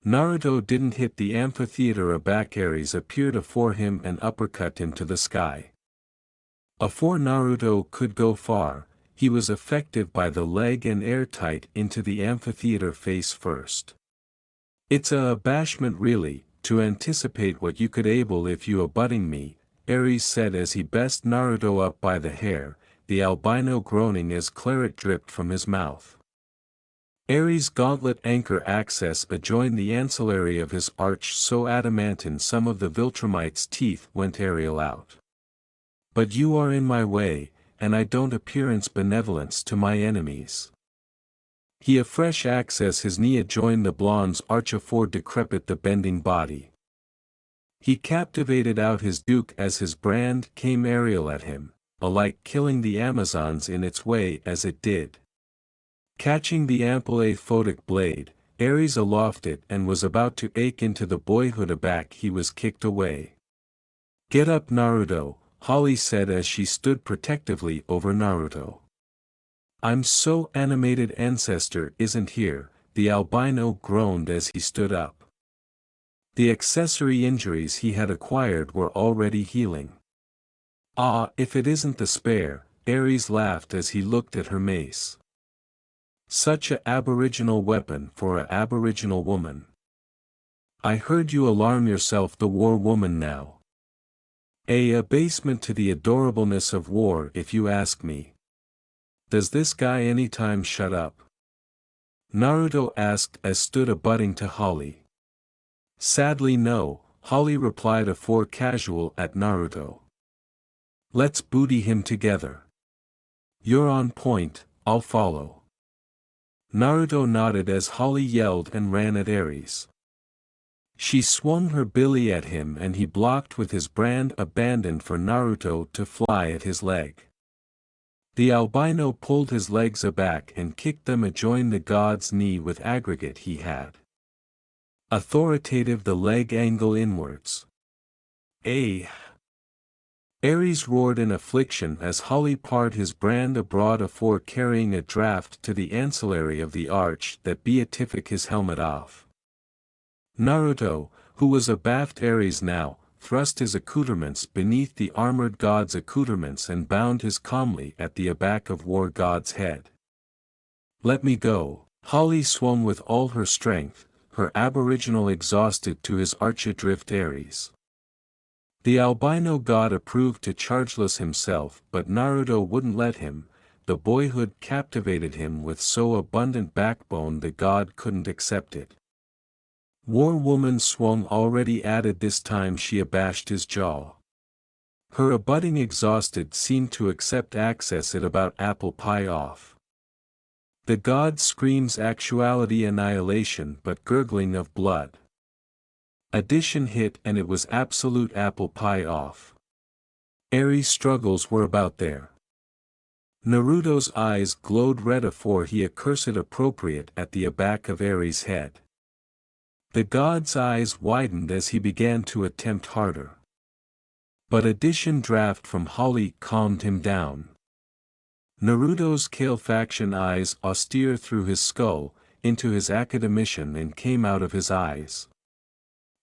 Naruto didn't hit the amphitheater aback. Aries appeared afore him and uppercut him to the sky. Afore Naruto could go far, he was effective by the leg and airtight into the amphitheater face first. It's a abashment really, to anticipate what you could able if you abutting me, Aries said as he best Naruto up by the hair, the albino groaning as claret dripped from his mouth. Aries' gauntlet anchor access adjoined the ancillary of his arch so adamantine some of the Viltrumite's teeth went aerial out. But you are in my way, and I don't appearance benevolence to my enemies. He afresh access his knee adjoined the blonde's arch afore decrepit the bending body. He captivated out his duke as his brand came aerial at him, alike killing the Amazons in its way as it did. Catching the ample aphotic blade, Aries aloft it and was about to ache into the boyhood aback. He was kicked away. Get up Naruto, Holly said as she stood protectively over Naruto. I'm so animated ancestor isn't here, the albino groaned as he stood up. The accessory injuries he had acquired were already healing. Ah, if it isn't the spare, Aries laughed as he looked at her mace. Such a aboriginal weapon for a aboriginal woman. I heard you alarm yourself the war woman now. A abasement to the adorableness of war if you ask me. Does this guy anytime shut up? Naruto asked as stood abutting to Holly. Sadly no, Holly replied afore casual at Naruto. Let's booty him together. You're on point, I'll follow. Naruto nodded as Holly yelled and ran at Aries. She swung her billy at him and he blocked with his brand abandoned for Naruto to fly at his leg. The albino pulled his legs aback and kicked them adjoin the god's knee with aggregate he had. Authoritative the leg angle inwards. Aries roared in affliction as Holly parred his brand abroad afore carrying a draft to the ancillary of the arch that beatific his helmet off. Naruto, who was abaft Aries now, thrust his accoutrements beneath the armored god's accoutrements and bound his calmly at the aback of war god's head. Let me go. Holly swung with all her strength, her aboriginal exhausted to his arch adrift Aries. The albino god approved to chargeless himself but Naruto wouldn't let him, the boyhood captivated him with so abundant backbone the god couldn't accept it. War woman swung already added this time she abashed his jaw. Her abutting exhausted seemed to accept access at about apple pie off. The god screams actuality annihilation but gurgling of blood. Addition hit and it was absolute apple pie off. Aries' struggles were about there. Naruto's eyes glowed red afore he accursed appropriate at the aback of Aries' head. The god's eyes widened as he began to attempt harder. But a Disshin draft from Holly calmed him down. Naruto's Kale-faction eyes austere through his skull, into his academician and came out of his eyes.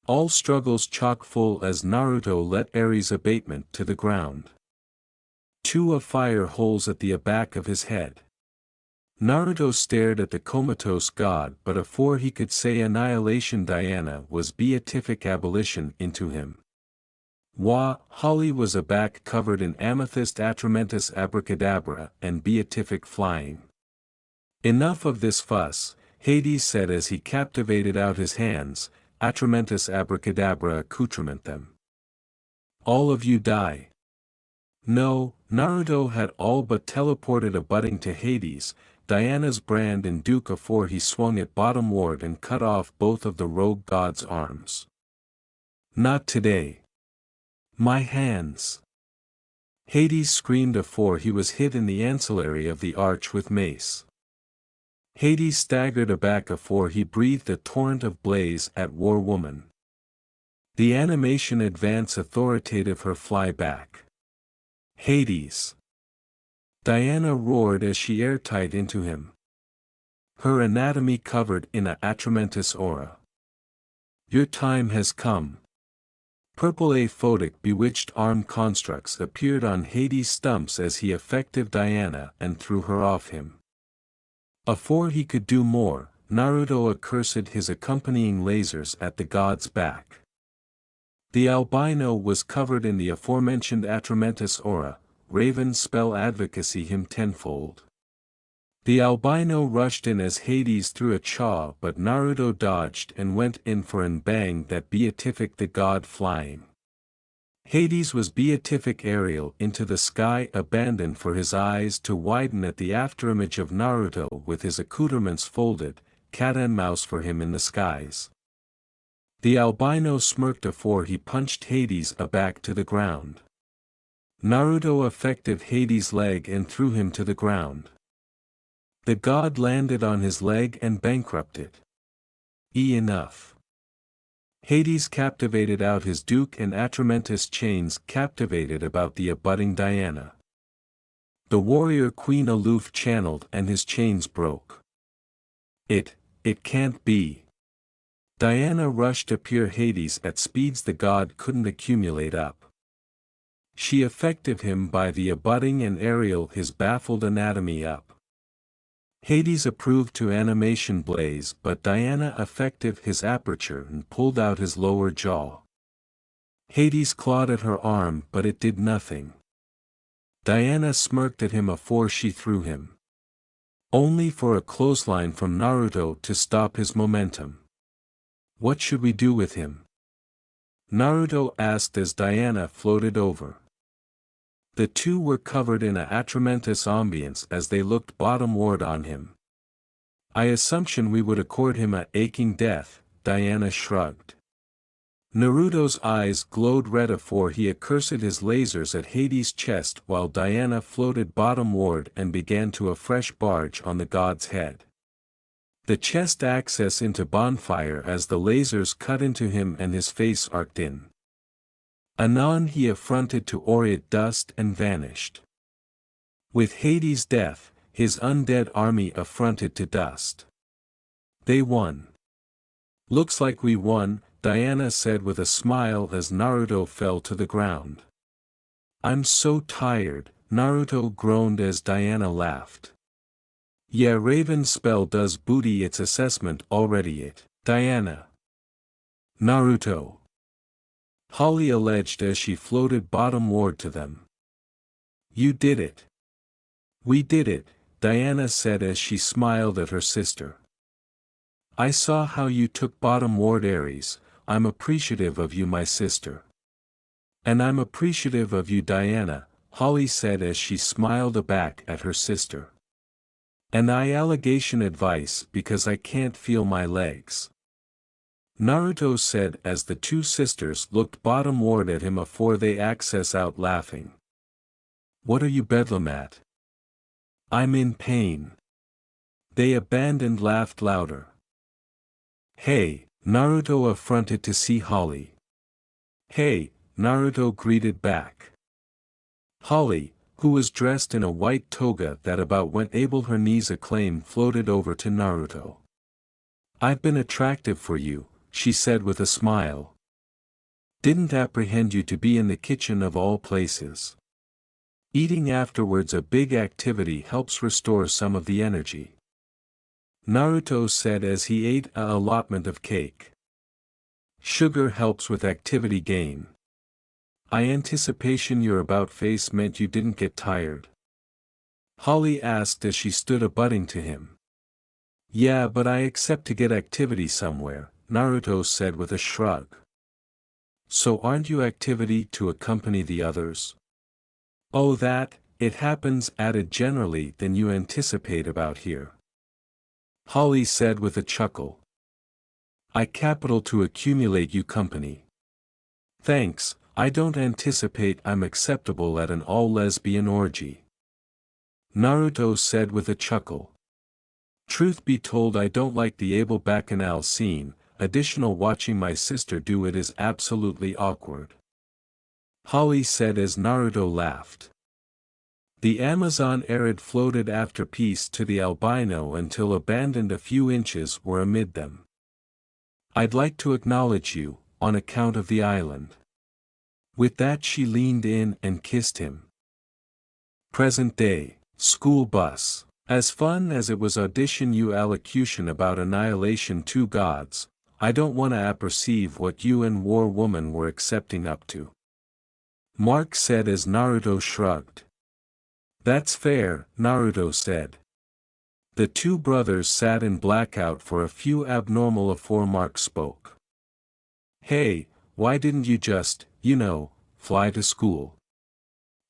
All struggles chock full as Naruto let Aries' abatement to the ground. 2 of fire holes at the back of his head. Naruto stared at the comatose god, but afore he could say annihilation, Diana was beatific abolition into him. Holly was aback, covered in amethyst atramentus abracadabra and beatific flying. Enough of this fuss, Hades said as he captivated out his hands, atramentus abracadabra accoutrement them. All of you die. No, Naruto had all but teleported a budding to Hades, Diana's brand and Duke afore he swung it bottomward and cut off both of the rogue god's arms. Not today. My hands! Hades screamed afore he was hit in the ancillary of the arch with mace. Hades staggered aback afore he breathed a torrent of blaze at War Woman. The animation advance authoritative her fly back. Hades! Diana roared as she airtight into him. Her anatomy covered in a atramentus aura. Your time has come. Purple aphotic bewitched arm constructs appeared on Hades' stumps as he effective Diana and threw her off him. Afore he could do more, Naruto accursed his accompanying lasers at the god's back. The albino was covered in the aforementioned atramentus aura, Raven's spell advocacy him tenfold. The albino rushed in as Hades threw a chaw, but Naruto dodged and went in for an bang that beatific the god flying. Hades was beatific aerial into the sky, abandoned for his eyes to widen at the afterimage of Naruto with his accoutrements folded, cat and mouse for him in the skies. The albino smirked afore he punched Hades aback to the ground. Naruto effective Hades' leg and threw him to the ground. The god landed on his leg and bankrupted. Enough. Hades captivated out his Duke and atramentus chains captivated about the abutting Diana. The warrior queen aloof channeled and his chains broke. It can't be. Diana rushed to peer Hades at speeds the god couldn't accumulate up. She effective him by the abutting and aerial his baffled anatomy up. Hades approved to animation blaze, but Diana effective his aperture and pulled out his lower jaw. Hades clawed at her arm, but it did nothing. Diana smirked at him afore she threw him. Only for a clothesline from Naruto to stop his momentum. What should we do with him? Naruto asked as Diana floated over. The two were covered in a atramentus ambience as they looked bottomward on him. I assumption we would accord him a aching death, Diana shrugged. Naruto's eyes glowed red afore he accursed his lasers at Hades' chest while Diana floated bottomward and began to a fresh barge on the god's head. The chest access into bonfire as the lasers cut into him and his face arced in. Anon he affronted to aureate dust and vanished. With Hades' death, his undead army affronted to dust. They won. Looks like we won, Diana said with a smile as Naruto fell to the ground. I'm so tired, Naruto groaned as Diana laughed. Yeah, Raven's spell does booty its assessment already it, Diana. Naruto. Holly alleged as she floated bottomward to them. You did it. We did it, Diana said as she smiled at her sister. I saw how you took bottomward Aries, I'm appreciative of you my sister. And I'm appreciative of you Diana, Holly said as she smiled aback at her sister. And I allegation advice because I can't feel my legs. Naruto said as the two sisters looked bottomward at him afore they access out laughing. What are you bedlam at? I'm in pain. They abandoned laughed louder. Hey, Naruto affronted to see Holly. Hey, Naruto greeted back. Holly, who was dressed in a white toga that about went able her knees acclaim floated over to Naruto. "I've been attractive for you," she said with a smile. "Didn't apprehend you to be in the kitchen of all places. Eating afterwards a big activity helps restore some of the energy," Naruto said as he ate an allotment of cake. "Sugar helps with activity gain. I anticipation your about face meant you didn't get tired?" Holly asked as she stood abutting to him. "Yeah, but I accept to get activity somewhere," Naruto said with a shrug. "So aren't you activity to accompany the others?" "Oh, that, it happens added generally than you anticipate about here," Holly said with a chuckle. "I capital to accumulate you company. Thanks, I don't anticipate I'm acceptable at an all-lesbian orgy," Naruto said with a chuckle. "Truth be told, I don't like the able bacchanal scene, additional watching my sister do it is absolutely awkward," Holly said as Naruto laughed. The Amazon arid floated after peace to the albino until abandoned a few inches were amid them. "I'd like to acknowledge you, on account of the island." With that she leaned in and kissed him. Present day, school bus. As fun as it was audition you allocution about annihilation two gods, I don't wanna apperceive what you and War Woman were accepting up to, Mark said as Naruto shrugged. "That's fair," Naruto said. The two brothers sat in blackout for a few abnormal afore Mark spoke. "Hey, why didn't you just, fly to school?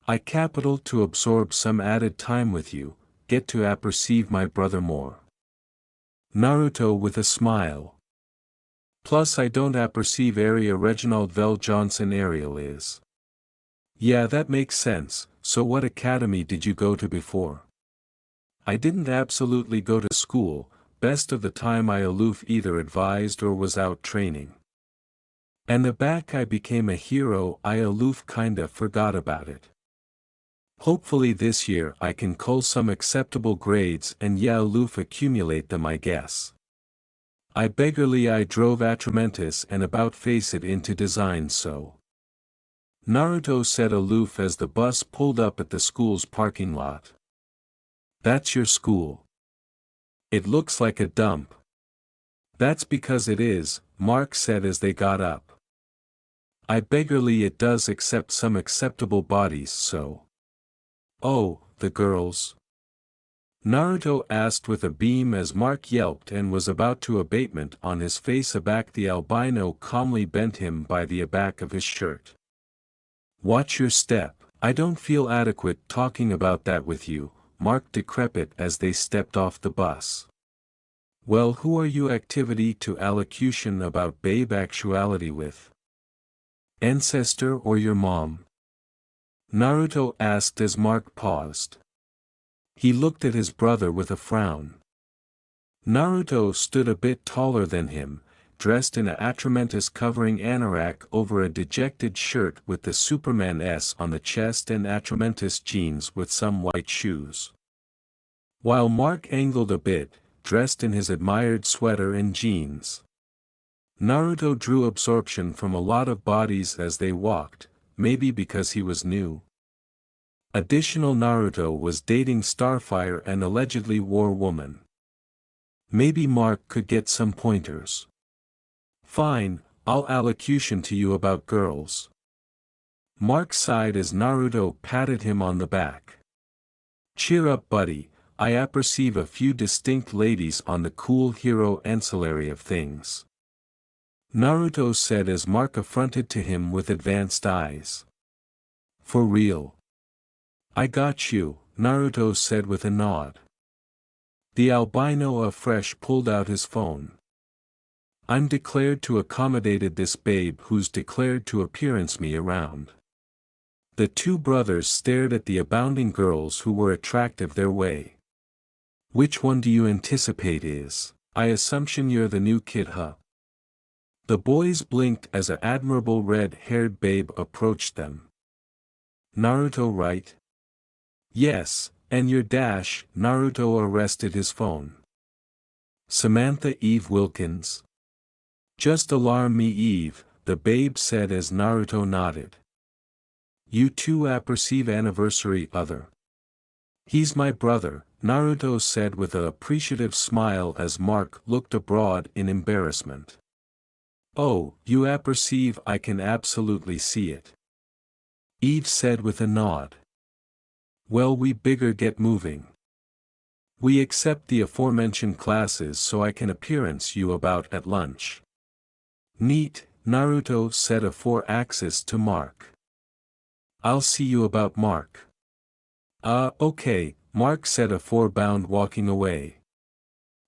I capital to absorb some added time with you, get to apperceive my brother more." Naruto with a smile. "Plus I don't apperceive area Reginald Vell Johnson Ariel is." "Yeah, that makes sense. So what academy did you go to before?" "I didn't absolutely go to school, best of the time I aloof either advised or was out training. And the back I became a hero I aloof kinda forgot about it. Hopefully this year I can cull some acceptable grades and yeah aloof accumulate them I guess. I beggarly I drove Atramentus and about face it into design so." Naruto said aloof as the bus pulled up at the school's parking lot. "That's your school. It looks like a dump." "That's because it is," Mark said as they got up. "I beggarly it does accept some acceptable bodies so." "Oh, the girls?" Naruto asked with a beam as Mark yelped and was about to abatement on his face aback the albino calmly bent him by the aback of his shirt. "Watch your step, I don't feel adequate talking about that with you," Mark decrepit as they stepped off the bus. "Well, who are you activity to allocution about babe actuality with? Ancestor or your mom?" Naruto asked as Mark paused. He looked at his brother with a frown. Naruto stood a bit taller than him, dressed in a Atramentus covering anorak over a dejected shirt with the Superman S on the chest and Atramentus jeans with some white shoes. While Mark angled a bit, dressed in his admired sweater and jeans. Naruto drew absorption from a lot of bodies as they walked, maybe because he was new. Additional Naruto was dating Starfire and allegedly War Woman. Maybe Mark could get some pointers. "Fine, I'll allocution to you about girls." Mark sighed as Naruto patted him on the back. "Cheer up buddy, I apperceive a few distinct ladies on the cool hero ancillary of things," Naruto said as Mark affronted to him with advanced eyes. "For real?" "I got you," Naruto said with a nod. The albino afresh pulled out his phone. "I'm declared to accommodated this babe who's declared to appearance me around." The two brothers stared at the abounding girls who were attractive their way. "Which one do you anticipate is? I assumption you're the new kid huh?" The boys blinked as an admirable red-haired babe approached them. Naruto, right? Yes, and your dash. Naruto arrested his phone. Samantha Eve Wilkins. Just alarm me, Eve, the babe said as Naruto nodded. You too apperceive anniversary other. He's my brother, Naruto said with an appreciative smile as Mark looked abroad in embarrassment. Oh, you apperceive, I can absolutely see it. Eve said with a nod. Well, we bigger get moving. We accept the aforementioned classes so I can appearance you about at lunch. Neat, Naruto said a 4-axis to Mark. I'll see you about Mark. Okay, Mark said a 4-bound walking away.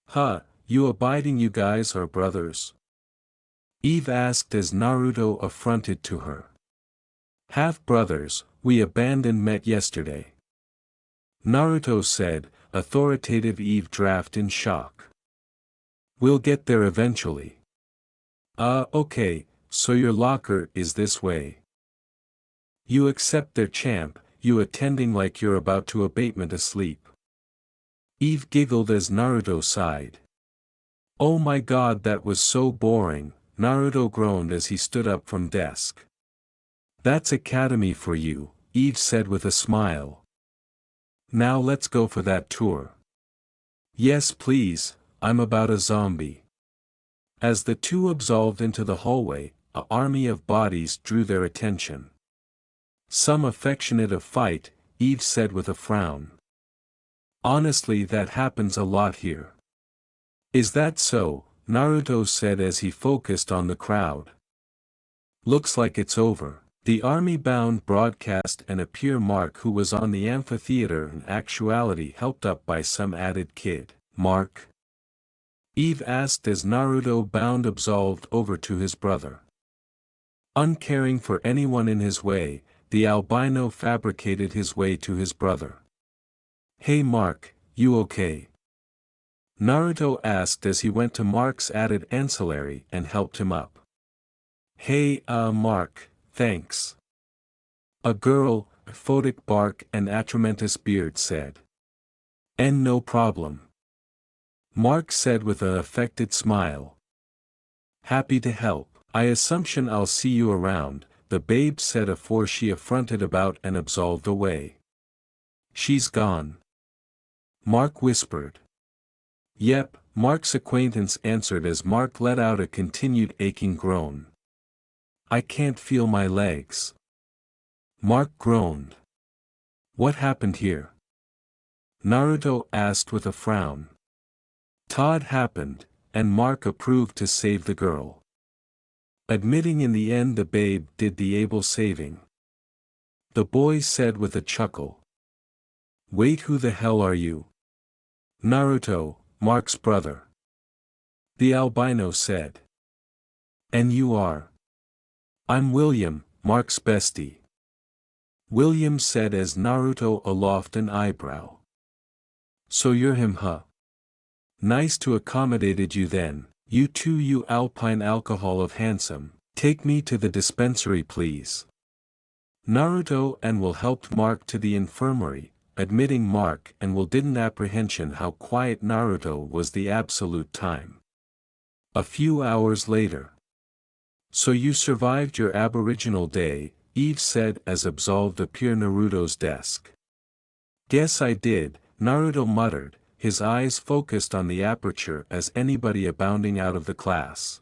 Huh, you abiding you guys are brothers? Eve asked as Naruto affronted to her. Half-brothers, we abandoned met yesterday. Naruto said, authoritative. Eve draft in shock. We'll get there eventually. Okay, so your locker is this way. You accept their champ, you attending like you're about to abatement asleep. Eve giggled as Naruto sighed. Oh my god, that was so boring, Naruto groaned as he stood up from desk. That's academy for you, Eve said with a smile. Now let's go for that tour. Yes please, I'm about a zombie. As the two absolved into the hallway, an army of bodies drew their attention. Some affectionate of fight, Eve said with a frown. Honestly, that happens a lot here. Is that so? Naruto said as he focused on the crowd. Looks like it's over. The army-bound broadcast and appear Mark, who was on the amphitheater in actuality helped up by some added kid. Mark? Eve asked as Naruto bound absolved over to his brother. Uncaring for anyone in his way, the albino fabricated his way to his brother. Hey Mark, you okay? Naruto asked as he went to Mark's added ancillary and helped him up. Hey, Mark, thanks. A girl, photic bark and atramentous beard said. And no problem. Mark said with an affected smile. Happy to help. I assumption I'll see you around, the babe said afore she affronted about and absolved away. She's gone. Mark whispered. Yep, Mark's acquaintance answered as Mark let out a continued aching groan. I can't feel my legs. Mark groaned. What happened here? Naruto asked with a frown. Todd happened, and Mark approved to save the girl. Admitting in the end the babe did the able saving. The boy said with a chuckle. Wait, who the hell are you? Naruto, Mark's brother. The albino said. And you are? I'm William, Mark's bestie. William said as Naruto aloft an eyebrow. So you're him, huh? Nice to accommodated you then, you too, you alpine alcohol of handsome, take me to the dispensary please. Naruto and Will helped Mark to the infirmary, admitting Mark and Will didn't apprehension how quiet Naruto was the absolute time. A few hours later. So you survived your aboriginal day, Eve said as absolved appear Naruto's desk. Guess I did, Naruto muttered, his eyes focused on the aperture as anybody abounding out of the class.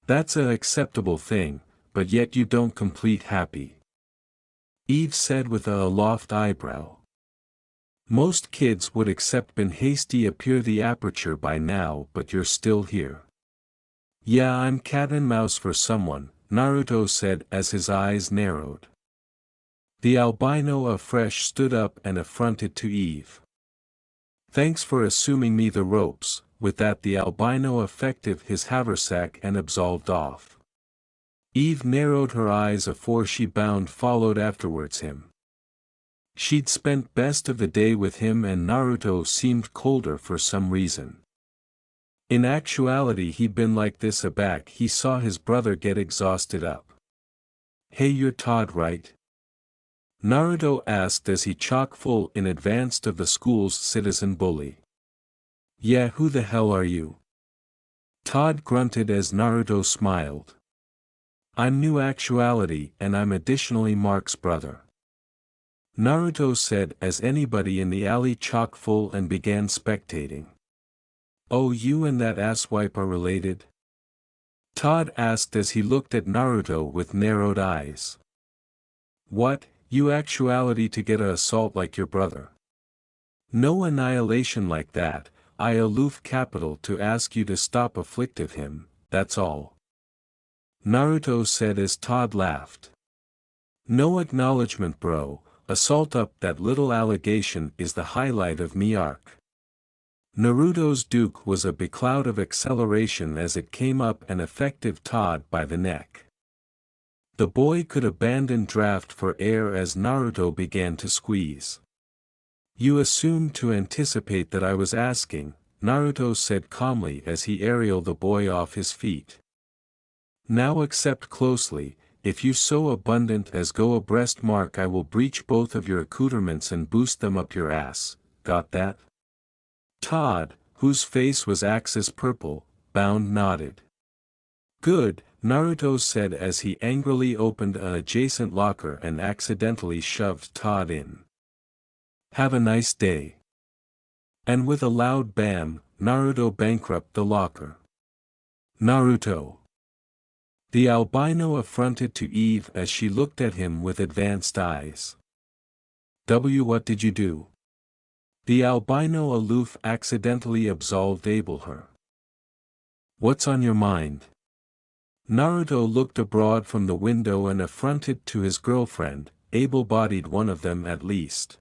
That's an acceptable thing, but yet you don't complete happy. Eve said with a aloft eyebrow. Most kids would accept been hasty appear the aperture by now, but you're still here. Yeah, I'm cat and mouse for someone, Naruto said as his eyes narrowed. The albino afresh stood up and affronted to Eve. Thanks for assuming me the ropes. With that the albino effective his haversack and absolved off. Eve narrowed her eyes afore she bound followed afterwards him. She'd spent best of the day with him and Naruto seemed colder for some reason. In actuality he'd been like this aback he saw his brother get exhausted up. "Hey, you're Todd, right?" Naruto asked as he chock-full in advance of the school's citizen bully. "Yeah, who the hell are you?" Todd grunted as Naruto smiled. "I'm New Actuality and I'm additionally Mark's brother," Naruto said as anybody in the alley chock-full and began spectating. "Oh, you and that asswipe are related?" Todd asked as he looked at Naruto with narrowed eyes. "What, you actuality to get a assault like your brother? No annihilation like that, I aloof capital to ask you to stop afflictive him, that's all," Naruto said as Todd laughed. "No acknowledgement, bro, assault up that little allegation is the highlight of me arc." Naruto's Duke was a becloud of acceleration as it came up and effective Todd by the neck. The boy could abandon draft for air as Naruto began to squeeze. "You assumed to anticipate that I was asking," Naruto said calmly as he aerialed the boy off his feet. "Now accept closely, if you so abundant as go abreast Mark I will breach both of your accoutrements and boost them up your ass, got that?" Todd, whose face was axis purple, bound nodded. "Good," Naruto said as he angrily opened an adjacent locker and accidentally shoved Todd in. "Have a nice day." And with a loud bam, Naruto bankrupted the locker. "Naruto." The albino affronted to Eve as she looked at him with advanced eyes. What did you do?" The albino aloof accidentally absolved Abel her. "What's on your mind?" Naruto looked abroad from the window and affronted to his girlfriend, able-bodied one of them at least.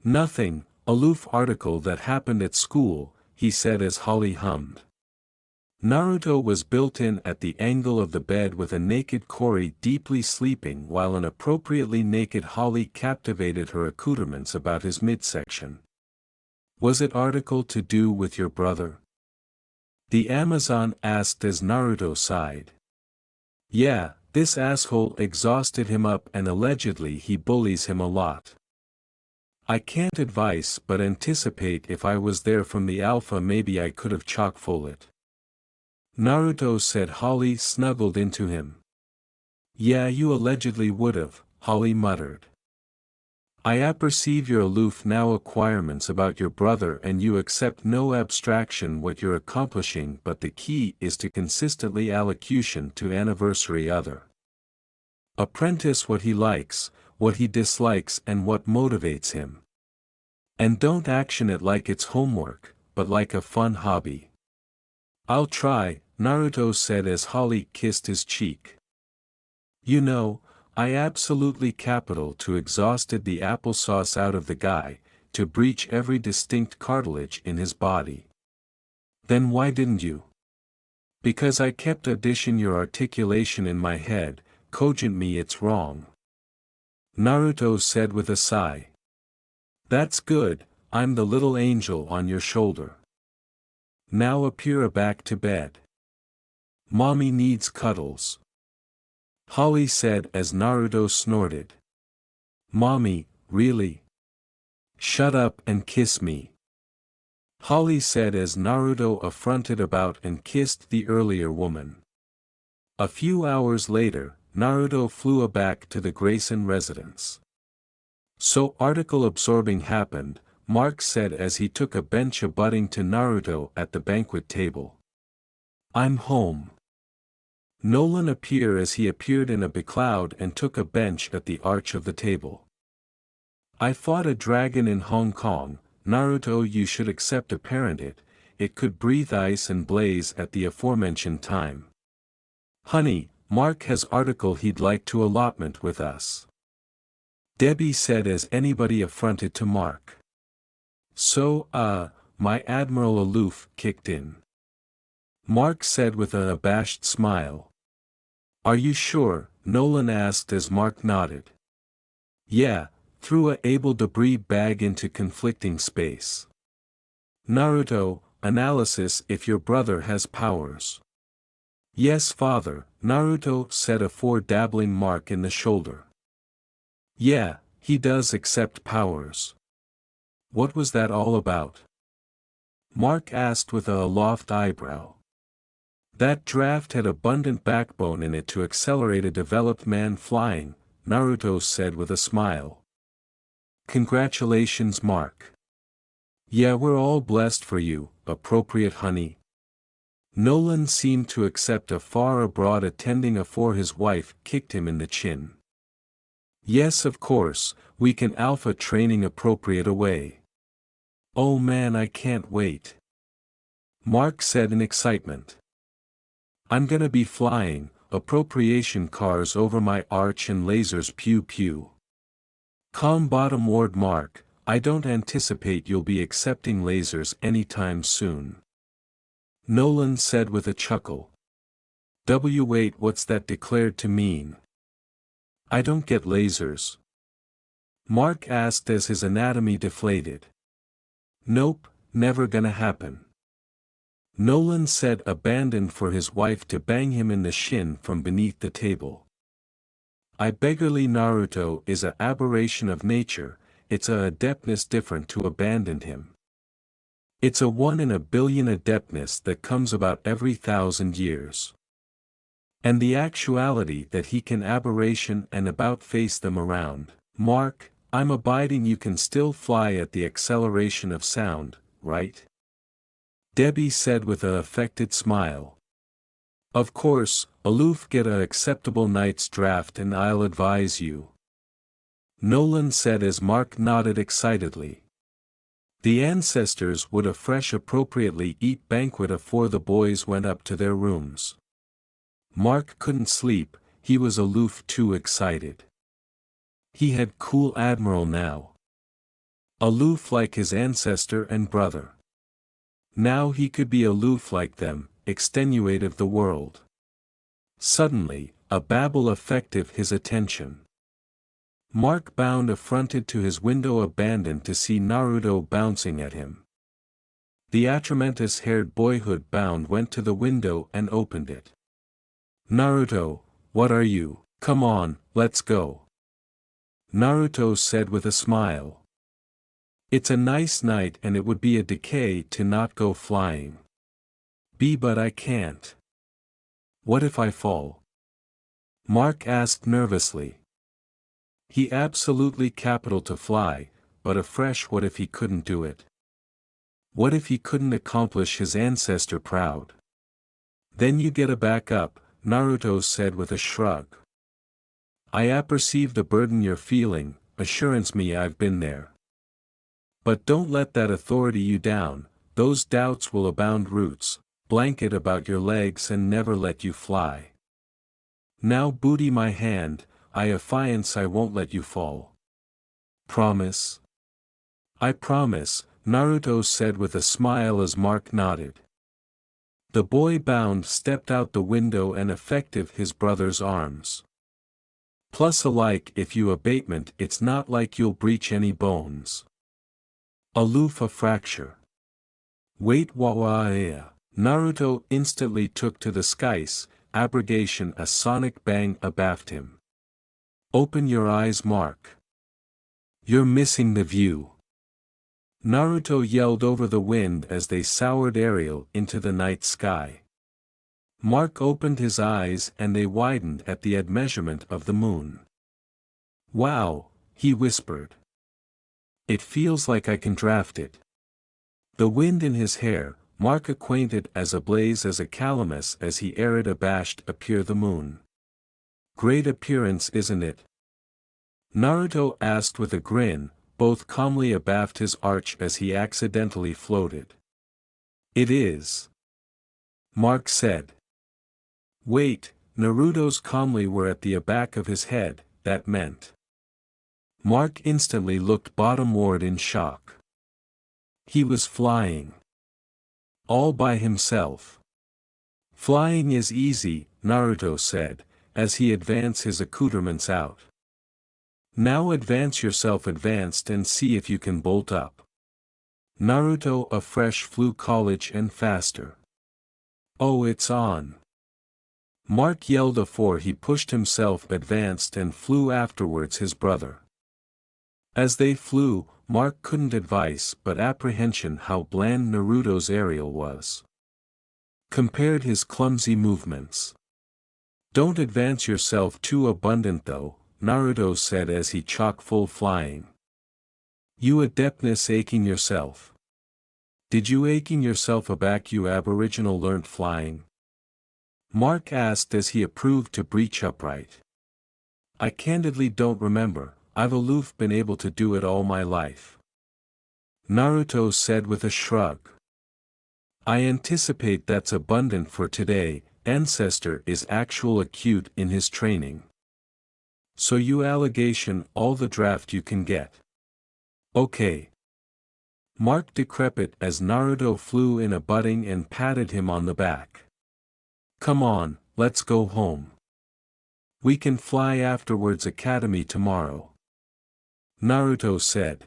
"Nothing, aloof article that happened at school," he said as Holly hummed. Naruto was built in at the angle of the bed with a naked Cory deeply sleeping while an appropriately naked Holly captivated her accoutrements about his midsection. "Was it article to do with your brother?" the Amazon asked as Naruto sighed. "Yeah, this asshole exhausted him up and allegedly he bullies him a lot. I can't advise but anticipate if I was there from the alpha maybe I could have chock-full it," Naruto said. Holly snuggled into him. "Yeah, you allegedly would've," Holly muttered. "I apperceive your aloof now acquirements about your brother and you accept no abstraction what you're accomplishing but the key is to consistently allocution to anniversary other. Apprentice what he likes, what he dislikes and what motivates him. And don't action it like it's homework, but like a fun hobby." "I'll try," Naruto said as Holly kissed his cheek. "You know, I absolutely capital to exhausted the applesauce out of the guy, to breach every distinct cartilage in his body." "Then why didn't you?" "Because I kept audition your articulation in my head, cogent me it's wrong," Naruto said with a sigh. "That's good, I'm the little angel on your shoulder. Now appear back to bed. Mommy needs cuddles," Holly said as Naruto snorted. "Mommy, really? Shut up and kiss me," Holly said as Naruto affronted about and kissed the earlier woman. A few hours later, Naruto flew back to the Grayson residence. "So article absorbing happened," Mark said as he took a bench abutting to Naruto at the banquet table. "I'm home." Nolan appeared as he appeared in a becloud and took a bench at the arch of the table. "I fought a dragon in Hong Kong, Naruto you should accept apparent it could breathe ice and blaze at the aforementioned time. Honey, Mark has article he'd like to allotment with us," Debbie said as anybody affronted to Mark. "So, my Admiral aloof kicked in," Mark said with an abashed smile. "Are you sure?" Nolan asked as Mark nodded. "Yeah, threw a able debris bag into conflicting space." "Naruto, Analysis: if your brother has powers. Yes, father, Naruto said, a foredabbling mark in the shoulder. Yeah, he does accept powers. What was that all about? Mark asked with a aloft eyebrow. That draft had abundant backbone in it to accelerate a developed man flying, Naruto said with a smile. Congratulations, Mark. Yeah, we're all blessed for you, appropriate honey. Nolan seemed to accept a far abroad attending afore his wife kicked him in the chin. Yes, of course, we can alpha training appropriate away. Oh man, I can't wait. Mark said in excitement. I'm gonna be flying, appropriation cars over my arch and lasers pew pew. Calm bottom ward Mark, I don't anticipate you'll be accepting lasers anytime soon. Nolan said with a chuckle. Wait, what's that declared to mean? I don't get lasers. Mark asked as his anatomy deflated. Nope, never gonna happen. Nolan said, abandoned for his wife to bang him in the shin from beneath the table. I beggarly Naruto is a aberration of nature, it's a adeptness different to abandon him. It's a 1 in a billion adeptness that comes about every 1,000 years. And the actuality that he can aberration and about face them around. Mark, I'm abiding you can still fly at the acceleration of sound, right? Debbie said with a affected smile. Of course, aloof, get a acceptable night's draft and I'll advise you. Nolan said as Mark nodded excitedly. The ancestors would afresh appropriately eat banquet afore the boys went up to their rooms. Mark couldn't sleep, he was aloof too excited. He had cool admiral now. Aloof like his ancestor and brother. Now he could be aloof like them, extenuate of the world. Suddenly, a babble affected his attention. Mark bound affronted to his window, abandoned to see Naruto bouncing at him. The atramantis-haired boyhood bound went to the window and opened it. Naruto, what are you? Come on, let's go. Naruto said with a smile. It's a nice night and it would be a decay to not go flying. But I can't. What if I fall? Mark asked nervously. He absolutely capital to fly, but afresh, what if he couldn't do it? What if he couldn't accomplish his ancestor proud? Then you get a back up, Naruto said with a shrug. I apperceive the burden you're feeling, assurance me I've been there. But don't let that authority you down, those doubts will abound roots, blanket about your legs and never let you fly. Now booty my hand, I affiance I won't let you fall. Promise? I promise, Naruto said with a smile as Mark nodded. The boy bound stepped out the window and effective his brother's arms. Plus alike if you abatement it's not like you'll breach any bones. Aloof a fracture. Wait wah-wah-ea. Naruto instantly took to the skies, abrogation a sonic bang abaft him. Open your eyes, Mark. You're missing the view. Naruto yelled over the wind as they soared aerial into the night sky. Mark opened his eyes and they widened at the admeasurement of the moon. Wow, he whispered. It feels like I can draft it. The wind in his hair, Mark acquainted as ablaze as a calamus as he arid abashed appear the moon. Great appearance, isn't it? Naruto asked with a grin, both calmly abaft his arch as he accidentally floated. It is. Mark said. Wait, Naruto's calmly were at the aback of his head, that meant. Mark instantly looked bottomward in shock. He was flying. All by himself. Flying is easy, Naruto said, as he advanced his accoutrements out. Now advance yourself advanced and see if you can bolt up. Naruto afresh flew college and faster. Oh, it's on. Mark yelled afore he pushed himself advanced and flew afterwards his brother. As they flew, Mark couldn't advise but apprehension how bland Naruto's aerial was. Compared his clumsy movements. Don't advance yourself too abundant though, Naruto said as he chock-full flying. You adeptness aching yourself. Did you aching yourself aback you aboriginal learnt flying? Mark asked as he approved to breach upright. I candidly don't remember, I've aloof been able to do it all my life. Naruto said with a shrug. I anticipate that's abundant for today, ancestor is actual acute in his training. So you allegation all the draft you can get. Okay. Mark decrepit as Naruto flew in a butting and patted him on the back. Come on, let's go home. We can fly afterwards academy tomorrow. Naruto said.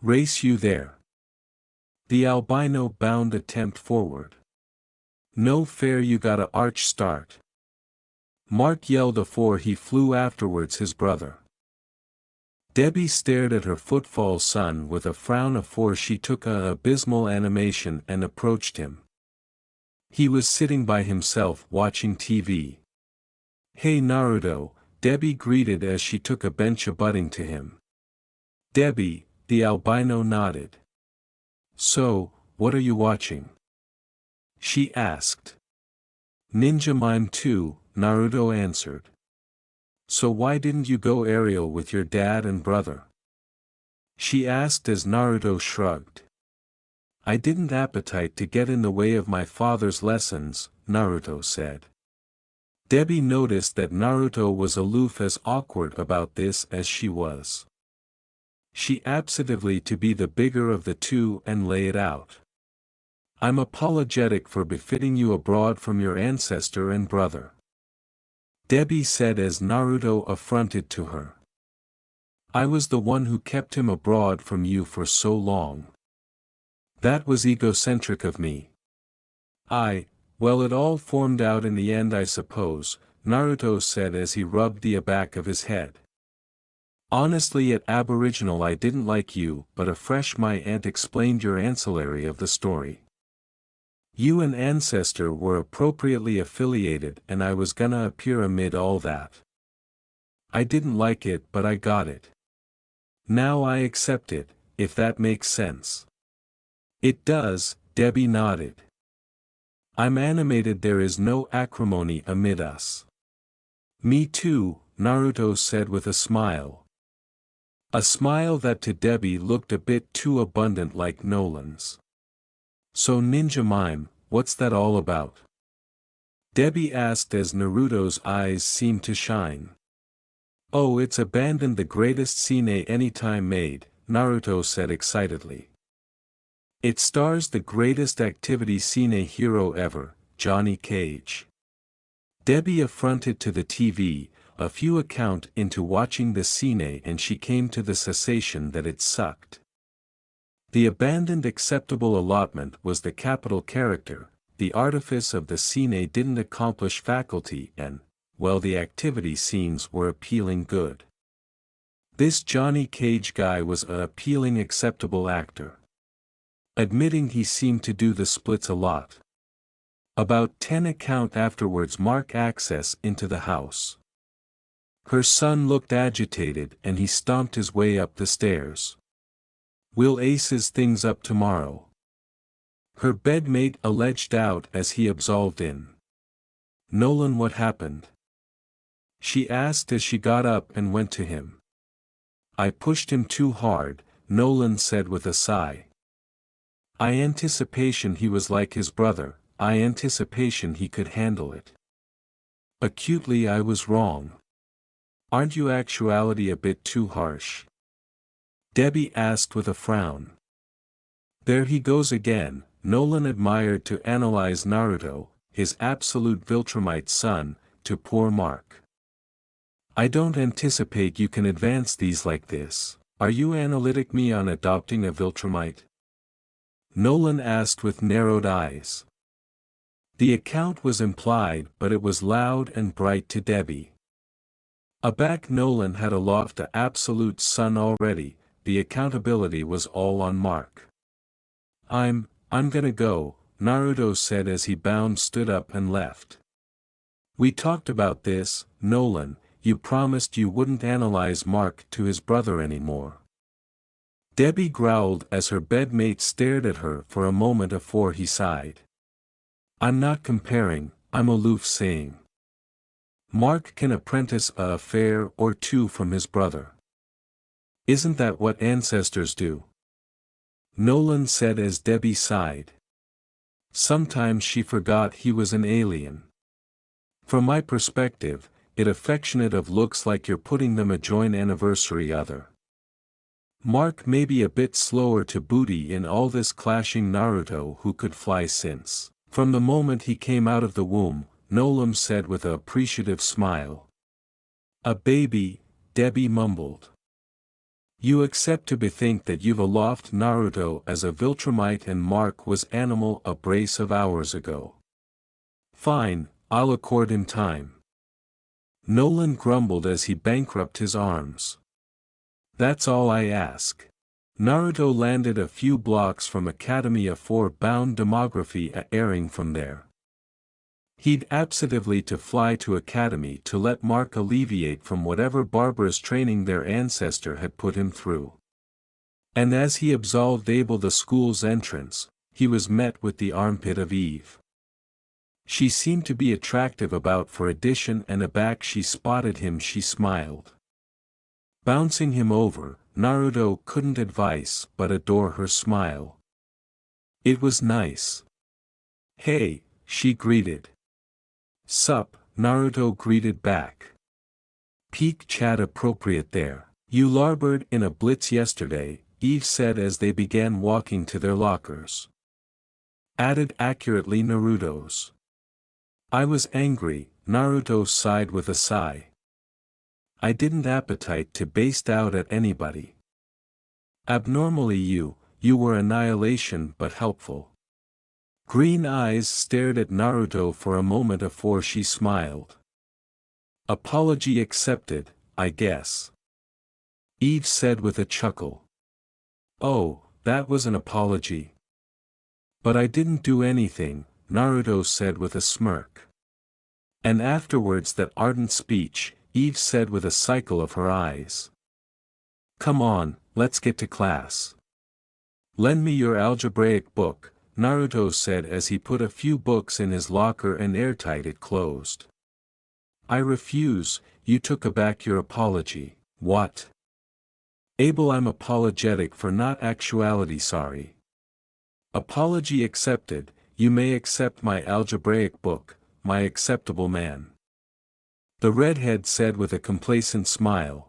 Race you there. The albino bound attempt forward. No fair you gotta arch start. Mark yelled afore he flew afterwards his brother. Debbie stared at her footfall son with a frown afore she took a abysmal animation and approached him. He was sitting by himself watching TV. Hey Naruto, Debbie greeted as she took a bench abutting to him. Debbie, the albino nodded. So, what are you watching? She asked. Ninja Mime 2, Naruto answered. So why didn't you go aerial with your dad and brother? She asked as Naruto shrugged. I didn't appetite to get in the way of my father's lessons, Naruto said. Debbie noticed that Naruto was aloof as awkward about this as she was. She absentively to be the bigger of the two and lay it out. I'm apologetic for befitting you abroad from your ancestor and brother. Debbie said as Naruto affronted to her. I was the one who kept him abroad from you for so long. That was egocentric of me. Well it all formed out in the end I suppose, Naruto said as he rubbed the back of his head. Honestly at Aboriginal I didn't like you but afresh my aunt explained your ancillary of the story. You and ancestor were appropriately affiliated and I was gonna appear amid all that. I didn't like it but I got it. Now I accept it, if that makes sense. It does, Debbie nodded. I'm animated there is no acrimony amid us. Me too, Naruto said with a smile. A smile that to Debbie looked a bit too abundant like Nolan's. So Ninja Mime, what's that all about? Debbie asked as Naruto's eyes seemed to shine. Oh, it's abandoned the greatest scene anytime made, Naruto said excitedly. It stars the greatest activity scene hero ever, Johnny Cage. Debbie affronted to the TV, a few account into watching the scene and she came to the cessation that it sucked. The abandoned acceptable allotment was the capital character, the artifice of the scene didn't accomplish faculty and, well the activity scenes were appealing good. This Johnny Cage guy was a appealing acceptable actor. Admitting he seemed to do the splits a lot. About 10 account afterwards Mark access into the house. Her son looked agitated and he stomped his way up the stairs. We'll aces things up tomorrow. Her bedmate alleged out as he absolved in. Nolan what happened? She asked as she got up and went to him. I pushed him too hard, Nolan said with a sigh. I anticipation he was like his brother, I anticipation he could handle it. Acutely I was wrong. Aren't you actuality a bit too harsh? Debbie asked with a frown. There he goes again, Nolan admired to analyze Naruto, his absolute Viltrumite son, to poor Mark. I don't anticipate you can advance these like this, are you analytic me on adopting a Viltrumite? Nolan asked with narrowed eyes. The account was implied, but it was loud and bright to Debbie. Aback, Nolan had aloft a absolute son already. The accountability was all on Mark. I'm gonna go, Naruto said as he stood up and left. We talked about this, Nolan. You promised you wouldn't analyze Mark to his brother anymore. Debbie growled as her bedmate stared at her for a moment afore he sighed. I'm not comparing, I'm aloof saying. Mark can apprentice a affair or two from his brother. Isn't that what ancestors do? Nolan said as Debbie sighed. Sometimes she forgot he was an alien. From my perspective, it affectionate of looks like you're putting them a joint anniversary other. Mark may be a bit slower to booty in all this clashing Naruto who could fly since. From the moment he came out of the womb, Nolan said with an appreciative smile. A baby, Debbie mumbled. You accept to bethink that you've aloft Naruto as a Viltrumite and Mark was animal a brace of hours ago. Fine, I'll accord him time. Nolan grumbled as he bankrupt his arms. That's all I ask. Naruto landed a few blocks from Academy A4 bound demography a airing from there. He'd absolutely to fly to Academy to let Mark alleviate from whatever barbarous training their ancestor had put him through. And as he absolved Abel the school's entrance, he was met with the armpit of Eve. She seemed to be attractive about for addition and aback she spotted him she smiled. Bouncing him over, Naruto couldn't advise but adore her smile. It was nice. Hey, she greeted. Sup, Naruto greeted back. Peak chat appropriate there. You larboard in a blitz yesterday, Eve said as they began walking to their lockers. Added accurately Naruto's. I was angry, Naruto sighed with a sigh. I didn't appetite to baste out at anybody. Abnormally you were annihilation but helpful. Green eyes stared at Naruto for a moment afore she smiled. Apology accepted, I guess. Eve said with a chuckle. Oh, that was an apology. But I didn't do anything, Naruto said with a smirk. And afterwards that ardent speech, Eve said with a cycle of her eyes. Come on, let's get to class. Lend me your algebraic book, Naruto said as he put a few books in his locker and airtight it closed. I refuse, you took aback your apology. What? Abel, I'm apologetic for not actuality sorry. Apology accepted, you may accept my algebraic book, my acceptable man. The redhead said with a complacent smile.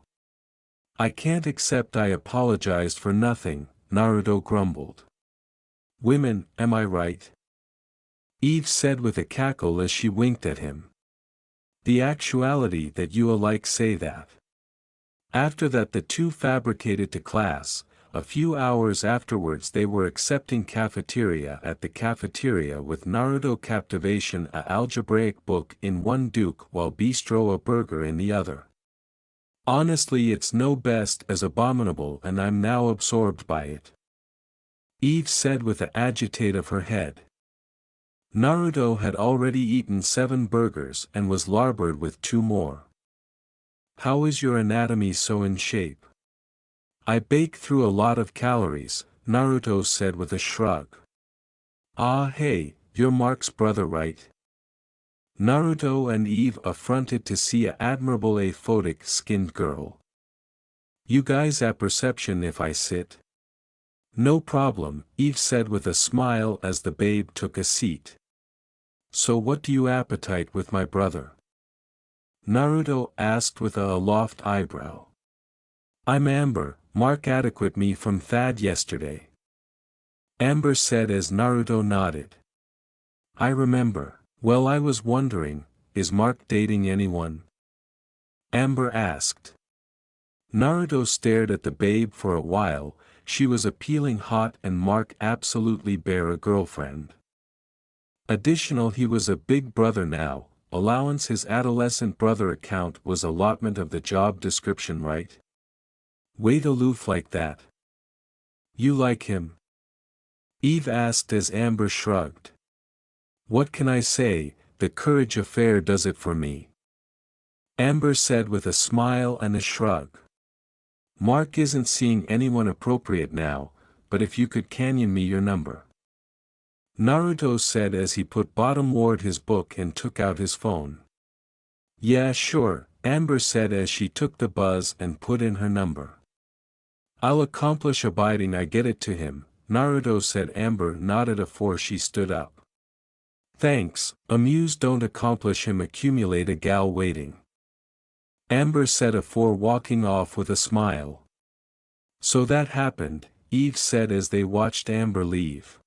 I can't accept I apologized for nothing, Naruto grumbled. Women, am I right? Eve said with a cackle as she winked at him. The actuality that you alike say that. After that the two fabricated to class. A few hours afterwards they were accepting cafeteria at the cafeteria with Naruto captivation a algebraic book in one duke while bistro a burger in the other. Honestly it's no best as abominable and I'm now absorbed by it. Eve said with an agitate of her head. Naruto had already eaten 7 burgers and was larboard with 2 more. How is your anatomy so in shape? I bake through a lot of calories, Naruto said with a shrug. Ah hey, you're Mark's brother right? Naruto and Eve affronted to see a admirable aphotic-skinned girl. You guys apperception if I sit? No problem, Eve said with a smile as the babe took a seat. So what do you appetite with my brother? Naruto asked with a aloft eyebrow. I'm Amber, Mark adequate me from Thad yesterday. Amber said as Naruto nodded. I remember. Well I was wondering, is Mark dating anyone? Amber asked. Naruto stared at the babe for a while, she was appealing hot and Mark absolutely bare a girlfriend. Additional he was a big brother now, allowance his adolescent brother account was allotment of the job description right? Wait aloof like that. You like him? Eve asked as Amber shrugged. What can I say, the courage affair does it for me. Amber said with a smile and a shrug. Mark isn't seeing anyone appropriate now, but if you could canyon me your number. Naruto said as he put bottomward his book and took out his phone. Yeah sure, Amber said as she took the buzz and put in her number. I'll accomplish abiding I get it to him, Naruto said. Amber nodded afore she stood up. Thanks, amused don't accomplish him accumulate a gal waiting. Amber said afore walking off with a smile. So that happened, Eve said as they watched Amber leave.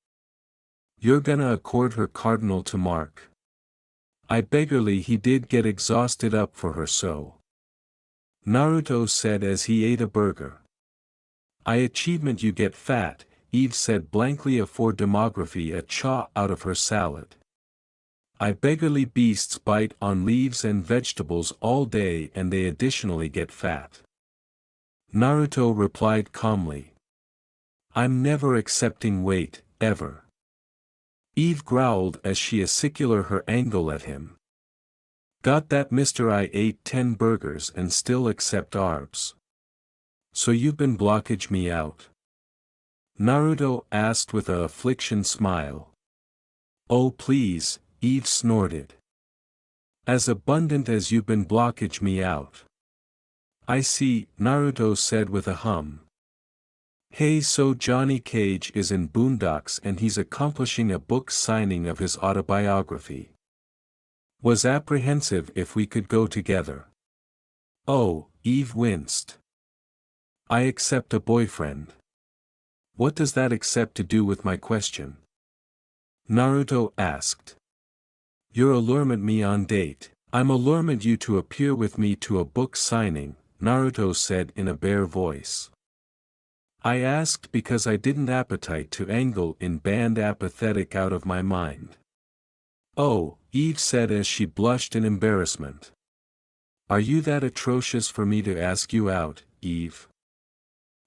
You're gonna accord her cardinal to Mark. I beggarly he did get exhausted up for her so. Naruto said as he ate a burger. I achievement you get fat, Eve said blankly afore demography a chaw out of her salad. I beggarly beasts bite on leaves and vegetables all day and they additionally get fat. Naruto replied calmly. I'm never accepting weight, ever. Eve growled as she acicular her angle at him. Got that Mr. I ate 10 burgers and still accept arbs. So you've been blockage me out? Naruto asked with a affliction smile. Oh please, Eve snorted. As abundant as you've been blockage me out. I see, Naruto said with a hum. Hey so Johnny Cage is in Boondocks and he's accomplishing a book signing of his autobiography. Was apprehensive if we could go together. Oh, Eve winced. I accept a boyfriend. What does that accept to do with my question? Naruto asked. You're allurement me on date, I'm allurement you to appear with me to a book signing, Naruto said in a bare voice. I asked because I didn't appetite to angle in band apathetic out of my mind. Oh, Eve said as she blushed in embarrassment. Are you that atrocious for me to ask you out, Eve?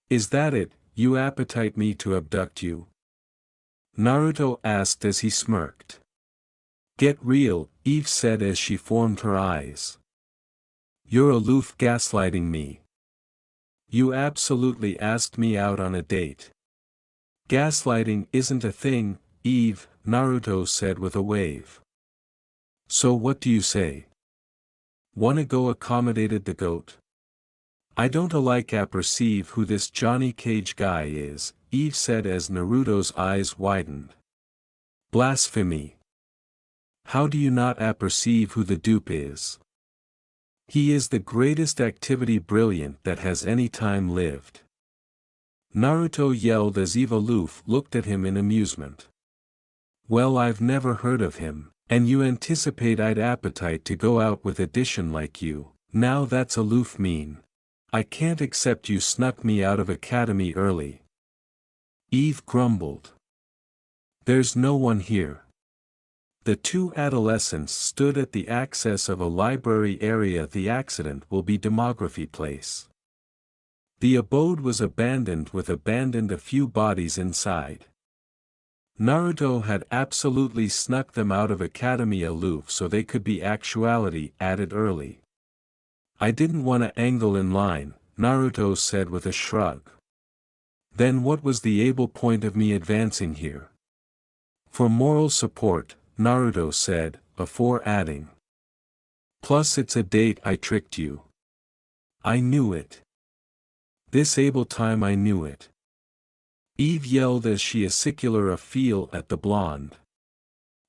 Is that it, you appetite me to abduct you? Naruto asked as he smirked. Get real, Eve said as she formed her eyes. You're aloof gaslighting me. You absolutely asked me out on a date. Gaslighting isn't a thing, Eve, Naruto said with a wave. So what do you say? Wanna go accommodated the goat? I don't alike apperceive who this Johnny Cage guy is, Eve said as Naruto's eyes widened. Blasphemy. How do you not apperceive who the dupe is? He is the greatest activity brilliant that has any time lived. Naruto yelled as Eve aloof looked at him in amusement. Well I've never heard of him, and you anticipate I'd appetite to go out with addition like you, now that's aloof mean. I can't accept you snuck me out of academy early. Eve grumbled. There's no one here. The two adolescents stood at the access of a library area. The accident will be demography place. The abode was abandoned with abandoned a few bodies inside. Naruto had absolutely snuck them out of academy aloof so they could be actuality added early. I didn't want to angle in line, Naruto said with a shrug. Then what was the able point of me advancing here? For moral support, Naruto said, before adding. Plus it's a date I tricked you. I knew it. This able time I knew it. Eve yelled as she acicular a feel at the blonde.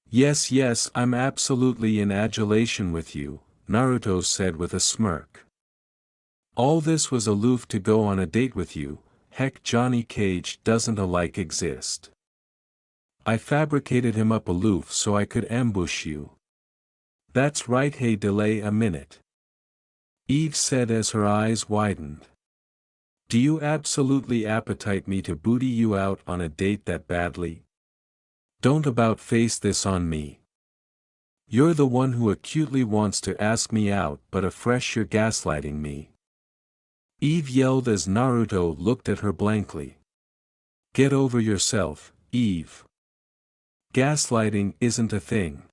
Yes yes I'm absolutely in adulation with you, Naruto said with a smirk. All this was aloof to go on a date with you, heck Johnny Cage doesn't alike exist. I fabricated him up aloof so I could ambush you. That's right hey delay a minute. Eve said as her eyes widened. Do you absolutely appetite me to booty you out on a date that badly? Don't about face this on me. You're the one who acutely wants to ask me out but afresh you're gaslighting me. Eve yelled as Naruto looked at her blankly. Get over yourself, Eve. Gaslighting isn't a thing.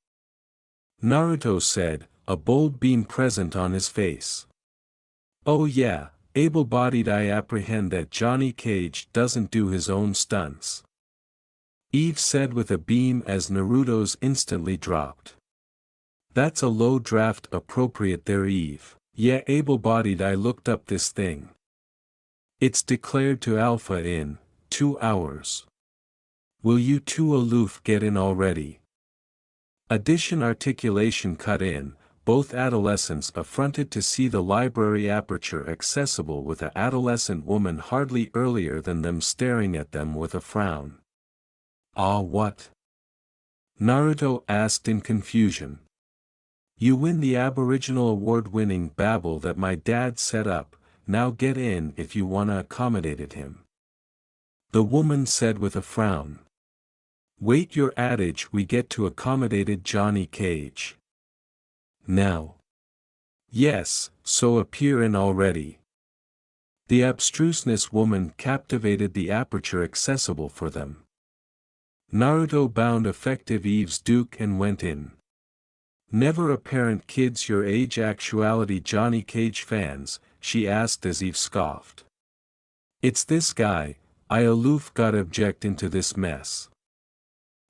Naruto said, a bold beam present on his face. Oh yeah, able-bodied, I apprehend that Johnny Cage doesn't do his own stunts. Eve said with a beam as Naruto's instantly dropped. That's a low draft appropriate there, Eve. Yeah, able-bodied, I looked up this thing. It's declared to alpha in 2 hours. Will you two aloof get in already? Addition articulation cut in, both adolescents affronted to see the library aperture accessible with an adolescent woman hardly earlier than them staring at them with a frown. Ah, what? Naruto asked in confusion. You win the Aboriginal award-winning babble that my dad set up, now get in if you wanna accommodate him. The woman said with a frown. Wait your adage, we get to accommodated Johnny Cage. Now. Yes, so appear in already. The abstruseness woman captivated the aperture accessible for them. Naruto bound effective Eve's Duke and went in. Never apparent kids your age actuality Johnny Cage fans, she asked as Eve scoffed. It's this guy, I aloof got object into this mess.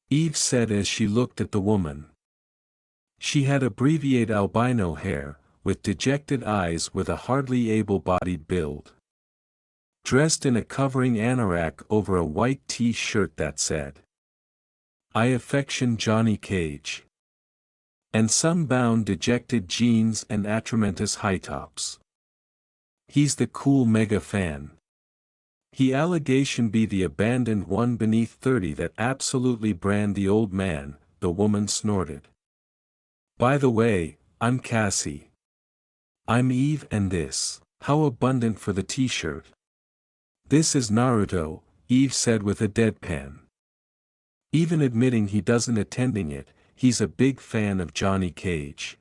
Eve said as she looked at the woman. She had abbreviated albino hair, with dejected eyes with a hardly able-bodied build. Dressed in a covering anorak over a white t-shirt that said, I affection Johnny Cage. And some bound dejected jeans and atramentus high tops. He's the cool mega fan. He allegation be the abandoned one beneath 30 that absolutely brand the old man, the woman snorted. By the way, I'm Cassie. I'm Eve and this, how abundant for the t-shirt. This is Naruto, Eve said with a deadpan. Even admitting he doesn't attending it, he's a big fan of Johnny Cage.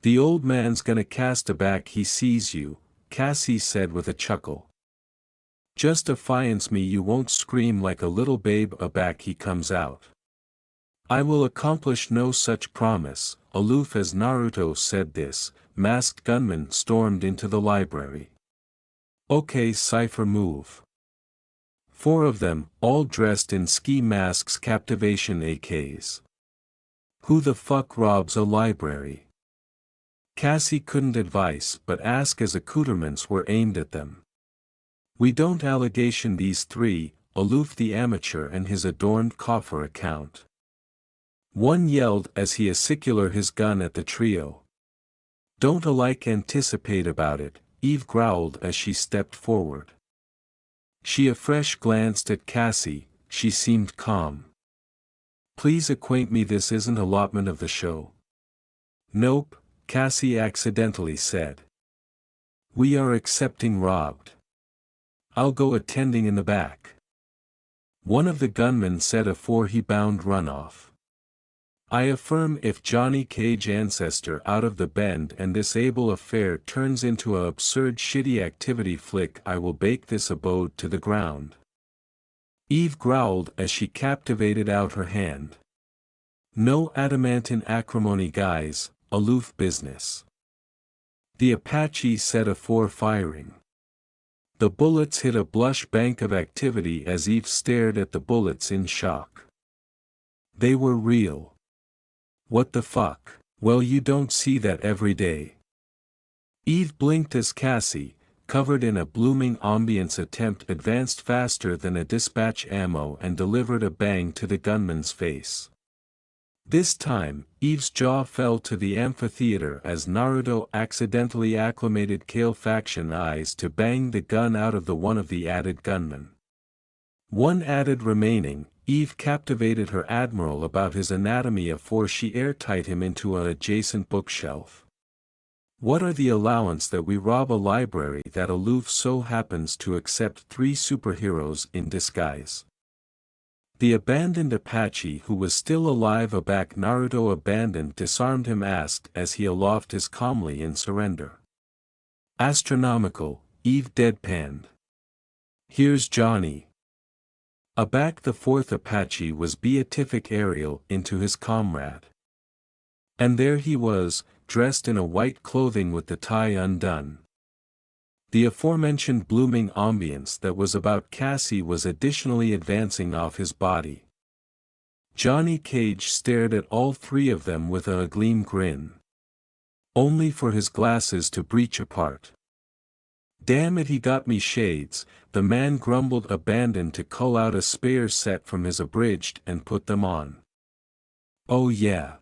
The old man's gonna cast a back he sees you, Cassie said with a chuckle. Just affiance me you won't scream like a little babe a back he comes out. I will accomplish no such promise, aloof as Naruto said this, masked gunmen stormed into the library. Okay, Cypher move. 4 of them, all dressed in ski masks captivation AKs. Who the fuck robs a library? Cassie couldn't advise but ask as accoutrements were aimed at them. We don't allegation these 3, aloof the amateur and his adorned coffer account. One yelled as he acicular his gun at the trio. Don't alike anticipate about it, Eve growled as she stepped forward. She afresh glanced at Cassie, she seemed calm. Please acquaint me this isn't allotment of the show. Nope, Cassie accidentally said. We are accepting robbed. I'll go attending in the back. One of the gunmen said afore he bound runoff. I affirm if Johnny Cage ancestor out of the bend and this able affair turns into a absurd shitty activity flick I will bake this abode to the ground. Eve growled as she captivated out her hand. No adamantine acrimony guys, aloof business. The Apache said afore firing. The bullets hit a blush bank of activity as Eve stared at the bullets in shock. They were real. What the fuck? Well, you don't see that every day. Eve blinked as Cassie, covered in a blooming ambience attempt advanced faster than a dispatch ammo and delivered a bang to the gunman's face. This time, Eve's jaw fell to the amphitheater as Naruto accidentally acclimated Kale faction eyes to bang the gun out of the one of the added gunmen. One added remaining, Eve captivated her admiral about his anatomy afore she airtight him into an adjacent bookshelf. What are the allowance that we rob a library that aloof so happens to accept 3 superheroes in disguise? The abandoned Apache who was still alive aback Naruto abandoned disarmed him asked as he aloft is calmly in surrender. Astronomical, Eve deadpanned. Here's Johnny. Aback the 4th Apache was beatific Ariel into his comrade. And there he was, dressed in a white clothing with the tie undone. The aforementioned blooming ambience that was about Cassie was additionally advancing off his body. Johnny Cage stared at all 3 of them with a gleam grin. Only for his glasses to breach apart. Damn it, he got me shades, the man grumbled, abandoned to cull out a spare set from his abridged and put them on. Oh yeah.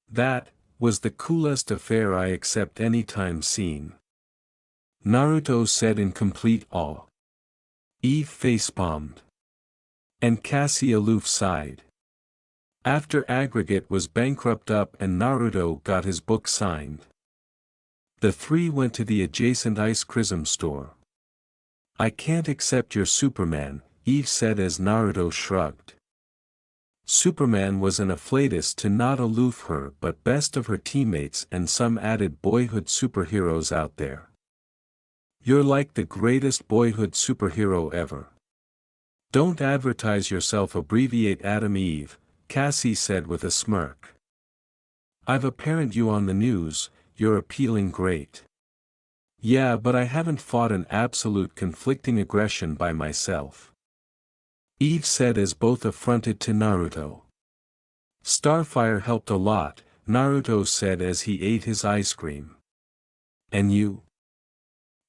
That was the coolest affair I accept any time seen. Naruto said in complete awe. Eve facepalmed. And Cassie aloof sighed. After Aggregate was bankrupt up and Naruto got his book signed. The 3 went to the adjacent Ice Chrism store. I can't accept your Superman, Eve said as Naruto shrugged. Superman was an afflatus to not aloof her but best of her teammates and some added boyhood superheroes out there. You're like the greatest boyhood superhero ever. Don't advertise yourself, abbreviate Adam Eve, Cassie said with a smirk. I've apparent you on the news, you're appealing great. Yeah, but I haven't fought an absolute conflicting aggression by myself. Eve said as both affronted to Naruto. Starfire helped a lot, Naruto said as he ate his ice cream. And you?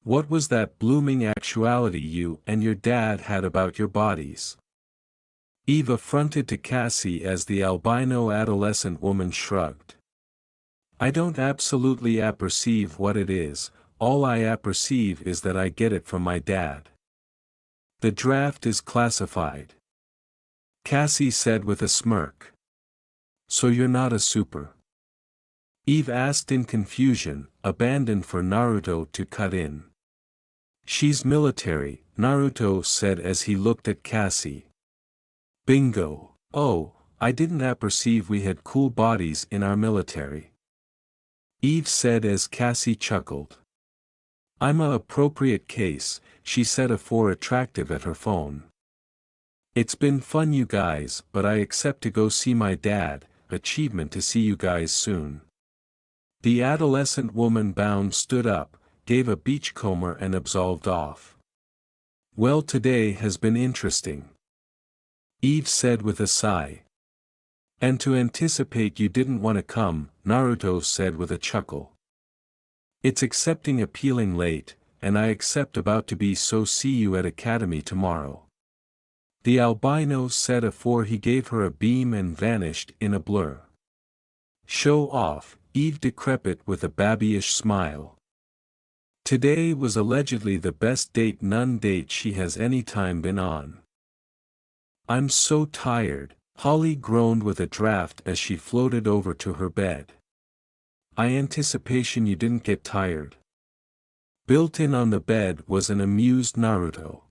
What was that blooming actuality you and your dad had about your bodies? Eve affronted to Cassie as the albino adolescent woman shrugged. I don't absolutely apperceive what it is, all I apperceive is that I get it from my dad. The draft is classified. Cassie said with a smirk. So you're not a super? Eve asked in confusion, abandoned for Naruto to cut in. She's military, Naruto said as he looked at Cassie. Bingo. Oh, I didn't apperceive we had cool bodies in our military. Eve said as Cassie chuckled. I'm a appropriate case, she said afore attractive at her phone. It's been fun you guys, but I accept to go see my dad, achievement to see you guys soon. The adolescent woman bound stood up, gave a beachcomber and absolved off. Well, today has been interesting. Eve said with a sigh. And to anticipate you didn't want to come, Naruto said with a chuckle. It's accepting appealing late, and I accept about to be so see you at Academy tomorrow. The albino said afore he gave her a beam and vanished in a blur. Show off, Eve decrepit with a babyish smile. Today was allegedly the best date she has any time been on. I'm so tired, Holly groaned with a draft as she floated over to her bed. I anticipation you didn't get tired. Built in on the bed was an amused Naruto.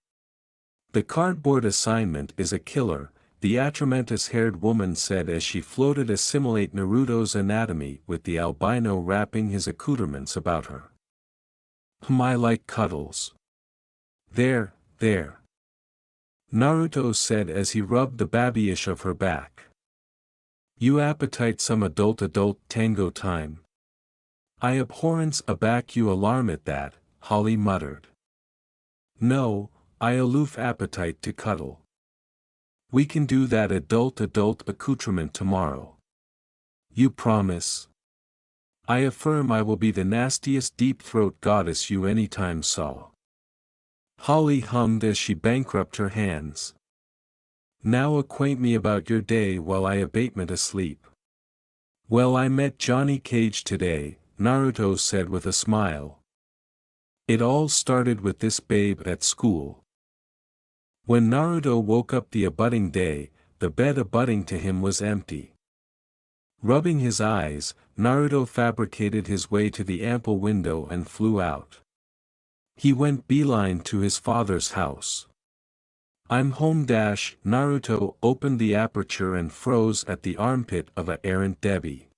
The cardboard assignment is a killer, the atramantis-haired woman said as she floated assimilate Naruto's anatomy with the albino wrapping his accoutrements about her. I like cuddles. There. Naruto said as he rubbed the babyish of her back. You appetite some adult tango time. I abhorrence aback you alarm at that, Holly muttered. No, I aloof appetite to cuddle. We can do that adult accoutrement tomorrow. You promise? I affirm I will be the nastiest deep-throat goddess you any time saw. Holly hummed as she bankrupt her hands. Now acquaint me about your day while I abatement asleep. Well, I met Johnny Cage today, Naruto said with a smile. It all started with this babe at school. When Naruto woke up the abutting day, the bed abutting to him was empty. Rubbing his eyes, Naruto fabricated his way to the ample window and flew out. He went beeline to his father's house. "I'm home." Naruto opened the aperture and froze at the armpit of a errant Debbie.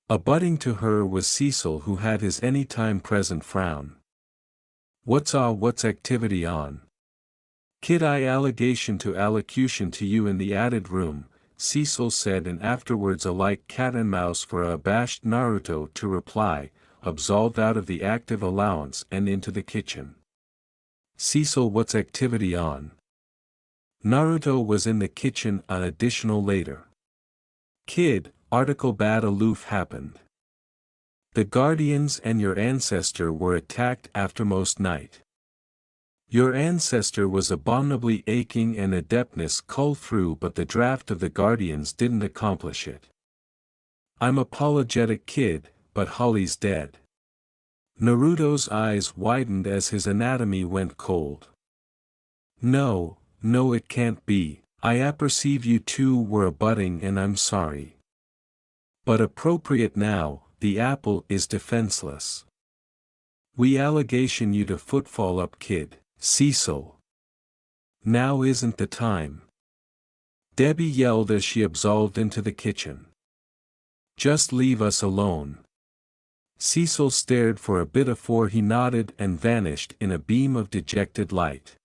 Abutting to her was Cecil, who had his anytime present frown. What's activity on? Kid, I allegation to allocution to you in the added room," Cecil said, and afterwards a like cat and mouse for a abashed Naruto to reply, absolved out of the active allowance and into the kitchen. Cecil, what's activity on? Naruto was in the kitchen an additional later. Kid, article bad aloof happened. The Guardians and your ancestor were attacked aftermost night. Your ancestor was abominably aching and adeptness culled through, but the draft of the Guardians didn't accomplish it. I'm apologetic, kid, but Holly's dead. Naruto's eyes widened as his anatomy went cold. No, it can't be. I apperceive you two were abutting and I'm sorry. But appropriate now, the apple is defenseless. We allegation you to footfall up, kid. Cecil. Now isn't the time. Debbie yelled as she absolved into the kitchen. Just leave us alone. Cecil stared for a bit afore he nodded and vanished in a beam of dejected light.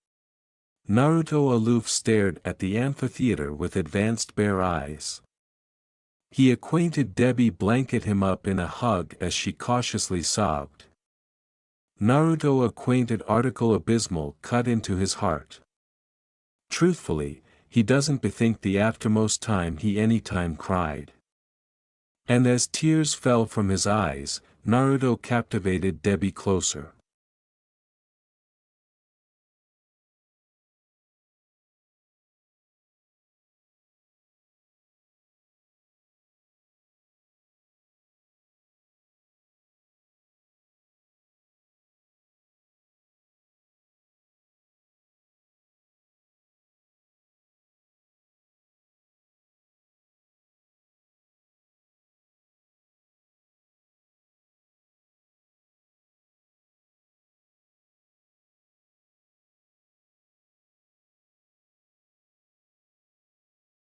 Naruto aloof stared at the amphitheater with advanced bare eyes. He acquainted Debbie blanket him up in a hug as she cautiously sobbed. Naruto acquainted article abysmal cut into his heart. Truthfully, he doesn't bethink the aftermost time he anytime cried. And as tears fell from his eyes, Naruto captivated Debbie closer.